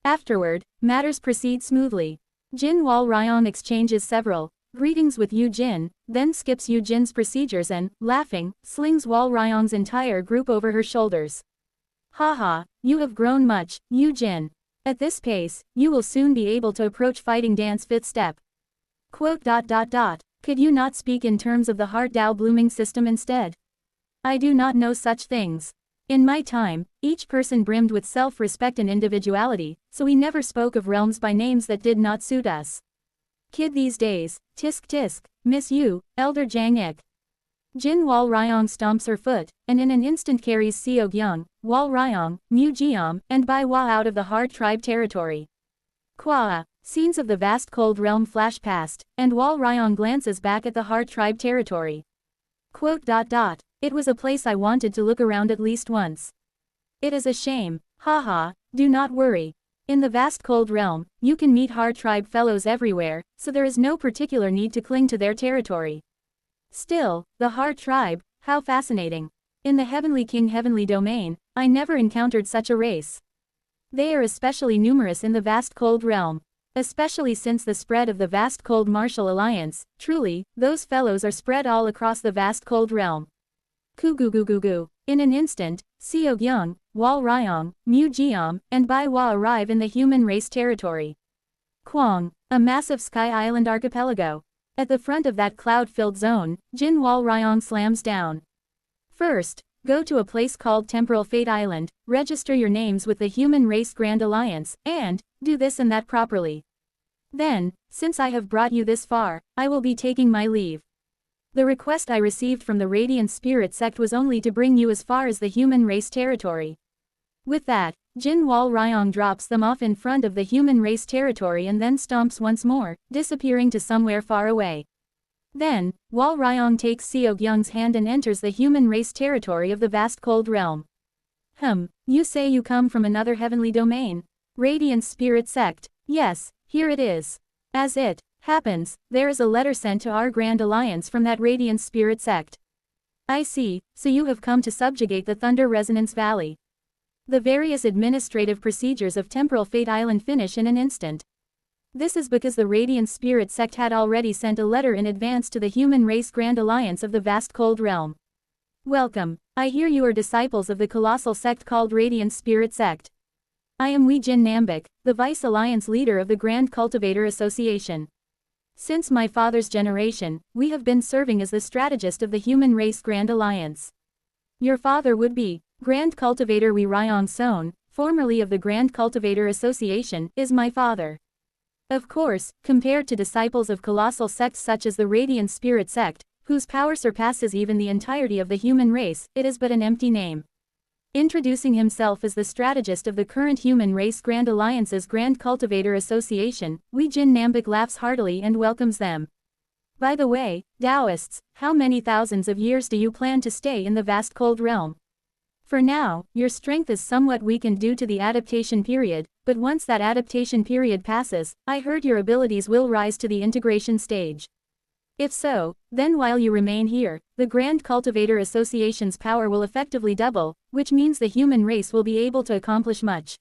Afterward, matters proceed smoothly. Jin Wal Ryong exchanges several greetings with Yu Jin, then skips Yu Jin's procedures and, laughing, slings Wal Ryong's entire group over her shoulders. Haha, you have grown much, Yu Jin. At this pace, you will soon be able to approach fighting dance 5th step. Could you not speak in terms of the heart Tao blooming system instead? I do not know such things. In my time, each person brimmed with self-respect and individuality, so we never spoke of realms by names that did not suit us. Kid these days, tisk tisk, miss you, Elder Jang Ik. Jin Wal Ryong stomps her foot, and in an instant carries Seok-young, Wal Ryong, Mu Jiam, and Bai Hua out of the Hard Tribe territory. Scenes of the vast cold realm flash past, and Wal Ryong glances back at the Hard Tribe territory. It was a place I wanted to look around at least once. It is a shame, haha, do not worry. In the vast cold realm, you can meet Hard Tribe fellows everywhere, so there is no particular need to cling to their territory. Still, the Hard Tribe, how fascinating. In the Heavenly King Heavenly Domain, I never encountered such a race. They are especially numerous in the vast cold realm. Especially since the spread of the vast cold martial alliance, truly, those fellows are spread all across the vast cold realm. In an instant, Seok-young, Wal Ryong, Mu Jiam, and Bai Hua arrive in the human race territory. Kwang, a massive sky island archipelago. At the front of that cloud-filled zone, Jin Wal Ryong slams down. First, go to a place called Temporal Fate Island, register your names with the Human Race Grand Alliance, and do this and that properly. Then, since I have brought you this far, I will be taking my leave. The request I received from the Radiant Spirit sect was only to bring you as far as the human race territory. With that, Jin Wal Ryong drops them off in front of the human race territory and then stomps once more, disappearing to somewhere far away. Then, Wal Ryong takes Seok-young's hand and enters the human race territory of the vast cold realm. You say you come from another heavenly domain? Radiant Spirit sect. Yes, here it is. As it happens, there is a letter sent to our Grand Alliance from that Radiant Spirit sect. I see, so you have come to subjugate the Thunder Resonance Valley. The various administrative procedures of Temporal Fate Island finish in an instant. This is because the Radiant Spirit sect had already sent a letter in advance to the Human Race Grand Alliance of the vast cold realm. Welcome, I hear you are disciples of the colossal sect called Radiant Spirit sect. I am Wee Jin Nambic, the Vice Alliance leader of the Grand Cultivator Association. Since my father's generation, we have been serving as the strategist of the Human Race Grand Alliance. Your father would be Grand Cultivator Wee Ryong Son, formerly of the Grand Cultivator Association, is my father. Of course, compared to disciples of colossal sects such as the Radiant Spirit sect, whose power surpasses even the entirety of the human race, it is but an empty name. Introducing himself as the strategist of the current Human Race Grand Alliance's Grand Cultivator Association, Wee Jin Nambic laughs heartily and welcomes them. By the way, Taoists, how many thousands of years do you plan to stay in the vast cold realm? For now, your strength is somewhat weakened due to the adaptation period, but once that adaptation period passes, I heard your abilities will rise to the integration stage. If so, then while you remain here, the Grand Cultivator Association's power will effectively double, which means the human race will be able to accomplish much.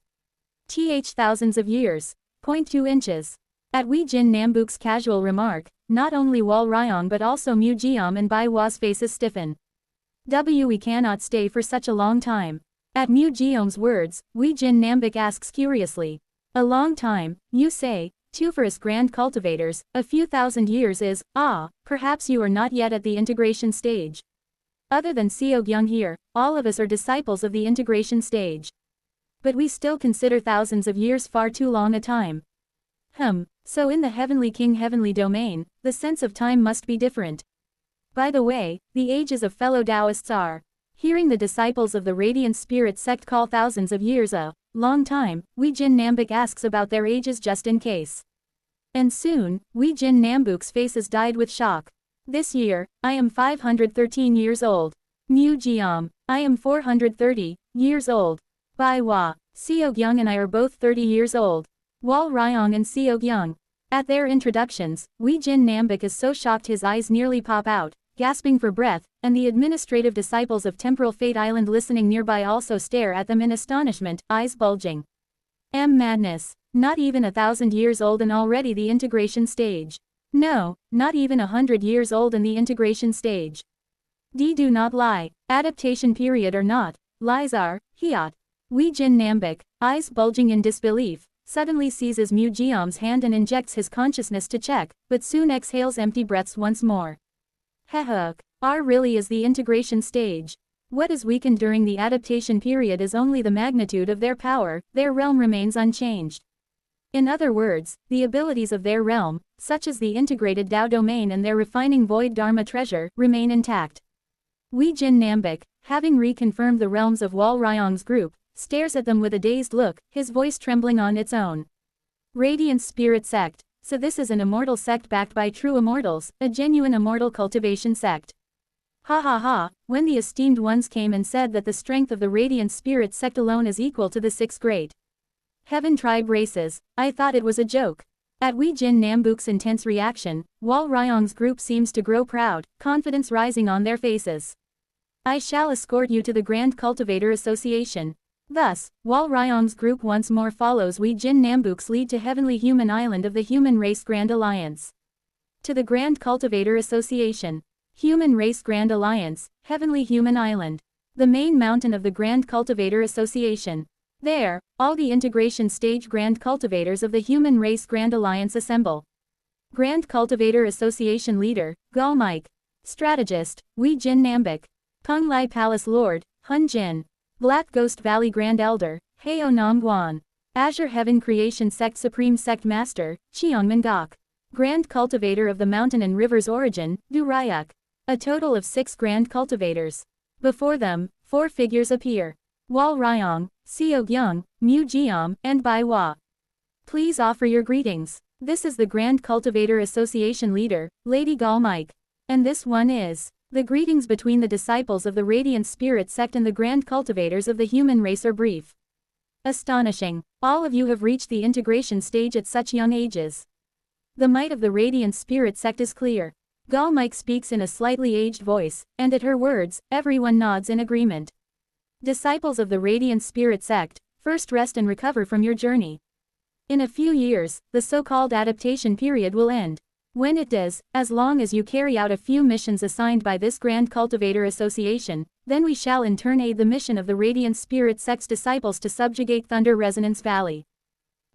Thousands of years. 0.2 inches. At Wee Jin Nambuk's casual remark, not only Wal Ryong but also Mu Jiam and Bai Hua's faces stiffen. We cannot stay for such a long time. At Mu Jiam's words, Wee Jin Nambic asks curiously. A long time, you say? For us Grand Cultivators, a few thousand years is, perhaps you are not yet at the integration stage. Other than Seok-young here, all of us are disciples of the integration stage. But we still consider thousands of years far too long a time. So in the Heavenly King Heavenly Domain, the sense of time must be different. By the way, the ages of fellow Taoists are. Hearing the disciples of the Radiant Spirit sect call thousands of years a long time, Wee Jin Nambook asks about their ages just in case. And soon, Wee Jin Nambook's faces dyed with shock. This year, I am 513 years old. Mu Jiam, I am 430 years old. Bai Hua, Seok-young and I are both 30 years old. Wal Ryong and Seok-young. At their introductions, Wee Jin Nambook is so shocked his eyes nearly pop out, gasping for breath, and the administrative disciples of Temporal Fate Island listening nearby also stare at them in astonishment, eyes bulging. Madness. Not even 1,000 years old and already the integration stage. No, not even 100 years old in the integration stage. Do not lie, adaptation period or not, lies are, hiat. Wee Jin Nambook, eyes bulging in disbelief, suddenly seizes Mu Jiam's hand and injects his consciousness to check, but soon exhales empty breaths once more. Hehuk, R really is the integration stage. What is weakened during the adaptation period is only the magnitude of their power, their realm remains unchanged. In other words, the abilities of their realm, such as the integrated Tao domain and their refining void Dharma treasure, remain intact. Wee Jin Nambook, having reconfirmed the realms of Wal Ryong's group, stares at them with a dazed look, his voice trembling on its own. Radiant Spirit Sect. So this is an immortal sect backed by true immortals, a genuine immortal cultivation sect. Ha ha ha, when the esteemed ones came and said that the strength of the Radiant Spirit Sect alone is equal to the 6 great Heaven tribe races, I thought it was a joke. At Wee Jin Nambook's intense reaction, Wal Ryong's group seems to grow proud, confidence rising on their faces. I shall escort you to the Grand Cultivator Association. Thus, Wal Ryong's group once more follows Wee Jin Nambook's lead to Heavenly Human Island of the Human Race Grand Alliance. To the Grand Cultivator Association. Human Race Grand Alliance, Heavenly Human Island. The main mountain of the Grand Cultivator Association. There, all the integration stage Grand Cultivators of the Human Race Grand Alliance assemble. Grand Cultivator Association Leader, Gal Mike. Strategist, Wee Jin Nambook. Kung Lai Palace Lord, Hun Jin. Black Ghost Valley Grand Elder, Heo Nam Guan. Azure Heaven Creation Sect Supreme Sect Master, Cheong Mangok. Grand Cultivator of the Mountain and River's Origin, Du Ryuk. A total of 6 Grand Cultivators. Before them, 4 figures appear. Wal Ryong, Seok-young, Mu Jiam, and Bai Hua. Please offer your greetings. This is the Grand Cultivator Association Leader, Lady Gal Mike. And this one is the greetings between the disciples of the Radiant Spirit Sect and the Grand Cultivators of the Human Race are brief. Astonishing. All of you have reached the integration stage at such young ages. The might of the Radiant Spirit Sect is clear. Gal Mike speaks in a slightly aged voice, and at her words, everyone nods in agreement. Disciples of the Radiant Spirit Sect, first rest and recover from your journey. In a few years, the so-called adaptation period will end. When it does, as long as you carry out a few missions assigned by this Grand Cultivator Association, then we shall in turn aid the mission of the Radiant Spirit Sect's disciples to subjugate Thunder Resonance Valley.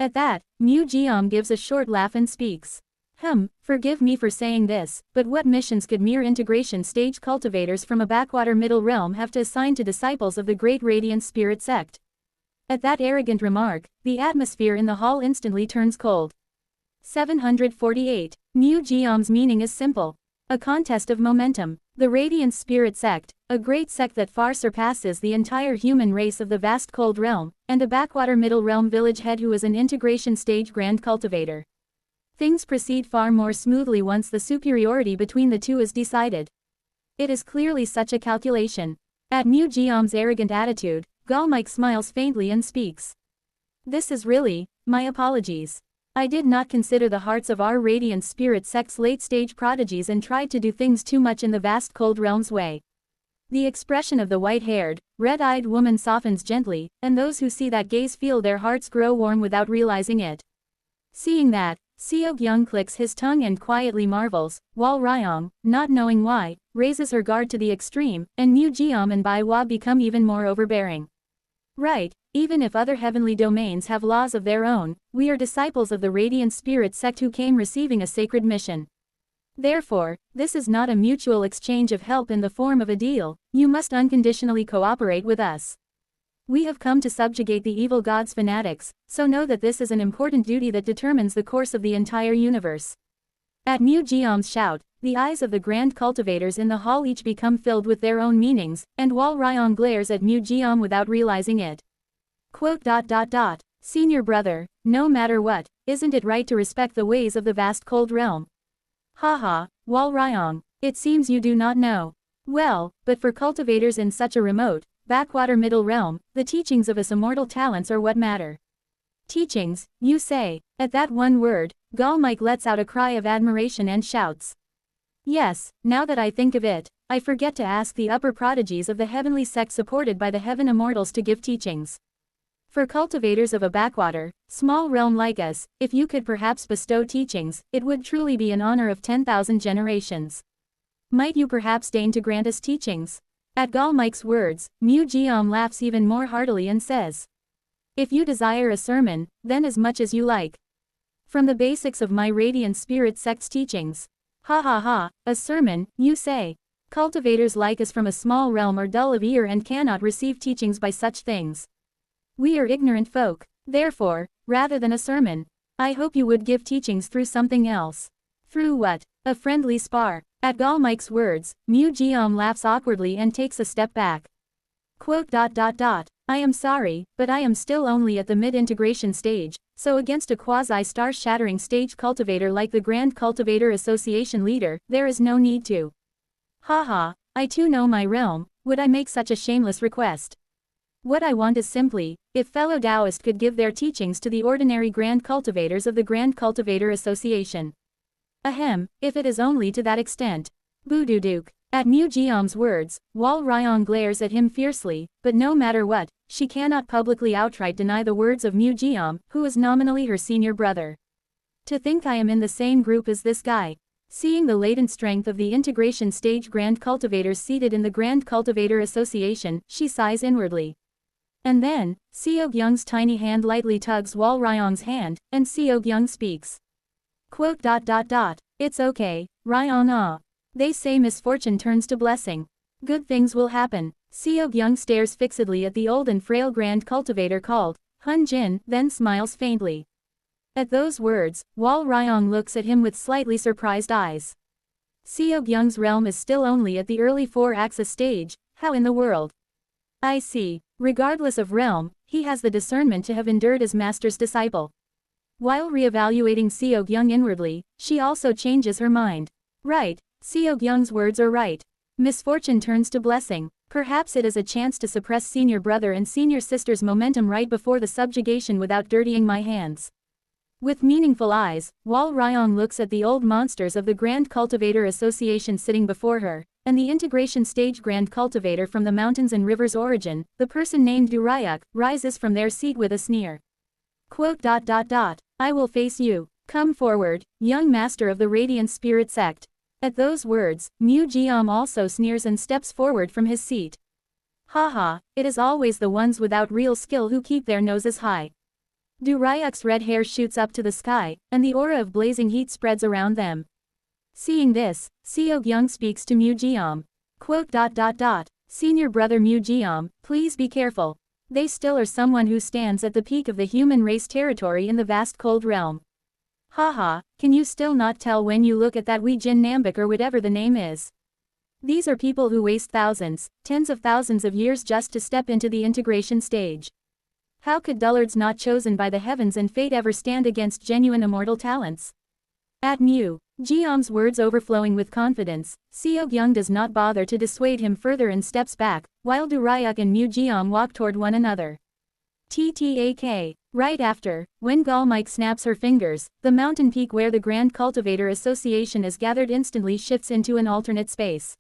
At that, Mu Jiam gives a short laugh and speaks. Forgive me for saying this, but what missions could mere integration stage cultivators from a backwater middle realm have to assign to disciples of the Great Radiant Spirit Sect? At that arrogant remark, the atmosphere in the hall instantly turns cold. 748. Mu Jiam's meaning is simple. A contest of momentum. The Radiant Spirit Sect, a great sect that far surpasses the entire human race of the vast cold realm, and a backwater middle realm village head who is an integration stage grand cultivator. Things proceed far more smoothly once the superiority between the two is decided. It is clearly such a calculation. At Mu Jiam's arrogant attitude, Gal Mike smiles faintly and speaks. This is really, my apologies. I did not consider the hearts of our Radiant Spirit Sect's late-stage prodigies and tried to do things too much in the vast cold realm's way. The expression of the white-haired, red-eyed woman softens gently, and those who see that gaze feel their hearts grow warm without realizing it. Seeing that, Seok-young clicks his tongue and quietly marvels, while Ryong, not knowing why, raises her guard to the extreme, and Mu Jiam and Bai Hua become even more overbearing. Right, even if other heavenly domains have laws of their own, we are disciples of the Radiant Spirit Sect who came receiving a sacred mission. Therefore, this is not a mutual exchange of help in the form of a deal, you must unconditionally cooperate with us. We have come to subjugate the evil god's fanatics, so know that this is an important duty that determines the course of the entire universe. At Mu Geom's shout, the eyes of the grand cultivators in the hall each become filled with their own meanings, and Wal Ryong glares at Mu Geom without realizing it. Quote. Senior brother, no matter what, isn't it right to respect the ways of the vast cold realm? Haha, Wal Ryong, it seems you do not know. Well, but for cultivators in such a remote, backwater middle realm, the teachings of us immortal talents are what matter. Teachings, you say? At that one word, Gall Mike lets out a cry of admiration and shouts. Yes, now that I think of it, I forget to ask the upper prodigies of the heavenly sect supported by the heaven immortals to give teachings. For cultivators of a backwater, small realm like us, if you could perhaps bestow teachings, it would truly be an honor of 10,000 generations. Might you perhaps deign to grant us teachings? At Gall Mike's words, Mu Geom laughs even more heartily and says, if you desire a sermon, then as much as you like. From the basics of my Radiant Spirit sect's teachings. Ha ha ha, a sermon, you say? Cultivators like us from a small realm are dull of ear and cannot receive teachings by such things. We are ignorant folk, therefore, rather than a sermon, I hope you would give teachings through something else. Through what? A friendly spar. At Gall Mike's words, Mu Geom laughs awkwardly and takes a step back. Quote. I am sorry, but I am still only at the mid-integration stage, so against a quasi-star-shattering stage cultivator like the Grand Cultivator Association leader, there is no need to. Haha, I too know my realm, would I make such a shameless request? What I want is simply, if fellow Taoists could give their teachings to the ordinary Grand Cultivators of the Grand Cultivator Association. Ahem, if it is only to that extent. Boo-doo-dook. At Mu Geom's words, Wal Ryong glares at him fiercely, but no matter what, she cannot publicly outright deny the words of Mu Geom, who is nominally her senior brother. To think I am in the same group as this guy. Seeing the latent strength of the integration stage Grand Cultivators seated in the Grand Cultivator Association, she sighs inwardly. And then, Seog Young's tiny hand lightly tugs Wal Ryong's hand, and Seog Young speaks. Quote. It's okay, Ryong. They say misfortune turns to blessing. Good things will happen. Seog Young stares fixedly at the old and frail Grand Cultivator called Hun Jin, then smiles faintly. At those words, Wal Ryong looks at him with slightly surprised eyes. Seog Young's realm is still only at the early 4-axis stage, how in the world? I see. Regardless of realm, he has the discernment to have endured as master's disciple. While re-evaluating Seog Young inwardly, she also changes her mind. Right, Seog Young's words are right. Misfortune turns to blessing. Perhaps it is a chance to suppress senior brother and senior sister's momentum right before the subjugation without dirtying my hands. With meaningful eyes, Wal Ryong looks at the old monsters of the Grand Cultivator Association sitting before her, and the integration stage Grand Cultivator from the mountains and rivers origin, the person named Durayuk, rises from their seat with a sneer. Quote. I will face you. Come forward, young master of the Radiant Spirit sect. At those words, Mu Geom also sneers and steps forward from his seat. Haha, it is always the ones without real skill who keep their noses high. Durayuk's red hair shoots up to the sky, and the aura of blazing heat spreads around them. Seeing this, Seog Young speaks to Mu Geom. Quote. Senior brother Mu Geom, please be careful. They still are someone who stands at the peak of the human race territory in the vast cold realm. Haha, can you still not tell when you look at that Wee Jin Nambik or whatever the name is? These are people who waste thousands, tens of thousands of years just to step into the integration stage. How could dullards not chosen by the heavens and fate ever stand against genuine immortal talents? At Mu Geom's words overflowing with confidence, Seog Young does not bother to dissuade him further and steps back, while Durayuk and Mu Geom walk toward one another. TTAK. Right after, when Gall Mike snaps her fingers, the mountain peak where the Grand Cultivator Association is gathered instantly shifts into an alternate space.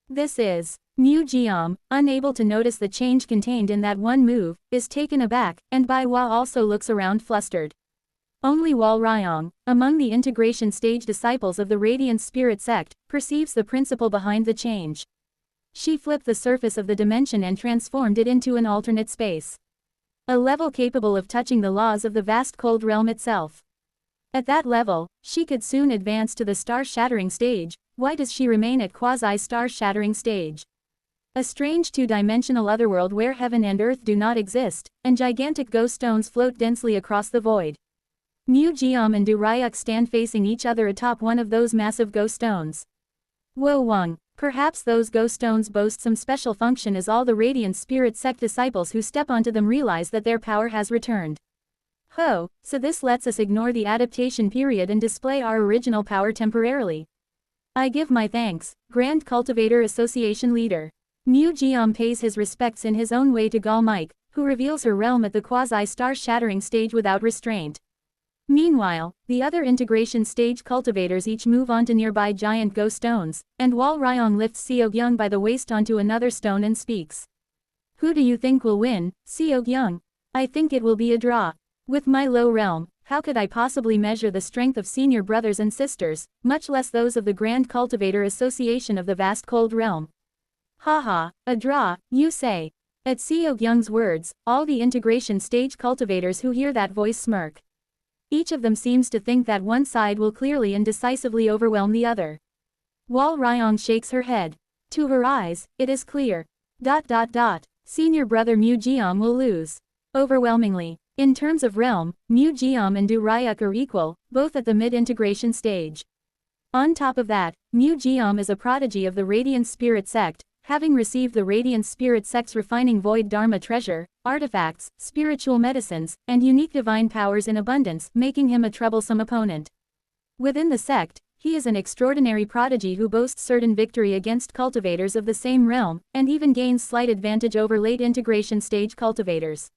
This is. Mu Geom, unable to notice the change contained in that one move, is taken aback, and Bai Hua also looks around flustered. Only Wal Ryong, among the integration stage disciples of the Radiant Spirit sect, perceives the principle behind the change. She flipped the surface of the dimension and transformed it into an alternate space. A level capable of touching the laws of the vast cold realm itself. At that level, she could soon advance to the star-shattering stage. Why does she remain at quasi-star-shattering stage? A strange two-dimensional otherworld where heaven and earth do not exist, and gigantic ghost stones float densely across the void. Mu Geom and Du Ryuk stand facing each other atop one of those massive ghost stones. Wo Wang, perhaps those ghost stones boast some special function as all the Radiant Spirit Sect disciples who step onto them realize that their power has returned. Ho, so this lets us ignore the adaptation period and display our original power temporarily. I give my thanks, Grand Cultivator Association leader. Mu Geom pays his respects in his own way to Gal Mike, who reveals her realm at the quasi-star-shattering stage without restraint. Meanwhile, the other integration stage cultivators each move onto nearby giant ghost stones, and Wal Ryong lifts Seok-young by the waist onto another stone and speaks. Who do you think will win, Seok-young? I think it will be a draw. With my low realm, how could I possibly measure the strength of senior brothers and sisters, much less those of the Grand Cultivator Association of the vast cold realm? Haha, a draw, you say. At Seok-young's words, all the integration stage cultivators who hear that voice smirk. Each of them seems to think that one side will clearly and decisively overwhelm the other. Wal Ryong shakes her head. To her eyes, it is clear. Senior brother Mu Geom will lose. Overwhelmingly. In terms of realm, Mu Geom and Du Ryuk are equal, both at the mid-integration stage. On top of that, Mu Geom is a prodigy of the Radiant Spirit Sect, having received the Radiant Spirit Sect's refining Void Dharma treasure, artifacts, spiritual medicines, and unique divine powers in abundance, making him a troublesome opponent. Within the sect, he is an extraordinary prodigy who boasts certain victory against cultivators of the same realm, and even gains slight advantage over late integration stage cultivators.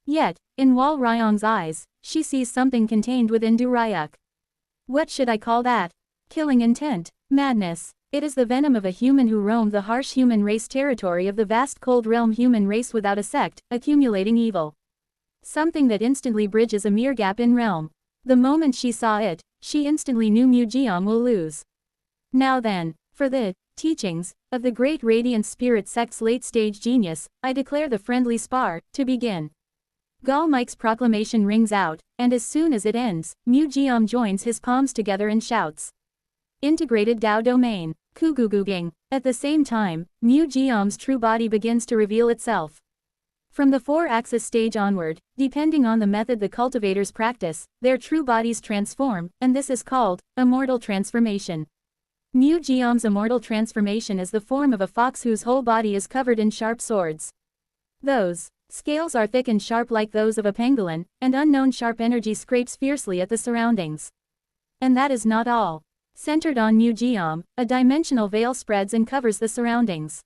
Yet, in Wal Ryong's eyes, she sees something contained within Du Ryuk. What should I call that? Killing intent, madness. It is the venom of a human who roamed the harsh human race territory of the vast cold realm human race without a sect, accumulating evil. Something that instantly bridges a mere gap in realm. The moment she saw it, she instantly knew Mu Geom will lose. Now then, for the teachings of the great Radiant Spirit Sect's late-stage genius, I declare the friendly spar to begin. Gal Mike's proclamation rings out, and as soon as it ends, Mu Geom joins his palms together and shouts. Integrated Dao Domain. Kuguguging. At the same time, Mu Geom's true body begins to reveal itself. From the 4-axis stage onward, depending on the method the cultivators practice, their true bodies transform, and this is called immortal transformation. Mu Geom's immortal transformation is the form of a fox whose whole body is covered in sharp swords. Those scales are thick and sharp like those of a pangolin, and unknown sharp energy scrapes fiercely at the surroundings. And that is not all. Centered on Mu Geom, a dimensional veil spreads and covers the surroundings.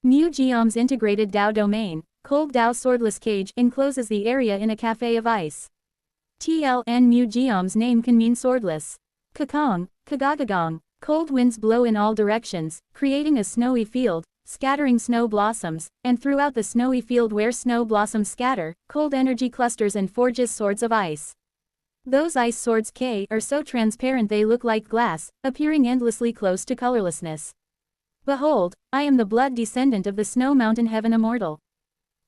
Mu Geom's integrated Dao domain, cold Dao swordless cage, encloses the area in a cafe of ice. TLN Mu Geom's name can mean swordless. Kakong, Kagagagong, cold winds blow in all directions, creating a snowy field, scattering snow blossoms, and throughout the snowy field where snow blossoms scatter, cold energy clusters and forges swords of ice. Those ice swords are so transparent they look like glass, appearing endlessly close to colorlessness. Behold, I am the blood descendant of the snow mountain heaven immortal.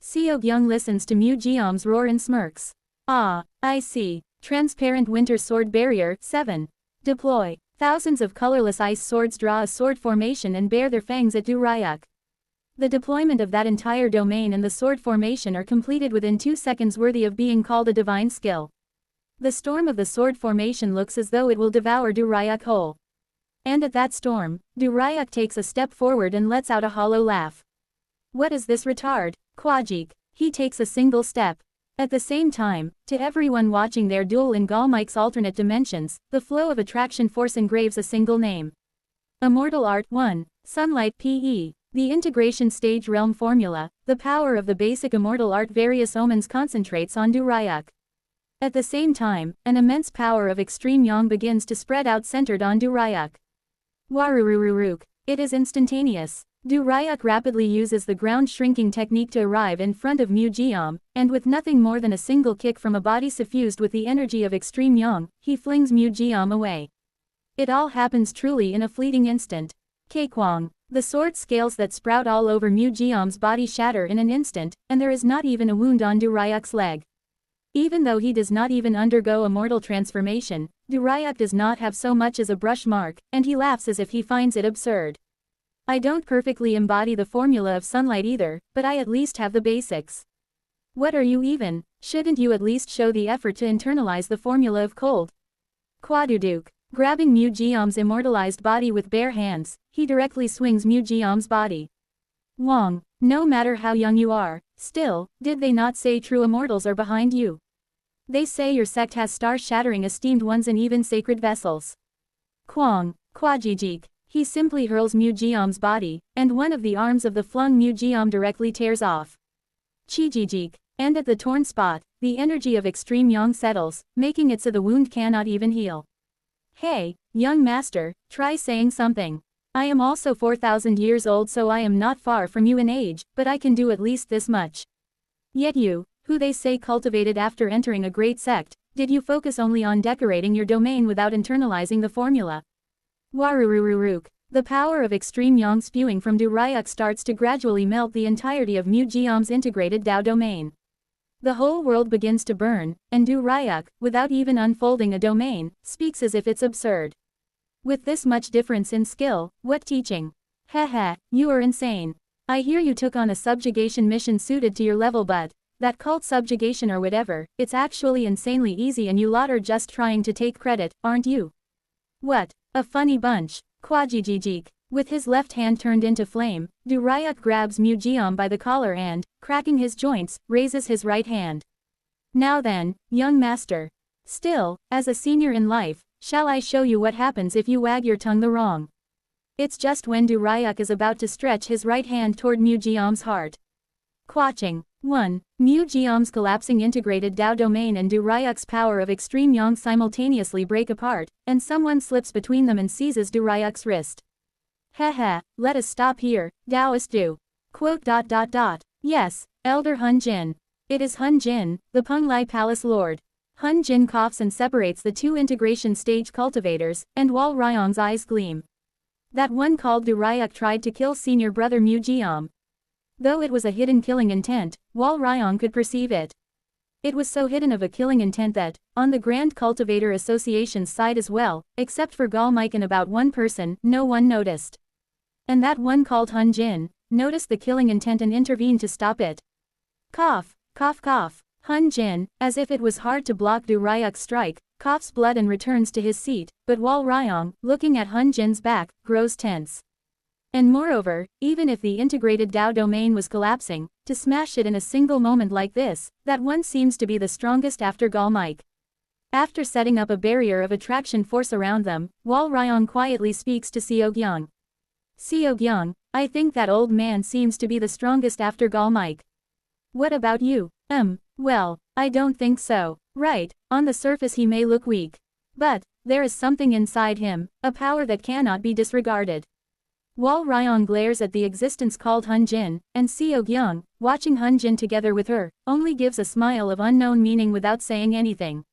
Seok-young listens to Mu Geom's roar and smirks. Ah, I see. Transparent winter sword barrier, 7. Deploy. Thousands of colorless ice swords draw a sword formation and bare their fangs at Du Ryuk. The deployment of that entire domain and the sword formation are completed within 2 seconds, worthy of being called a divine skill. The storm of the sword formation looks as though it will devour Du Ryuk whole. And at that storm, Du Ryuk takes a step forward and lets out a hollow laugh. What is this retard? Kwajik. He takes a single step. At the same time, to everyone watching their duel in Gal Mike's alternate dimensions, the flow of attraction force engraves a single name. Immortal Art 1. Sunlight PE. The integration stage realm formula, the power of the basic immortal art various omens concentrates on Du Ryuk. At the same time, an immense power of extreme yang begins to spread out centered on Du Ryuk. Warurururuk. It is instantaneous. Du Ryuk rapidly uses the ground shrinking technique to arrive in front of Mu Geom, and with nothing more than a single kick from a body suffused with the energy of extreme yang, he flings Mu Geom away. It all happens truly in a fleeting instant. Cakewang. The sword scales that sprout all over Mu Geom's body shatter in an instant, and there is not even a wound on Du Ryuk's leg. Even though he does not even undergo a mortal transformation, Duryak does not have so much as a brush mark, and he laughs as if he finds it absurd. I don't perfectly embody the formula of sunlight either, but I at least have the basics. What are you even? Shouldn't you at least show the effort to internalize the formula of cold? Quaduduk. Grabbing Mu-Geom's immortalized body with bare hands, he directly swings Mu-Geom's body. Wong, no matter how young you are, still, did they not say true immortals are behind you? They say your sect has star-shattering esteemed ones and even sacred vessels. Kwang, Kwajijik. He simply hurls Mu-Geom's body, and one of the arms of the flung Mu-Geom directly tears off. Chijijik. And at the torn spot, the energy of extreme yang settles, making it so the wound cannot even heal. Hey, young master, try saying something. I am also 4,000 years old, so I am not far from you in age, but I can do at least this much. Yet you, who they say cultivated after entering a great sect, did you focus only on decorating your domain without internalizing the formula? Warurururuk. The power of extreme yang spewing from Duryak starts to gradually melt the entirety of Mu-Geom's integrated Dao domain. The whole world begins to burn, and Duryak, without even unfolding a domain, speaks as if it's absurd. With this much difference in skill, what teaching? Heh, you are insane. I hear you took on a subjugation mission suited to your level, but that cult subjugation or whatever, it's actually insanely easy and you lot are just trying to take credit, aren't you? What? A funny bunch. Kwajijijik. With his left hand turned into flame, Duryak grabs Mu-Geom by the collar and, cracking his joints, raises his right hand. Now then, young master. Still, as a senior in life, shall I show you what happens if you wag your tongue the wrong? It's just when Duryak is about to stretch his right hand toward Mu-Geom's heart. Quaching. 1. Mu-Geom's collapsing integrated Dao domain and Duryak's power of extreme yang simultaneously break apart, and someone slips between them and seizes Duryak's wrist. Heh, let us stop here, Taoist do. Quote. Yes, Elder Hun Jin. It is Hun Jin, the Penglai Palace Lord. Hun Jin coughs and separates the two integration stage cultivators, and Wal Ryong's eyes gleam. That one called Duryak tried to kill senior brother Mu-Geom. Though it was a hidden killing intent, Wal Ryong could perceive it. It was so hidden of a killing intent that, on the Grand Cultivator Association's side as well, except for Gal Mike and about one person, no one noticed. And that one called Hun Jin, noticed the killing intent and intervened to stop it. Cough. Hun Jin, as if it was hard to block Duryak's strike, coughs blood and returns to his seat, but Wal Ryong, looking at Hun Jin's back, grows tense. And moreover, even if the integrated Dao domain was collapsing, to smash it in a single moment like this, that one seems to be the strongest after Gal Mike. After setting up a barrier of attraction force around them, Wal Ryong quietly speaks to Seogyung. Seogyung, I think that old man seems to be the strongest after Gal Mike. What about you? Well, I don't think so. Right, on the surface he may look weak. But, there is something inside him, a power that cannot be disregarded. Wal Ryong glares at the existence called Hun Jin, and Seogyung, watching Hun Jin together with her, only gives a smile of unknown meaning without saying anything.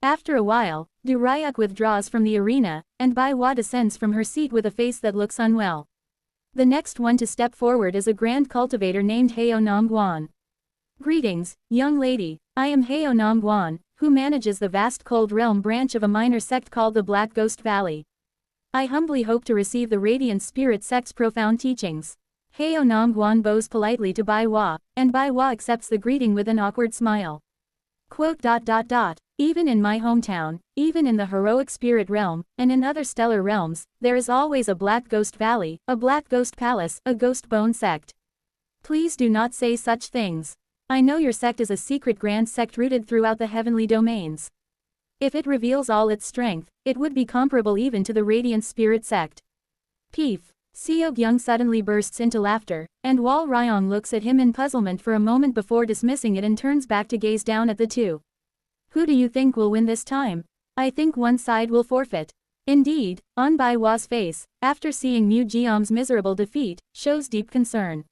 After a while, Duryak withdraws from the arena, and Bai Hua descends from her seat with a face that looks unwell. The next one to step forward is a grand cultivator named Heo Nam Guan. Greetings, young lady, I am Heo Nam Guan, who manages the vast cold realm branch of a minor sect called the Black Ghost Valley. I humbly hope to receive the Radiant Spirit sect's profound teachings. Heo Nam Guan bows politely to Bai Hua, and Bai Hua accepts the greeting with an awkward smile. Quote. Even in my hometown, even in the heroic spirit realm, and in other stellar realms, there is always a Black Ghost Valley, a Black Ghost Palace, a Ghost Bone sect. Please do not say such things. I know your sect is a secret grand sect rooted throughout the heavenly domains. If it reveals all its strength, it would be comparable even to the Radiant Spirit sect. Peef. Seogyung suddenly bursts into laughter, and Wal Ryong looks at him in puzzlement for a moment before dismissing it and turns back to gaze down at the two. Who do you think will win this time? I think one side will forfeit. Indeed, on Bai Hua's face, after seeing Mu-Geom's miserable defeat, shows deep concern.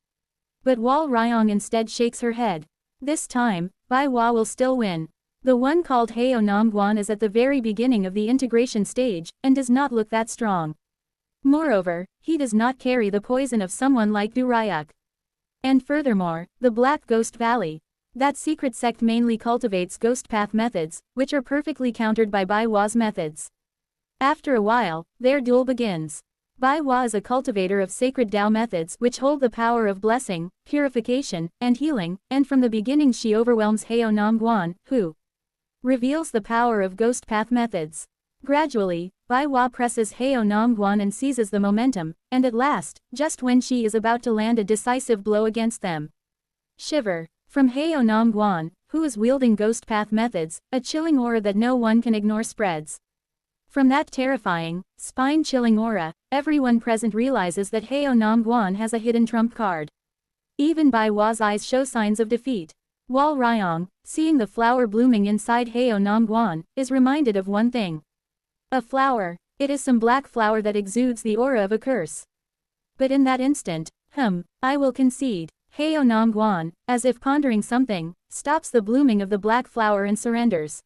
But Wal Ryong instead shakes her head. This time, Bai Hua will still win. The one called Heo Nam Guan is at the very beginning of the integration stage, and does not look that strong. Moreover, he does not carry the poison of someone like Duryak. And furthermore, the Black Ghost Valley. That secret sect mainly cultivates ghost path methods, which are perfectly countered by Bai Hua's methods. After a while, their duel begins. Bai Hua is a cultivator of sacred Tao methods which hold the power of blessing, purification, and healing, and from the beginning she overwhelms Heo Nam Guan, who reveals the power of ghost path methods. Gradually, Bai Hua presses Heo Nam Guan and seizes the momentum, and at last, just when she is about to land a decisive blow against them. Shiver. From Heo Nam Guan, who is wielding ghost path methods, a chilling aura that no one can ignore spreads. From that terrifying, spine-chilling aura, everyone present realizes that Heo Nam Guan has a hidden trump card. Even Bai Hua's eyes show signs of defeat. Wal Ryong, seeing the flower blooming inside Heo Nam Guan, is reminded of one thing. A flower. It is some black flower that exudes the aura of a curse. But in that instant, I will concede. Heo Nam Guan, as if pondering something, stops the blooming of the black flower and surrenders.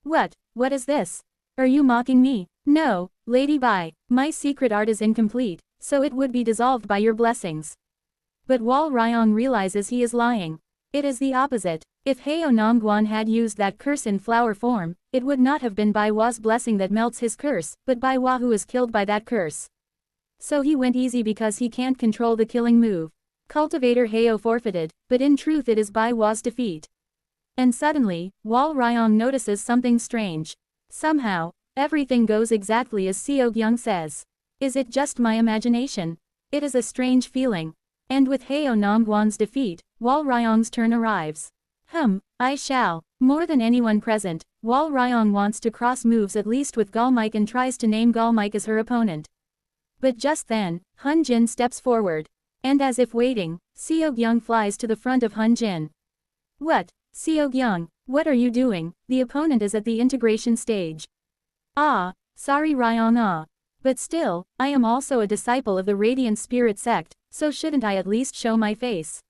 What is this? Are you mocking me? No, Lady Bai, my secret art is incomplete, so it would be dissolved by your blessings. But Wal Ryong realizes he is lying. It is the opposite. If Heo Nam Guan had used that curse in flower form, it would not have been Bai Hua's blessing that melts his curse, but Bai Hua who is killed by that curse. So he went easy because he can't control the killing move. Cultivator Heo forfeited, but in truth it is Bai Hua's defeat. And suddenly, Wal Ryong notices something strange. Somehow, everything goes exactly as Seog Young says. Is it just my imagination? It is a strange feeling. And with Heo Nam Guan's defeat, Wal Ryong's turn arrives. I shall. More than anyone present, Wal Ryong wants to cross moves at least with Galmike and tries to name Galmike as her opponent. But just then, Hun Jin steps forward. And as if waiting, Seog Young flies to the front of Hun Jin. What? Seog Young, what are you doing? The opponent is at the integration stage. Ah, sorry Ryong But still, I am also a disciple of the Radiant Spirit sect, so shouldn't I at least show my face?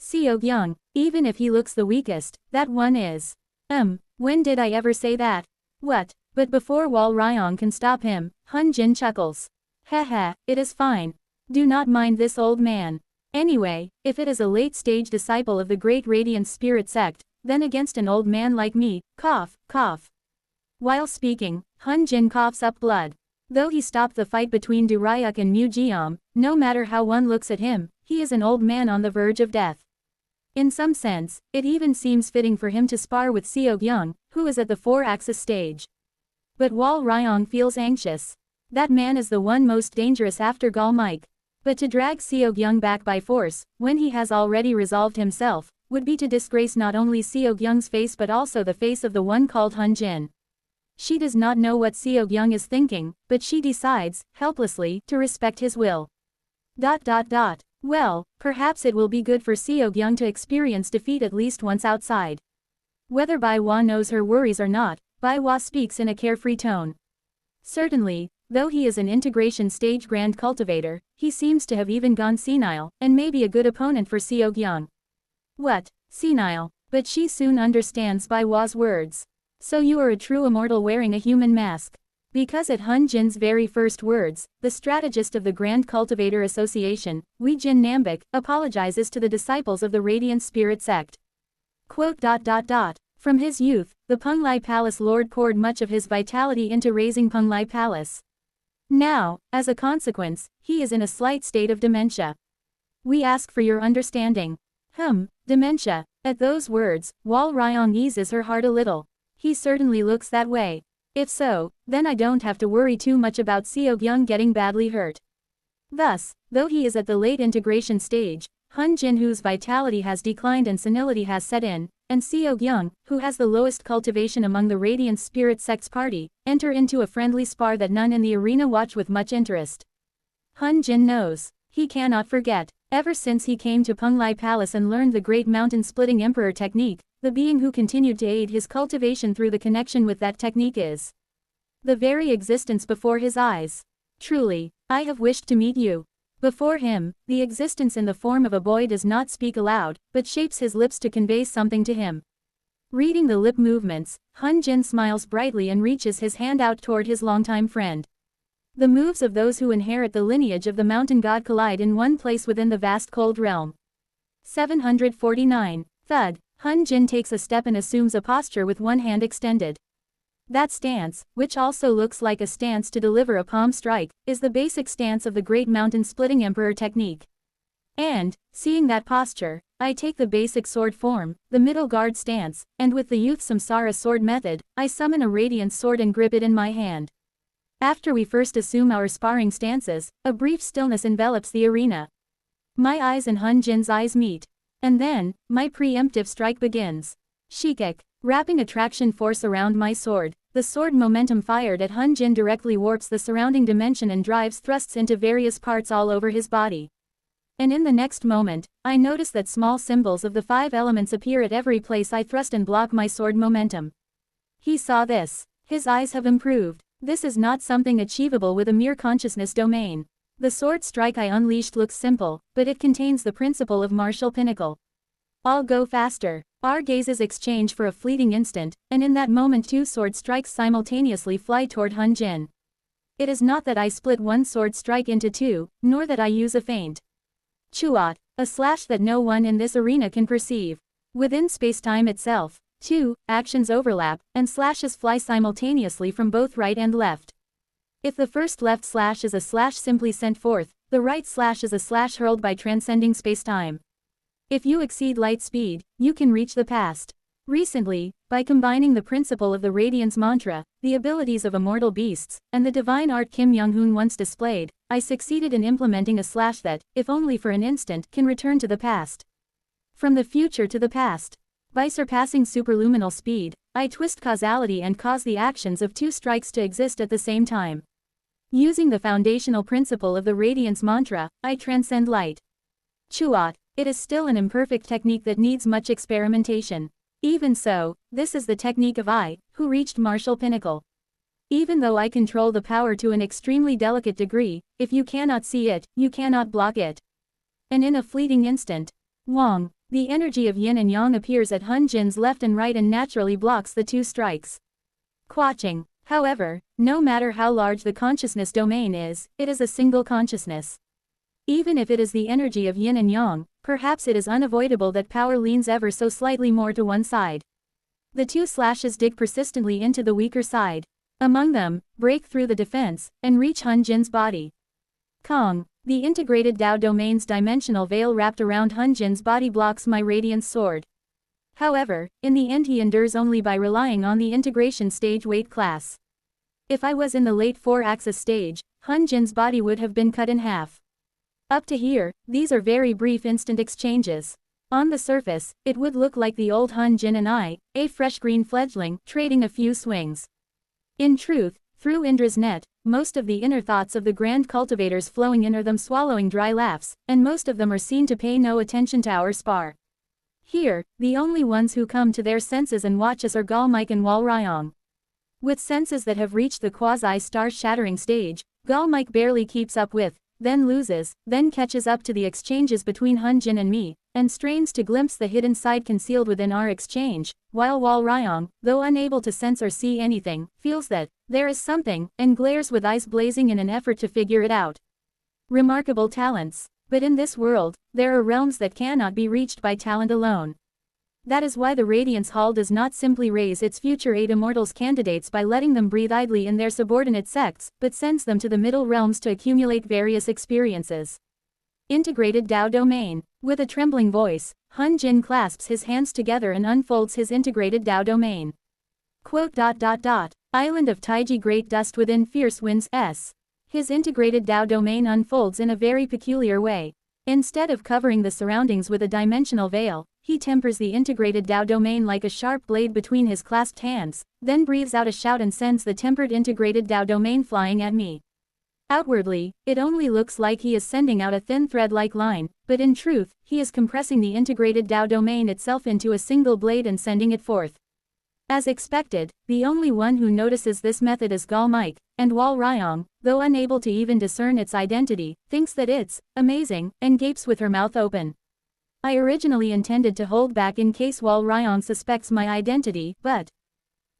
Seog Young, even if he looks the weakest, that one is. When did I ever say that? What? But before Wal Ryong can stop him, Hun Jin chuckles. Haha, it is fine. Do not mind this old man. Anyway, if it is a late-stage disciple of the great Radiant Spirit sect, then against an old man like me, cough, cough. While speaking, Hun Jin coughs up blood. Though he stopped the fight between Du Ryuk and Mu Jiam, no matter how one looks at him, he is an old man on the verge of death. In some sense, it even seems fitting for him to spar with Seog Young, who is at the 4-axis stage. But Wal Ryong feels anxious. That man is the one most dangerous after Galmike. But to drag Seog Young back by force, when he has already resolved himself, would be to disgrace not only Seog Young's face but also the face of the one called Hun Jin. She does not know what Seog Young is thinking, but she decides, helplessly, to respect his will. Well, perhaps it will be good for Seog Young to experience defeat at least once outside. Whether Bai Hua knows her worries or not, Bai Hua speaks in a carefree tone. Certainly, though he is an integration stage grand cultivator, he seems to have even gone senile, and may be a good opponent for Seog Young. What? Senile? But she soon understands Bai Hua's words. So you are a true immortal wearing a human mask. Because at Hun Jin's very first words, the strategist of the Grand Cultivator Association, Wei Jin Nambic, apologizes to the disciples of the Radiant Spirit sect. Quote, From his youth, the Penglai Palace Lord poured much of his vitality into raising Penglai Palace. Now, as a consequence, he is in a slight state of dementia. We ask for your understanding. Dementia. At those words, Wal Ryong eases her heart a little. He certainly looks that way. If so, then I don't have to worry too much about Seog Young getting badly hurt. Thus, though he is at the late integration stage, Hun Jin whose vitality has declined and senility has set in, and Seog Young, who has the lowest cultivation among the Radiant Spirit sect's party, enter into a friendly spar that none in the arena watch with much interest. Hun Jin knows. He cannot forget. Ever since he came to Penglai Palace and learned the great mountain-splitting emperor technique, the being who continued to aid his cultivation through the connection with that technique is the very existence before his eyes. Truly, I have wished to meet you. Before him, the existence in the form of a boy does not speak aloud, but shapes his lips to convey something to him. Reading the lip movements, Hun Jin smiles brightly and reaches his hand out toward his longtime friend. The moves of those who inherit the lineage of the mountain god collide in one place within the vast cold realm. 749. Thud. Hun Jin takes a step and assumes a posture with one hand extended. That stance, which also looks like a stance to deliver a palm strike, is the basic stance of the Great Mountain-Splitting Emperor technique. And, seeing that posture, I take the basic sword form, the middle guard stance, and with the youth Samsara sword method, I summon a radiant sword and grip it in my hand. After we first assume our sparring stances, a brief stillness envelops the arena. My eyes and Hun Jin's eyes meet. And then, my preemptive strike begins. Shikek, wrapping attraction force around my sword, the sword momentum fired at Hun Jin directly warps the surrounding dimension and drives thrusts into various parts all over his body. And in the next moment, I notice that small symbols of the 5 elements appear at every place I thrust and block my sword momentum. He saw this. His eyes have improved. This is not something achievable with a mere consciousness domain. The sword strike I unleashed looks simple, but it contains the principle of martial pinnacle. I'll go faster. Our gazes exchange for a fleeting instant, and in that moment 2 sword strikes simultaneously fly toward Hun Jin. It is not that I split one sword strike into 2, nor that I use a feint. Chuat, a slash that no one in this arena can perceive. Within space-time itself, 2 actions overlap, and slashes fly simultaneously from both right and left. If the first left slash is a slash simply sent forth, the right slash is a slash hurled by transcending space-time. If you exceed light speed, you can reach the past. Recently, by combining the principle of the Radiance Mantra, the abilities of immortal beasts, and the divine art Kim Young-hoon once displayed, I succeeded in implementing a slash that, if only for an instant, can return to the past. From the future to the past. By surpassing superluminal speed, I twist causality and cause the actions of 2 strikes to exist at the same time. Using the foundational principle of the Radiance Mantra, I transcend light. Chuat, it is still an imperfect technique that needs much experimentation. Even so, this is the technique of I, who reached martial pinnacle. Even though I control the power to an extremely delicate degree, if you cannot see it, you cannot block it. And in a fleeting instant, Wang, the energy of yin and yang appears at Hun Jin's left and right and naturally blocks the 2 strikes. Quaching. However, no matter how large the consciousness domain is, it is a single consciousness. Even if it is the energy of yin and yang, perhaps it is unavoidable that power leans ever so slightly more to one side. The 2 slashes dig persistently into the weaker side. Among them, break through the defense, and reach Hun Jin's body. Kong, the integrated Tao domain's dimensional veil wrapped around Hun Jin's body blocks my radiant sword. However, in the end he endures only by relying on the integration stage weight class. If I was in the late 4-axis stage, Hun Jin's body would have been cut in half. Up to here, these are very brief instant exchanges. On the surface, it would look like the old Hun Jin and I, a fresh green fledgling, trading a few swings. In truth, through Indra's net, most of the inner thoughts of the grand cultivators flowing in are them swallowing dry laughs, and most of them are seen to pay no attention to our spar. Here, the only ones who come to their senses and watch us are Gal Mike and Wal Ryong. With senses that have reached the quasi-star-shattering stage, Gal Mike barely keeps up with, then loses, then catches up to the exchanges between Hun Jin and me, and strains to glimpse the hidden side concealed within our exchange, while Wal Ryong, though unable to sense or see anything, feels that there is something, and glares with eyes blazing in an effort to figure it out. Remarkable talents. But in this world, there are realms that cannot be reached by talent alone. That is why the Radiance Hall does not simply raise its future 8 immortals candidates by letting them breathe idly in their subordinate sects, but sends them to the middle realms to accumulate various experiences. Integrated Tao domain. With a trembling voice, Hun Jin clasps his hands together and unfolds his integrated Tao domain. Quote. Island of Taiji great dust within fierce winds s. His integrated Tao domain unfolds in a very peculiar way. Instead of covering the surroundings with a dimensional veil, he tempers the integrated Tao domain like a sharp blade between his clasped hands, then breathes out a shout and sends the tempered integrated Tao domain flying at me. Outwardly, it only looks like he is sending out a thin thread-like line, but in truth, he is compressing the integrated Tao domain itself into a single blade and sending it forth. As expected, the only one who notices this method is Gal Mike, and Wal Ryong, though unable to even discern its identity, thinks that it's amazing, and gapes with her mouth open. I originally intended to hold back in case Wal Ryong suspects my identity, but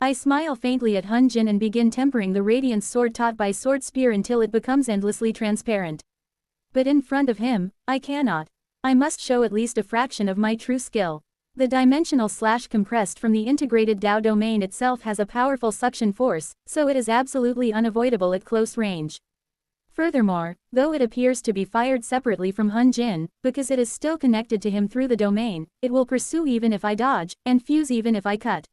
I smile faintly at Hun Jin and begin tempering the radiance sword taught by Sword Spear until it becomes endlessly transparent. But in front of him, I cannot. I must show at least a fraction of my true skill. The dimensional slash compressed from the integrated Tao domain itself has a powerful suction force, so it is absolutely unavoidable at close range. Furthermore, though it appears to be fired separately from Hun Jin, because it is still connected to him through the domain, it will pursue even if I dodge, and fuse even if I cut.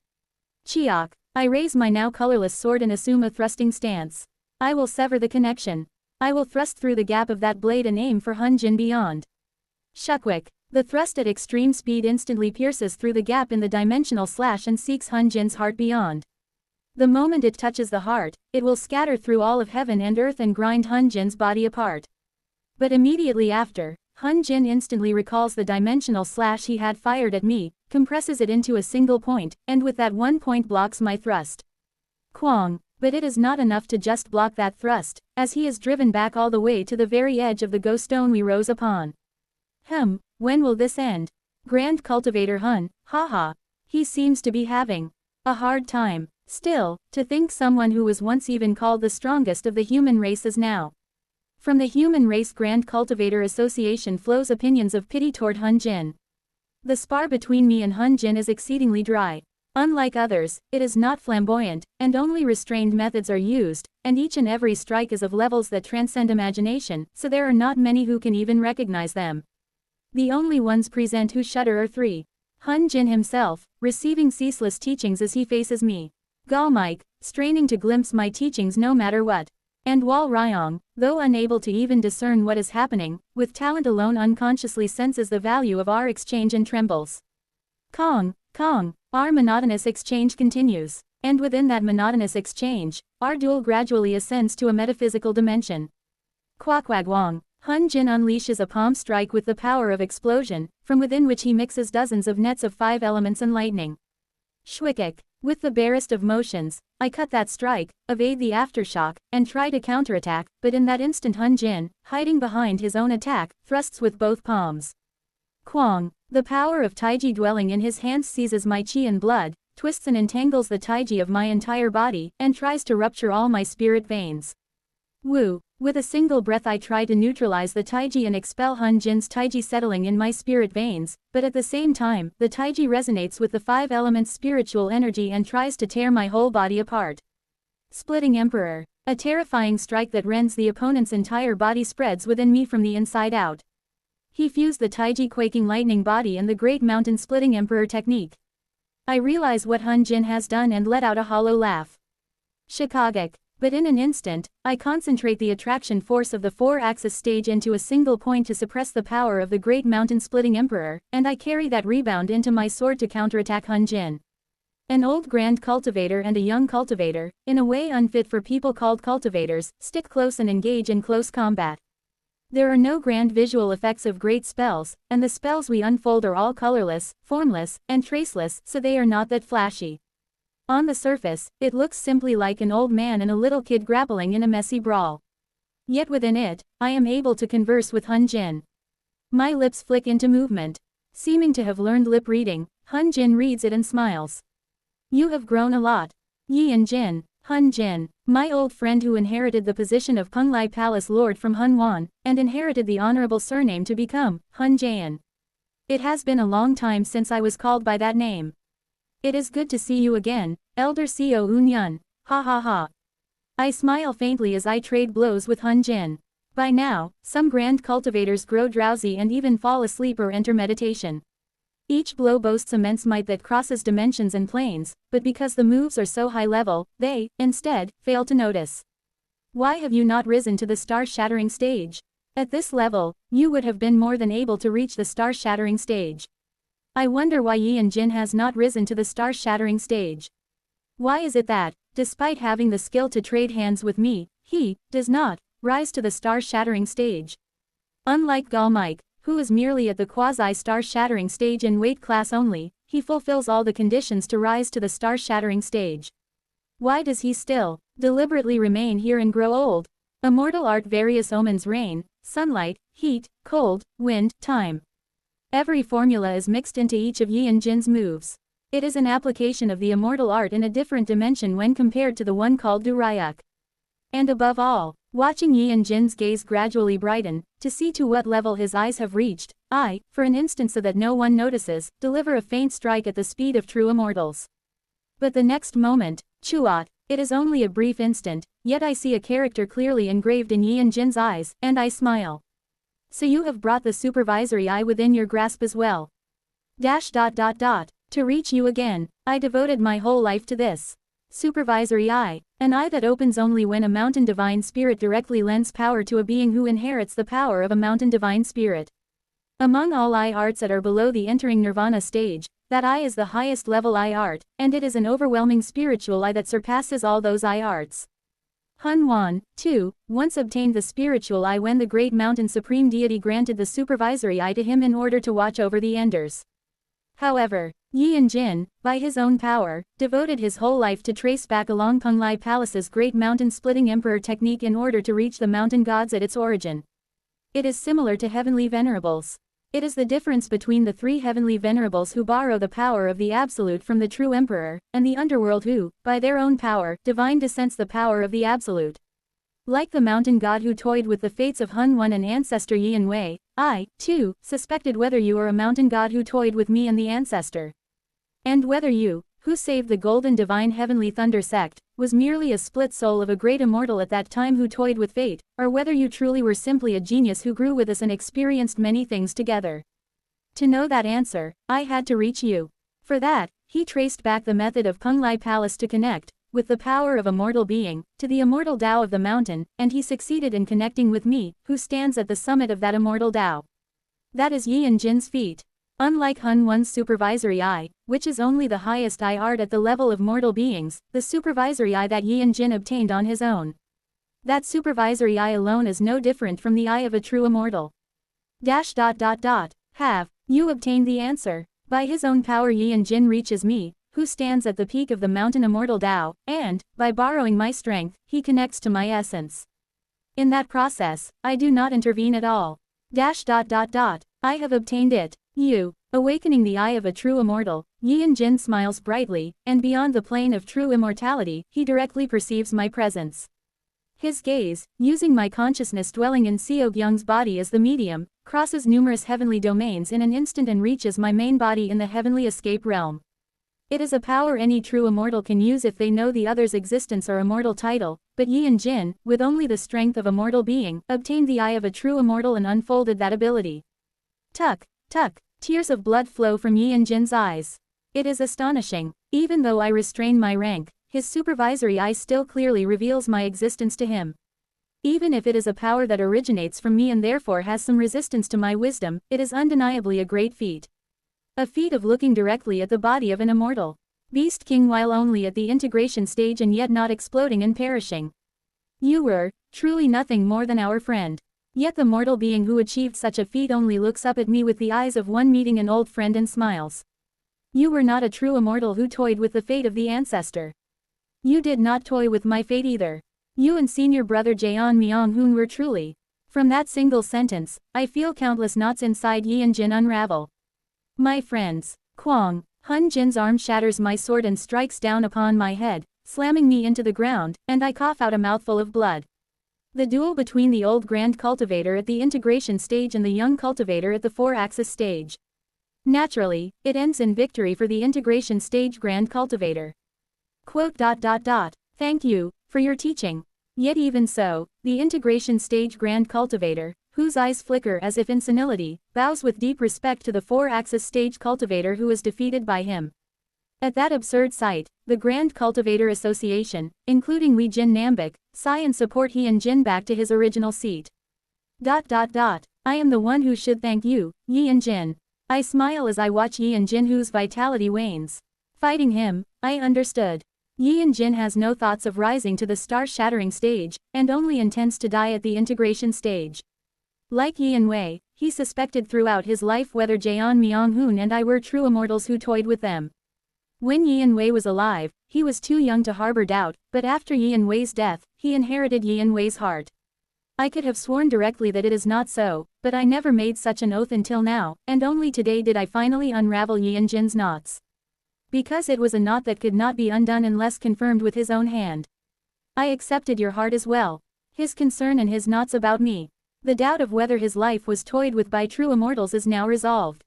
Chiak. I raise my now colorless sword and assume a thrusting stance. I will sever the connection. I will thrust through the gap of that blade and aim for Hun Jin beyond. Shukwick. The thrust at extreme speed instantly pierces through the gap in the dimensional slash and seeks Hun Jin's heart beyond. The moment it touches the heart, it will scatter through all of heaven and earth and grind Hun Jin's body apart. But immediately after, Hun Jin instantly recalls the dimensional slash he had fired at me, compresses it into a single point, and with that one point blocks my thrust. Kwang. But it is not enough to just block that thrust, as he is driven back all the way to the very edge of the ghost stone we rose upon. When will this end? Grand Cultivator Hun, haha. He seems to be having a hard time. Still, to think someone who was once even called the strongest of the human race is now. From the Human Race Grand Cultivator Association flows opinions of pity toward Hun Jin. The spar between me and Hun Jin is exceedingly dry. Unlike others, it is not flamboyant, and only restrained methods are used, and each and every strike is of levels that transcend imagination, so there are not many who can even recognize them. The only ones present who shudder are three. Hun Jin himself, receiving ceaseless teachings as he faces me. Galmike, straining to glimpse my teachings no matter what. And Wal Ryong, though unable to even discern what is happening, with talent alone unconsciously senses the value of our exchange and trembles. Kong, our monotonous exchange continues. And within that monotonous exchange, our duel gradually ascends to a metaphysical dimension. Kwagwang, Hun Jin unleashes a palm strike with the power of explosion, from within which he mixes dozens of nets of 5 elements and lightning. Shwikik. With the barest of motions, I cut that strike, evade the aftershock, and try to counterattack, but in that instant Hun Jin, hiding behind his own attack, thrusts with both palms. Kwang. The power of Taiji dwelling in his hands seizes my chi and blood, twists and entangles the Taiji of my entire body, and tries to rupture all my spirit veins. Wu. With a single breath I try to neutralize the Taiji and expel Hun Jin's Taiji settling in my spirit veins, but at the same time, the Taiji resonates with the 5 elements spiritual energy and tries to tear my whole body apart. Splitting Emperor. A terrifying strike that rends the opponent's entire body spreads within me from the inside out. He fused the Taiji quaking lightning body and the great mountain splitting Emperor technique. I realize what Hun Jin has done and let out a hollow laugh. Shikagek. But in an instant, I concentrate the attraction force of the 4-axis stage into a single point to suppress the power of the great mountain-splitting emperor, and I carry that rebound into my sword to counterattack Hun Jin. An old grand cultivator and a young cultivator, in a way unfit for people called cultivators, stick close and engage in close combat. There are no grand visual effects of great spells, and the spells we unfold are all colorless, formless, and traceless, so they are not that flashy. On the surface, it looks simply like an old man and a little kid grappling in a messy brawl. Yet within it, I am able to converse with Hun Jin. My lips flick into movement. Seeming to have learned lip reading, Hun Jin reads it and smiles. You have grown a lot. Yi and Jin, Hun Jin, my old friend who inherited the position of Penglai Palace Lord from Hun Wan, and inherited the honorable surname to become Hun Jayan. It has been a long time since I was called by that name. It is good to see you again, Elder Seo Eun-yun, ha ha ha. I smile faintly as I trade blows with Hun Jin. By now, some grand cultivators grow drowsy and even fall asleep or enter meditation. Each blow boasts immense might that crosses dimensions and planes, but because the moves are so high level, they, instead, fail to notice. Why have you not risen to the star-shattering stage? At this level, you would have been more than able to reach the star-shattering stage. I wonder why Yi and Jin has not risen to the star-shattering stage. Why is it that, despite having the skill to trade hands with me, he does not rise to the star-shattering stage? Unlike Galmike, who is merely at the quasi-star-shattering stage in weight class only, he fulfills all the conditions to rise to the star-shattering stage. Why does he still deliberately remain here and grow old? Immortal art various omens reign, sunlight, heat, cold, wind, time. Every formula is mixed into each of Yi and Jin's moves. It is an application of the immortal art in a different dimension when compared to the one called Durayuk. And above all, watching Yi and Jin's gaze gradually brighten, to see to what level his eyes have reached, I, for an instant so that no one notices, deliver a faint strike at the speed of true immortals. But the next moment, Chuot, it is only a brief instant, yet I see a character clearly engraved in Yi and Jin's eyes, and I smile. So you have brought the supervisory eye within your grasp as well. To reach you again, I devoted my whole life to this. Supervisory eye, an eye that opens only when a mountain divine spirit directly lends power to a being who inherits the power of a mountain divine spirit. Among all eye arts that are below the entering nirvana stage, that eye is the highest level eye art, and it is an overwhelming spiritual eye that surpasses all those eye arts. Hun Wan, too, once obtained the spiritual eye when the great mountain supreme deity granted the supervisory eye to him in order to watch over the enders. However, Yi and Jin, by his own power, devoted his whole life to trace back along Penglai Palace's great mountain-splitting emperor technique in order to reach the mountain gods at its origin. It is similar to heavenly venerables. It is the difference between the three heavenly venerables who borrow the power of the absolute from the true emperor, and the underworld who, by their own power, divine descends the power of the absolute. Like the mountain god who toyed with the fates of Hun Wan and ancestor Yi and Wei, I, too, suspected whether you are a mountain god who toyed with me and the ancestor. And whether you, who saved the golden divine heavenly thunder sect, was merely a split soul of a great immortal at that time who toyed with fate, or whether you truly were simply a genius who grew with us and experienced many things together. To know that answer, I had to reach you. For that, he traced back the method of Penglai Palace to connect, with the power of a mortal being, to the immortal Tao of the mountain, and he succeeded in connecting with me, who stands at the summit of that immortal Tao. That is Yi and Jin's feat. Unlike Hun Wan's supervisory eye, which is only the highest eye art at the level of mortal beings, the supervisory eye that Yi and Jin obtained on his own. That supervisory eye alone is no different from the eye of a true immortal. Have you obtained the answer? By his own power Yi and Jin reaches me, who stands at the peak of the mountain immortal Tao, and, by borrowing my strength, he connects to my essence. In that process, I do not intervene at all. I have obtained it. You, awakening the eye of a true immortal, Yi and Jin smiles brightly, and beyond the plane of true immortality, he directly perceives my presence. His gaze, using my consciousness dwelling in Seogyung's body as the medium, crosses numerous heavenly domains in an instant and reaches my main body in the heavenly escape realm. It is a power any true immortal can use if they know the other's existence or immortal title, but Yi and Jin, with only the strength of a mortal being, obtained the eye of a true immortal and unfolded that ability. Tuck. Tears of blood flow from Yi and Jin's eyes. It is astonishing. Even though I restrain my rank, his supervisory eye still clearly reveals my existence to him. Even if it is a power that originates from me and therefore has some resistance to my wisdom, it is undeniably a great feat. A feat of looking directly at the body of an immortal beast king while only at the integration stage and yet not exploding and perishing. You were, truly nothing more than our friend. Yet the mortal being who achieved such a feat only looks up at me with the eyes of one meeting an old friend and smiles. You were not a true immortal who toyed with the fate of the ancestor. You did not toy with my fate either. You and senior brother Jeon Myung-hoon were truly. From that single sentence, I feel countless knots inside Yi and Jin unravel. My friends. Kwang, Hun Jin's arm shatters my sword and strikes down upon my head, slamming me into the ground, and I cough out a mouthful of blood. The duel between the old Grand Cultivator at the integration stage and the young cultivator at the 4-axis stage. Naturally, it ends in victory for the integration stage Grand Cultivator. Thank you, for your teaching. Yet even so, the integration stage Grand Cultivator, whose eyes flicker as if in senility, bows with deep respect to the 4-axis stage cultivator who is defeated by him. At that absurd sight, the Grand Cultivator Association, including Wee Jin Nambic, sigh and support Yi and Jin back to his original seat. I am the one who should thank you, Yi and Jin. I smile as I watch Yi and Jin whose vitality wanes. Fighting him, I understood. Yi and Jin has no thoughts of rising to the star-shattering stage, and only intends to die at the integration stage. Like Yi and Wei, he suspected throughout his life whether Jeon Myung-hoon and I were true immortals who toyed with them. When Yi and Wei was alive, he was too young to harbor doubt, but after Yi and Wei's death, he inherited Yi and Wei's heart. I could have sworn directly that it is not so, but I never made such an oath until now, and only today did I finally unravel Yi and Jin's knots. Because it was a knot that could not be undone unless confirmed with his own hand. I accepted your heart as well. His concern and his knots about me. The doubt of whether his life was toyed with by true immortals is now resolved.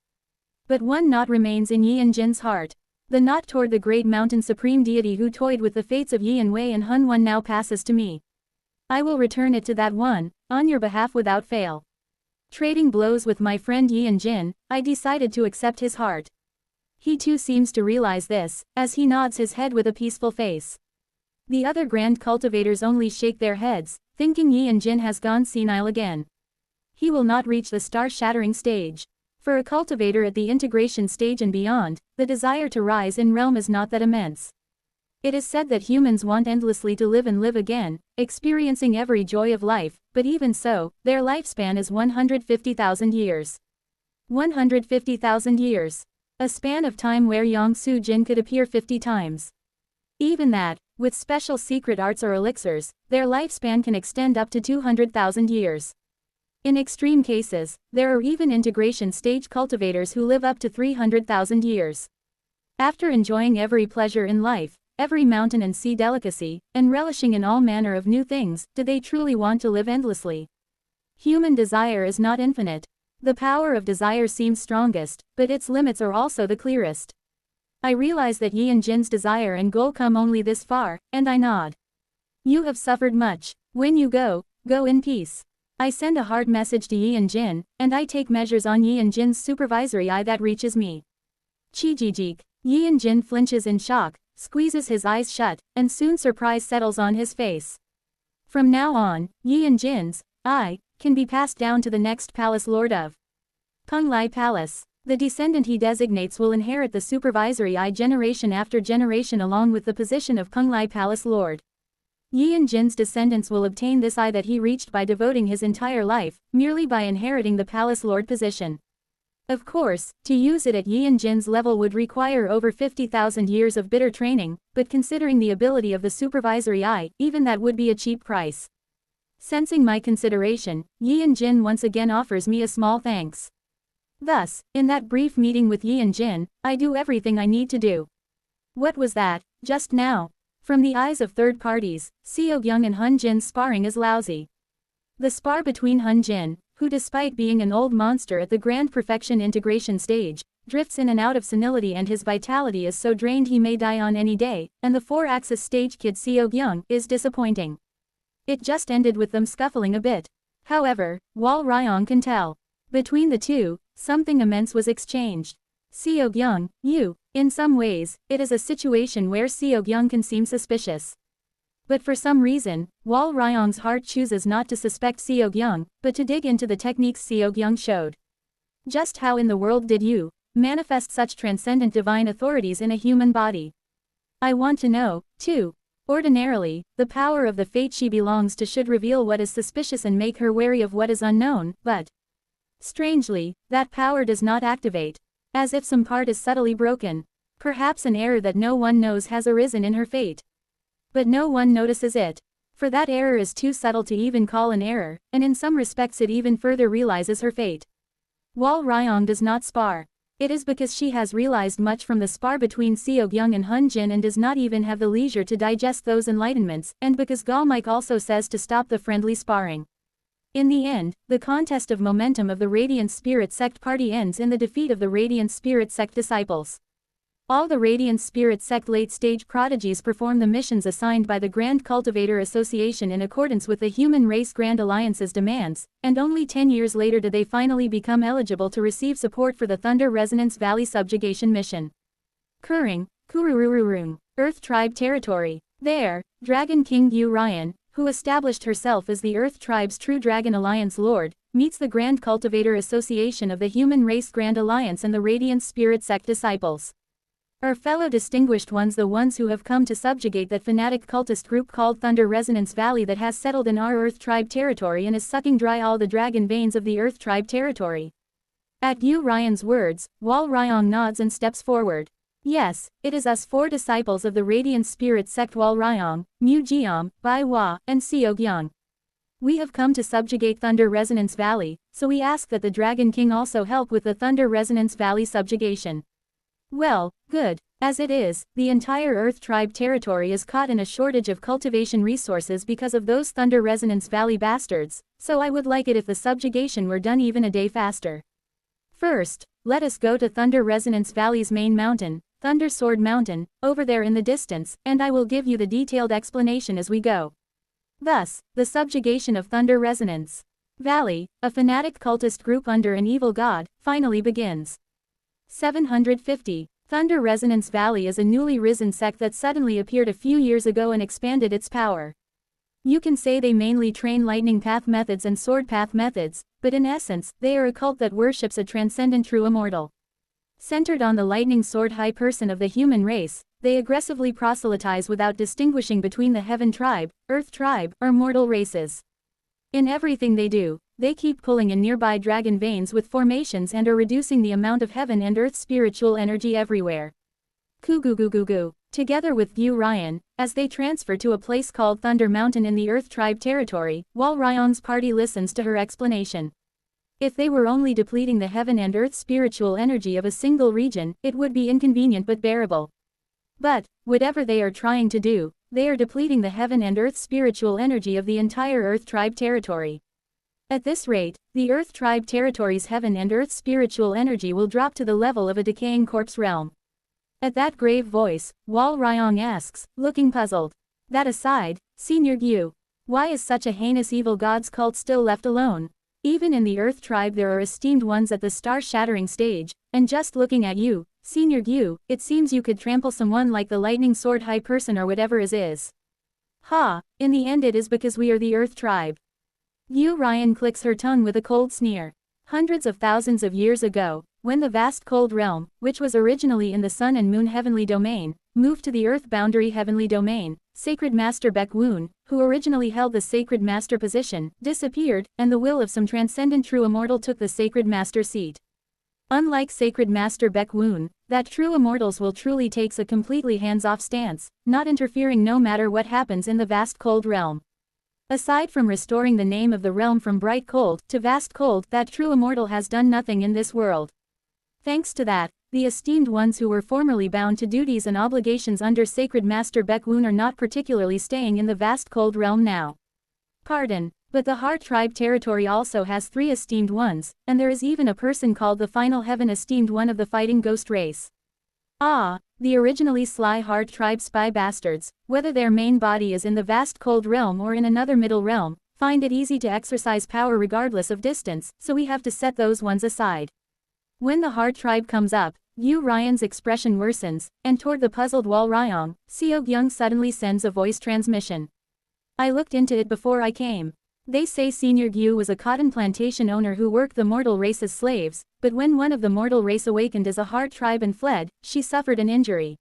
But one knot remains in Yi and Jin's heart. The knot toward the great mountain supreme deity who toyed with the fates of Yi and Wei and Hun One now passes to me. I will return it to that one, on your behalf without fail. Trading blows with my friend Yi and Jin, I decided to accept his heart. He too seems to realize this, as he nods his head with a peaceful face. The other grand cultivators only shake their heads, thinking Yi and Jin has gone senile again. He will not reach the star-shattering stage. For a cultivator at the integration stage and beyond, the desire to rise in realm is not that immense. It is said that humans want endlessly to live and live again, experiencing every joy of life, but even so, their lifespan is 150,000 years. 150,000 years. A span of time where Yang Su Jin could appear 50 times. Even that, with special secret arts or elixirs, their lifespan can extend up to 200,000 years. In extreme cases, there are even integration stage cultivators who live up to 300,000 years. After enjoying every pleasure in life, every mountain and sea delicacy, and relishing in all manner of new things, do they truly want to live endlessly? Human desire is not infinite. The power of desire seems strongest, but its limits are also the clearest. I realize that Yi and Jin's desire and goal come only this far, and I nod. You have suffered much. When you go, go in peace. I send a hard message to Yi and Jin, and I take measures on Yi and Jin's supervisory eye that reaches me. Chijijik. Yi and Jin flinches in shock, squeezes his eyes shut, and soon surprise settles on his face. From now on, Yi and Jin's eye can be passed down to the next palace lord of Kunglai Palace. The descendant he designates will inherit the supervisory eye generation after generation along with the position of Kunglai Palace Lord. Yi and Jin's descendants will obtain this eye that he reached by devoting his entire life, merely by inheriting the Palace Lord position. Of course, to use it at Yi and Jin's level would require over 50,000 years of bitter training, but considering the ability of the supervisory eye, even that would be a cheap price. Sensing my consideration, Yi and Jin once again offers me a small thanks. Thus, in that brief meeting with Yi and Jin, I do everything I need to do. What was that, just now? From the eyes of third parties, Seogyung and Hun Jin's sparring is lousy. The spar between Hun Jin, who despite being an old monster at the grand perfection integration stage, drifts in and out of senility and his vitality is so drained he may die on any day, and the 4-axis stage kid Seogyung is disappointing. It just ended with them scuffling a bit. However, Wal Ryong can tell. Between the two, something immense was exchanged. Seogyung, you. In some ways, it is a situation where Seogyung can seem suspicious. But for some reason, Wal Ryong's heart chooses not to suspect Seogyung, but to dig into the techniques Seogyung showed. Just how in the world did you manifest such transcendent divine authorities in a human body? I want to know, too. Ordinarily, the power of the fate she belongs to should reveal what is suspicious and make her wary of what is unknown, but strangely, that power does not activate. As if some part is subtly broken. Perhaps an error that no one knows has arisen in her fate. But no one notices it. For that error is too subtle to even call an error, and in some respects it even further realizes her fate. Wal Ryong does not spar. It is because she has realized much from the spar between Seogyung and Hun Jin and does not even have the leisure to digest those enlightenments, and because Galmike also says to stop the friendly sparring. In the end, the contest of momentum of the Radiant Spirit Sect party ends in the defeat of the Radiant Spirit Sect disciples. All the Radiant Spirit Sect late-stage prodigies perform the missions assigned by the Grand Cultivator Association in accordance with the Human Race Grand Alliance's demands, and only 10 years later do they finally become eligible to receive support for the Thunder Resonance Valley Subjugation Mission. Kuring, Kururururung, Earth Tribe Territory. There, Dragon King Yu Ryan, who established herself as the Earth Tribe's true Dragon Alliance Lord, meets the Grand Cultivator Association of the Human Race Grand Alliance and the Radiant Spirit Sect disciples. Our fellow distinguished ones, the ones who have come to subjugate that fanatic cultist group called Thunder Resonance Valley that has settled in our Earth Tribe territory and is sucking dry all the dragon veins of the Earth Tribe territory. At Yu Ryan's words, Wal Ryong nods and steps forward. Yes, it is us 4 disciples of the Radiant Spirit Sect, Wal Ryong, Mu Jiam, Bai Hua, and Seogyung. We have come to subjugate Thunder Resonance Valley, so we ask that the Dragon King also help with the Thunder Resonance Valley subjugation. Well, good. As it is, the entire Earth Tribe territory is caught in a shortage of cultivation resources because of those Thunder Resonance Valley bastards, so I would like it if the subjugation were done even a day faster. First, let us go to Thunder Resonance Valley's main mountain, Thunder Sword Mountain, over there in the distance, and I will give you the detailed explanation as we go. Thus, the subjugation of Thunder Resonance Valley, a fanatic cultist group under an evil god, finally begins. 750. Thunder Resonance Valley is a newly risen sect that suddenly appeared a few years ago and expanded its power. You can say they mainly train lightning path methods and sword path methods, but in essence, they are a cult that worships a transcendent true immortal. Centered on the lightning sword high person of the human race, they aggressively proselytize without distinguishing between the Heaven Tribe, Earth Tribe, or mortal races. In everything they do, they keep pulling in nearby dragon veins with formations and are reducing the amount of heaven and earth spiritual energy everywhere. Goo. Together with Yu Ryan, as they transfer to a place called Thunder Mountain in the Earth Tribe territory, while Ryong's party listens to her explanation. If they were only depleting the heaven and earth spiritual energy of a single region, it would be inconvenient but bearable. But, whatever they are trying to do, they are depleting the heaven and earth spiritual energy of the entire Earth Tribe territory. At this rate, the Earth Tribe territory's heaven and earth spiritual energy will drop to the level of a decaying corpse realm. At that grave voice, Wal Ryong asks, looking puzzled. That aside, Senior Gyu, why is such a heinous evil god's cult still left alone? Even in the Earth Tribe there are esteemed ones at the star-shattering stage, and just looking at you, Senior Gyu, it seems you could trample someone like the lightning sword high person or whatever is. Ha, in the end it is because we are the Earth Tribe. Yu Ryan clicks her tongue with a cold sneer. Hundreds of thousands of years ago, when the vast cold realm, which was originally in the Sun and Moon heavenly domain, moved to the Earth boundary heavenly domain, Sacred Master Baek-woon, who originally held the Sacred Master position, disappeared, and the will of some transcendent true immortal took the Sacred Master seat. Unlike Sacred Master Baek-woon, that true immortals will truly takes a completely hands-off stance, not interfering no matter what happens in the vast cold realm. Aside from restoring the name of the realm from bright cold to vast cold, that true immortal has done nothing in this world. Thanks to that, the esteemed ones who were formerly bound to duties and obligations under Sacred Master Baek-woon are not particularly staying in the vast cold realm now. Pardon, but the Heart Tribe territory also has 3 esteemed ones, and there is even a person called the Final Heaven esteemed one of the fighting ghost race. Ah, the originally sly Heart Tribe spy bastards, whether their main body is in the vast cold realm or in another middle realm, find it easy to exercise power regardless of distance, so we have to set those ones aside. When the Heart Tribe comes up, Yu Ryan's expression worsens, and toward the puzzled Wal Ryong, Seok Young suddenly sends a voice transmission. I looked into it before I came. They say Senior Gyu was a cotton plantation owner who worked the mortal race as slaves, but when one of the mortal race awakened as a Heart Tribe and fled, she suffered an injury.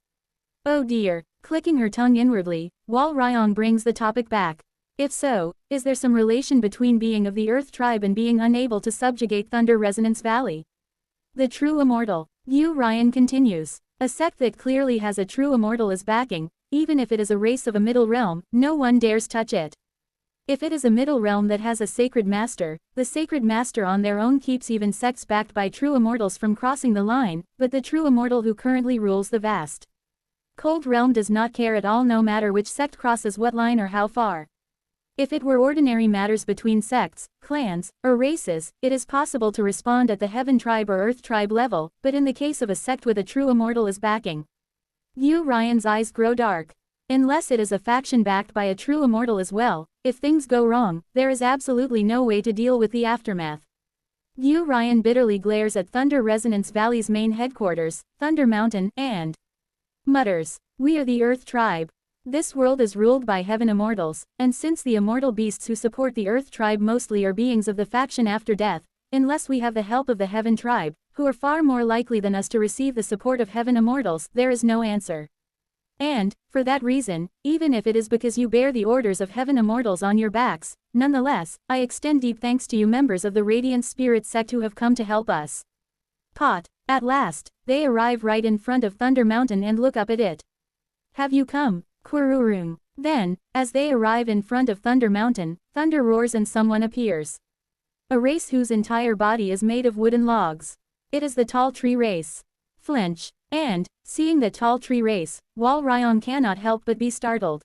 Oh dear, clicking her tongue inwardly, Wal Ryong brings the topic back. If so, is there some relation between being of the Earth Tribe and being unable to subjugate Thunder Resonance Valley? The true immortal. Yu Ryan continues. A sect that clearly has a true immortal as backing, even if it is a race of a middle realm, no one dares touch it. If it is a middle realm that has a sacred master, the sacred master on their own keeps even sects backed by true immortals from crossing the line, but the true immortal who currently rules the vast cold realm does not care at all no matter which sect crosses what line or how far. If it were ordinary matters between sects, clans, or races, it is possible to respond at the Heaven Tribe or Earth Tribe level, but in the case of a sect with a true immortal as backing, Yu Ryan's eyes grow dark. Unless it is a faction backed by a true immortal as well, if things go wrong, there is absolutely no way to deal with the aftermath. Yu Ryan bitterly glares at Thunder Resonance Valley's main headquarters, Thunder Mountain, and mutters, "We are the Earth Tribe. This world is ruled by heaven immortals, and since the immortal beasts who support the Earth Tribe mostly are beings of the faction after death, unless we have the help of the Heaven Tribe, who are far more likely than us to receive the support of heaven immortals, there is no answer. And, for that reason, even if it is because you bear the orders of heaven immortals on your backs, nonetheless, I extend deep thanks to you members of the Radiant Spirit sect who have come to help us." At last, they arrive right in front of Thunder Mountain and look up at it. "Have you come, Quirurung?" Then, as they arrive in front of Thunder Mountain, thunder roars and someone appears. A race whose entire body is made of wooden logs. It is the tall tree race. Flinch. And, seeing that tall tree race, Wal Ryong cannot help but be startled.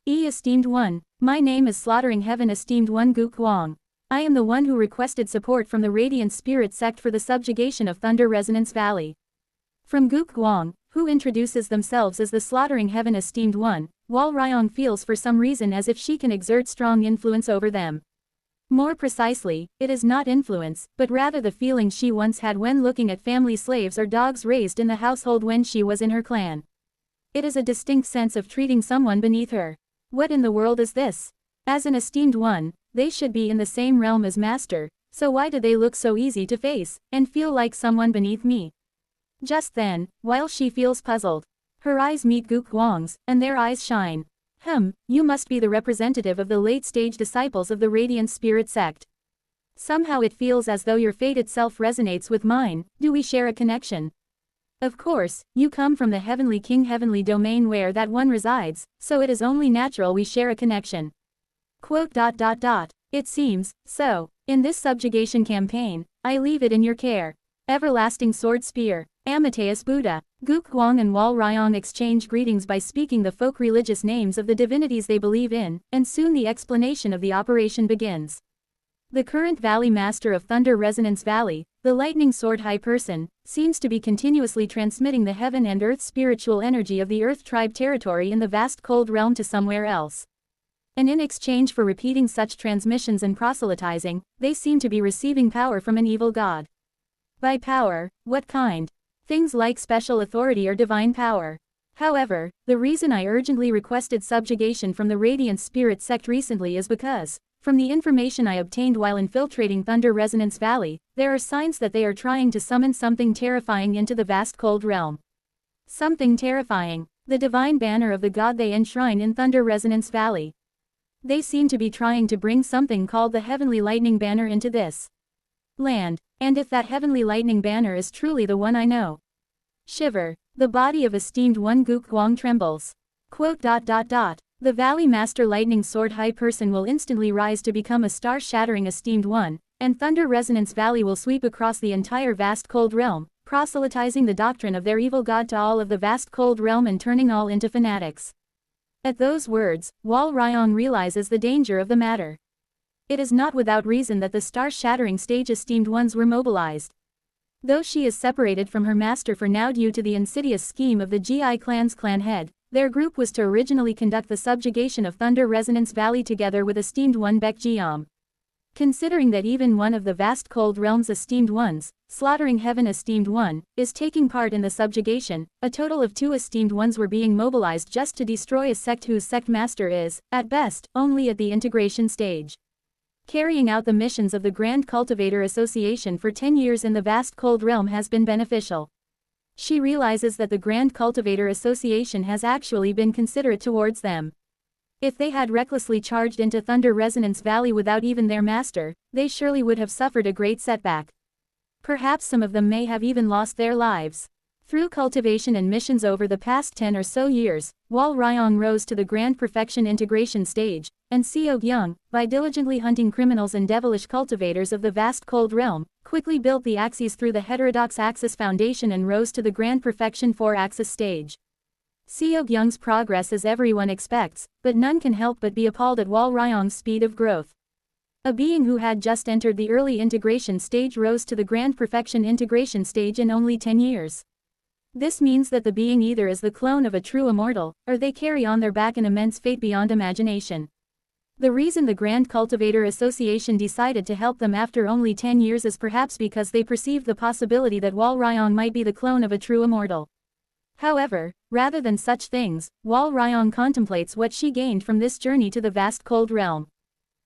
Esteemed one, my name is Slaughtering Heaven Esteemed one Guk Wang. I am the one who requested support from the Radiant Spirit sect for the subjugation of Thunder Resonance Valley. From Guk Wang, who introduces themselves as the Slaughtering Heaven Esteemed one, Wal Ryong feels for some reason as if she can exert strong influence over them. More precisely, it is not influence, but rather the feeling she once had when looking at family slaves or dogs raised in the household when she was in her clan. It is a distinct sense of treating someone beneath her. What in the world is this? As an esteemed one, they should be in the same realm as master, so why do they look so easy to face, and feel like someone beneath me? Just then, while she feels puzzled, her eyes meet Guk Wang's, and their eyes shine. You must be the representative of the late-stage disciples of the Radiant Spirit sect. Somehow it feels as though your fate itself resonates with mine. Do we share a connection? Of course, you come from the Heavenly King Heavenly Domain where that one resides, so it is only natural we share a connection. It seems so. In this subjugation campaign, I leave it in your care. Everlasting Sword Spear, Amateus Buddha. Guk Wang and Wal Ryong exchange greetings by speaking the folk religious names of the divinities they believe in, and soon the explanation of the operation begins. The current Valley Master of Thunder Resonance Valley, the Lightning Sword High Person, seems to be continuously transmitting the heaven and earth spiritual energy of the Earth Tribe territory in the vast cold realm to somewhere else. And in exchange for repeating such transmissions and proselytizing, they seem to be receiving power from an evil god. By power, what kind? Things like special authority or divine power. However, the reason I urgently requested subjugation from the Radiant Spirit sect recently is because, from the information I obtained while infiltrating Thunder Resonance Valley, there are signs that they are trying to summon something terrifying into the vast cold realm. Something terrifying. The divine banner of the god they enshrine in Thunder Resonance Valley. They seem to be trying to bring something called the Heavenly Lightning Banner into this land. And if that Heavenly Lightning Banner is truly the one I know. Shiver. The body of esteemed one Guk Wang trembles. The Valley Master Lightning Sword High Person will instantly rise to become a star-shattering esteemed one, and Thunder Resonance Valley will sweep across the entire vast cold realm, proselytizing the doctrine of their evil god to all of the vast cold realm and turning all into fanatics. At those words, Wal Ryong realizes the danger of the matter. It is not without reason that the star-shattering stage esteemed ones were mobilized. Though she is separated from her master for now due to the insidious scheme of the GI clan's clan head, their group was to originally conduct the subjugation of Thunder Resonance Valley together with esteemed one Baek Jeom. Considering that even one of the vast cold realm's esteemed ones, Slaughtering Heaven Esteemed One, is taking part in the subjugation, a total of 2 esteemed ones were being mobilized just to destroy a sect whose sect master is, at best, only at the integration stage. Carrying out the missions of the Grand Cultivator Association for 10 years in the vast cold realm has been beneficial. She realizes that the Grand Cultivator Association has actually been considerate towards them. If they had recklessly charged into Thunder Resonance Valley without even their master, they surely would have suffered a great setback. Perhaps some of them may have even lost their lives. Through cultivation and missions over the past 10 or so years, Wal Ryong rose to the Grand Perfection Integration stage, and Seog Young, by diligently hunting criminals and devilish cultivators of the vast cold realm, quickly built the axes through the heterodox axis foundation and rose to the Grand Perfection 4-axis stage. Seog Young's progress as everyone expects, but none can help but be appalled at Wal Ryong's speed of growth. A being who had just entered the early integration stage rose to the Grand Perfection Integration stage in only 10 years. This means that the being either is the clone of a true immortal, or they carry on their back an immense fate beyond imagination. The reason the Grand Cultivator Association decided to help them after only 10 years is perhaps because they perceived the possibility that Wal Ryong might be the clone of a true immortal. However, rather than such things, Wal Ryong contemplates what she gained from this journey to the vast cold realm.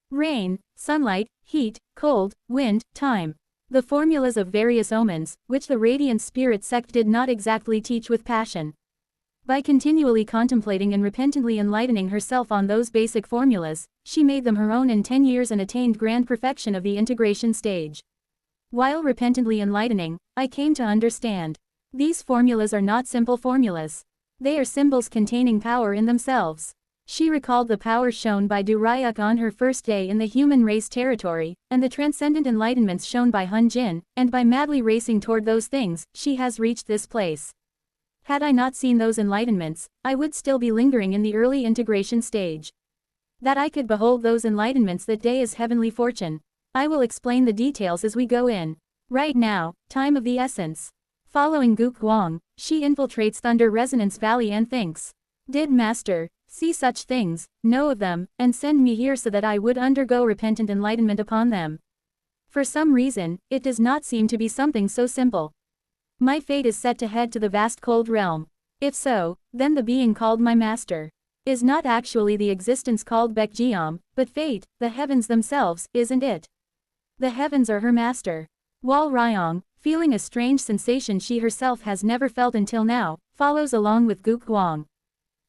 Rain, sunlight, heat, cold, wind, time. The formulas of various omens, which the Radiant Spirit sect did not exactly teach with passion. By continually contemplating and repentantly enlightening herself on those basic formulas, she made them her own in 10 years and attained grand perfection of the integration stage. While repentantly enlightening, I came to understand. These formulas are not simple formulas. They are symbols containing power in themselves. She recalled the power shown by Du Ryuk on her first day in the human race territory, and the transcendent enlightenments shown by Hun Jin, and by madly racing toward those things, she has reached this place. Had I not seen those enlightenments, I would still be lingering in the early integration stage. That I could behold those enlightenments that day is heavenly fortune. I will explain the details as we go in. Right now, time of the essence. Following Guk Guang, she infiltrates Thunder Resonance Valley and thinks, did Master see such things, know of them, and send me here so that I would undergo repentant enlightenment upon them? For some reason, it does not seem to be something so simple. My fate is set to head to the vast cold realm. If so, then the being called my master is not actually the existence called Baekjeom, but fate, the heavens themselves, isn't it? The heavens are her master. Wal Ryong, feeling a strange sensation she herself has never felt until now, follows along with Guk Guang.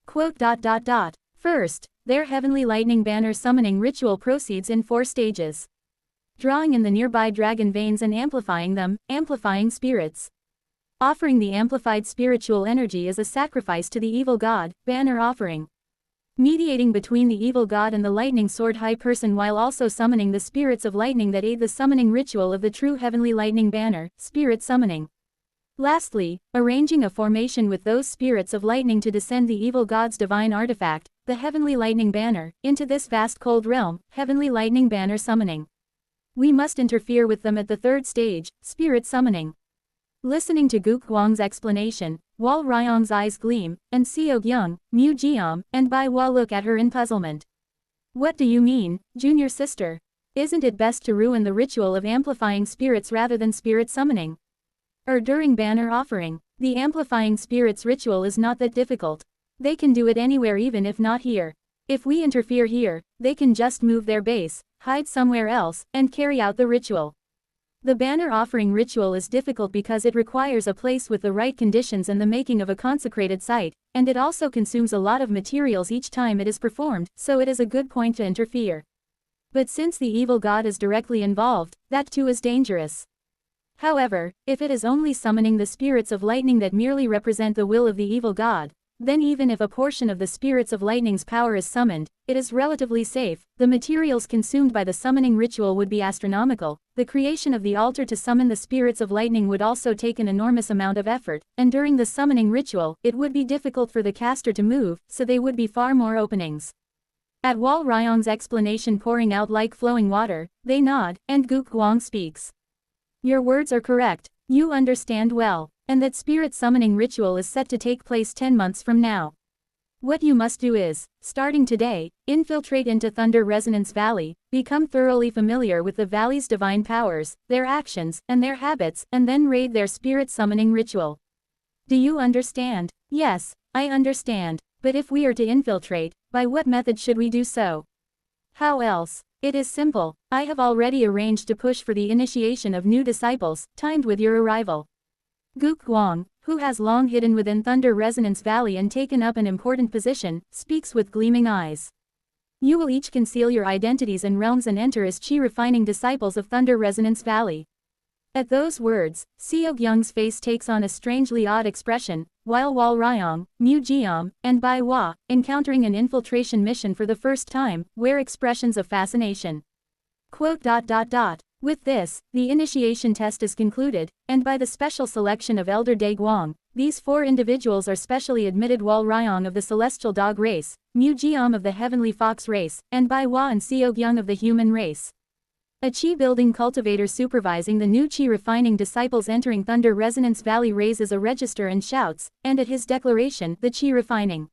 Quote. First, their heavenly lightning banner summoning ritual proceeds in 4 stages. Drawing in the nearby dragon veins and amplifying them, amplifying spirits. Offering the amplified spiritual energy as a sacrifice to the evil god, banner offering. Mediating between the evil god and the lightning sword high person while also summoning the spirits of lightning that aid the summoning ritual of the true heavenly lightning banner, spirit summoning. Lastly, arranging a formation with those spirits of lightning to descend the evil god's divine artifact, the heavenly lightning banner, into this vast cold realm, heavenly lightning banner summoning. We must interfere with them at the 3rd stage, spirit summoning. Listening to Guk Guang's explanation, Wal Ryong's eyes gleam, and Seok Young, Mu Jeom, and Bai Hua look at her in puzzlement. What do you mean, junior sister? Isn't it best to ruin the ritual of amplifying spirits rather than spirit summoning? During banner offering, the amplifying spirits ritual is not that difficult. They can do it anywhere even if not here. If we interfere here, they can just move their base, hide somewhere else, and carry out the ritual. The banner offering ritual is difficult because it requires a place with the right conditions and the making of a consecrated site, and it also consumes a lot of materials each time it is performed, so it is a good point to interfere. But since the evil god is directly involved, that too is dangerous. However, if it is only summoning the spirits of lightning that merely represent the will of the evil god, then even if a portion of the spirits of lightning's power is summoned, it is relatively safe. The materials consumed by the summoning ritual would be astronomical. The creation of the altar to summon the spirits of lightning would also take an enormous amount of effort, and during the summoning ritual, it would be difficult for the caster to move, so they would be far more openings. At Wal Ryong's explanation pouring out like flowing water, they nod, and Guk Guang speaks. Your words are correct, you understand well, and that spirit summoning ritual is set to take place 10 months from now. What you must do is, starting today, infiltrate into Thunder Resonance Valley, become thoroughly familiar with the valley's divine powers, their actions, and their habits, and then raid their spirit summoning ritual. Do you understand? Yes, I understand, but if we are to infiltrate, by what method should we do so? How else? It is simple, I have already arranged to push for the initiation of new disciples, timed with your arrival. Guk Guang, who has long hidden within Thunder Resonance Valley and taken up an important position, speaks with gleaming eyes. You will each conceal your identities and realms and enter as chi-refining disciples of Thunder Resonance Valley. At those words, Seok Young's face takes on a strangely odd expression, while Wal Ryong, Mu Jeom, and Bai Hua, encountering an infiltration mission for the first time, wear expressions of fascination. Quote. With this, the initiation test is concluded, and by the special selection of Elder Dae Guang, these 4 individuals are specially admitted: Wal Ryong of the Celestial Dog race, Mu Jeom of the Heavenly Fox race, and Bai Hua and Seok Young of the Human race. A chi-building cultivator supervising the new chi-refining disciples entering Thunder Resonance Valley raises a register and shouts, and at his declaration, the chi-refining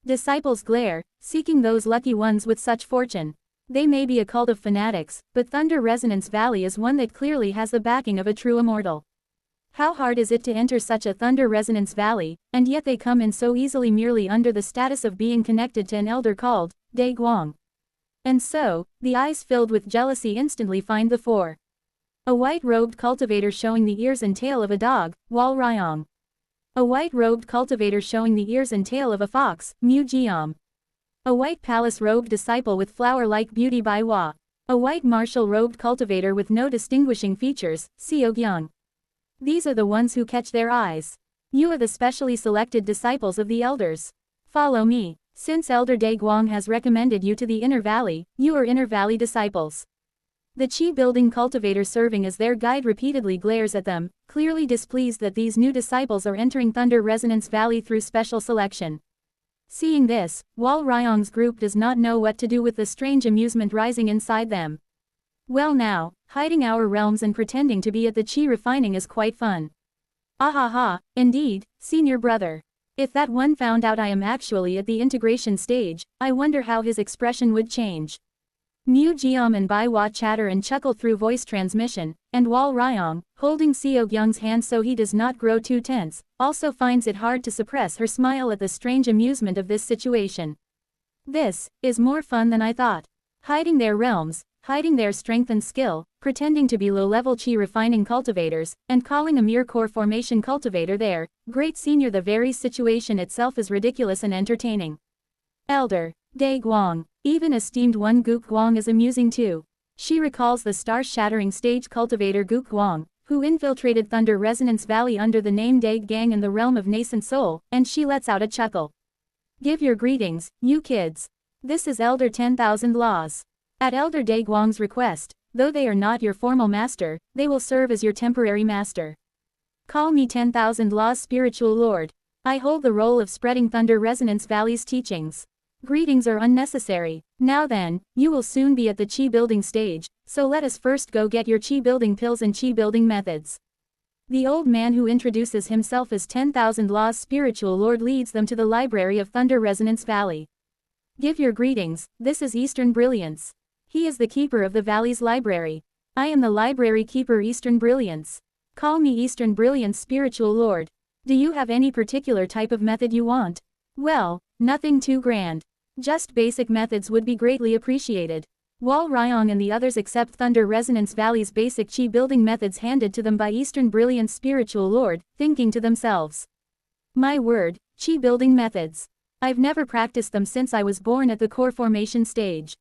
disciples glare, seeking those lucky ones with such fortune. They may be a cult of fanatics, but Thunder Resonance Valley is one that clearly has the backing of a true immortal. How hard is it to enter such a Thunder Resonance Valley, and yet they come in so easily merely under the status of being connected to an elder called Dae Guang. And so, the eyes filled with jealousy instantly find the 4. A white-robed cultivator showing the ears and tail of a dog, Wal Ryong. A white-robed cultivator showing the ears and tail of a fox, Mu Jeom. A white palace-robed disciple with flower-like beauty, Bai Hua. A white martial-robed cultivator with no distinguishing features, Seok Young. These are the ones who catch their eyes. You are the specially selected disciples of the elders. Follow me. Since Elder Dae Guang has recommended you to the Inner Valley, you are Inner Valley disciples. The chi-building cultivator serving as their guide repeatedly glares at them, clearly displeased that these new disciples are entering Thunder Resonance Valley through special selection. Seeing this, Wal Ryong's group does not know what to do with the strange amusement rising inside them. Well now, hiding our realms and pretending to be at the chi refining is quite fun. Ahaha, indeed, senior brother. If that one found out I am actually at the integration stage, I wonder how his expression would change. Mu Jiam and Bai Hua chatter and chuckle through voice transmission, and Wal Ryong, holding Seo Gyung's hand so he does not grow too tense, also finds it hard to suppress her smile at the strange amusement of this situation. This is more fun than I thought. Hiding their realms, hiding their strength and skill, pretending to be low-level chi refining cultivators, and calling a mere core formation cultivator there, great senior, the very situation itself is ridiculous and entertaining. Elder Dae Guang, even esteemed one Guk Guang, is amusing too. She recalls the star-shattering stage cultivator Guk Guang, who infiltrated Thunder Resonance Valley under the name Dae Gang in the realm of nascent soul, and she lets out a chuckle. Give your greetings, you kids. This is Elder 10,000 Laws. At Elder Dae Guang's request, though they are not your formal master, they will serve as your temporary master. Call me 10,000 Laws Spiritual Lord. I hold the role of spreading Thunder Resonance Valley's teachings. Greetings are unnecessary. Now then, you will soon be at the chi building stage, so let us first go get your chi building pills and chi building methods. The old man who introduces himself as 10,000 Laws Spiritual Lord leads them to the library of Thunder Resonance Valley. Give your greetings, this is Eastern Brilliance. He is the keeper of the valley's library. I am the library keeper Eastern Brilliance. Call me Eastern Brilliance Spiritual Lord. Do you have any particular type of method you want? Well, nothing too grand. Just basic methods would be greatly appreciated. Wal Ryong and the others accept Thunder Resonance Valley's basic chi building methods handed to them by Eastern Brilliance Spiritual Lord, thinking to themselves. My word, chi building methods. I've never practiced them since I was born at the core formation stage.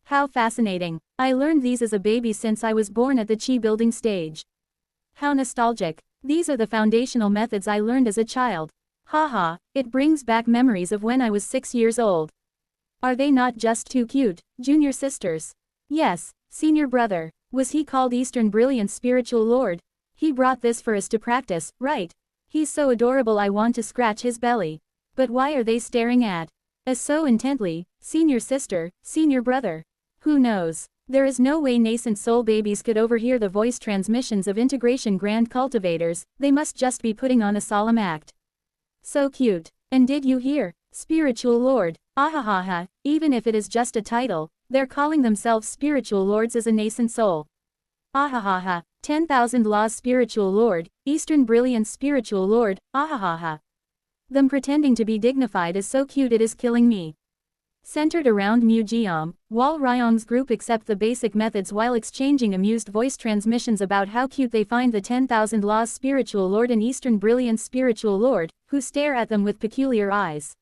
How fascinating. I learned these as a baby since I was born at the chi building stage. How nostalgic. These are the foundational methods I learned as a child. Haha, it brings back memories of when I was 6 years old. Are they not just too cute, junior sisters? Yes, senior brother. Was he called Eastern Brilliance Spiritual Lord? He brought this for us to practice, right? He's so adorable I want to scratch his belly. But why are they staring at us so intently, senior sister, senior brother? Who knows? There is no way nascent soul babies could overhear the voice transmissions of integration grand cultivators, they must just be putting on a solemn act. So cute. And did you hear? Spiritual Lord. Ahahaha, even if it is just a title, they're calling themselves spiritual lords as a nascent soul. Ahahaha, 10,000 Laws Spiritual Lord, Eastern Brilliance Spiritual Lord, ahahaha. Them pretending to be dignified is so cute it is killing me. Centered around Mu Jiam, Wal Ryong's group accept the basic methods while exchanging amused voice transmissions about how cute they find the 10,000 Laws Spiritual Lord and Eastern Brilliance Spiritual Lord, who stare at them with peculiar eyes.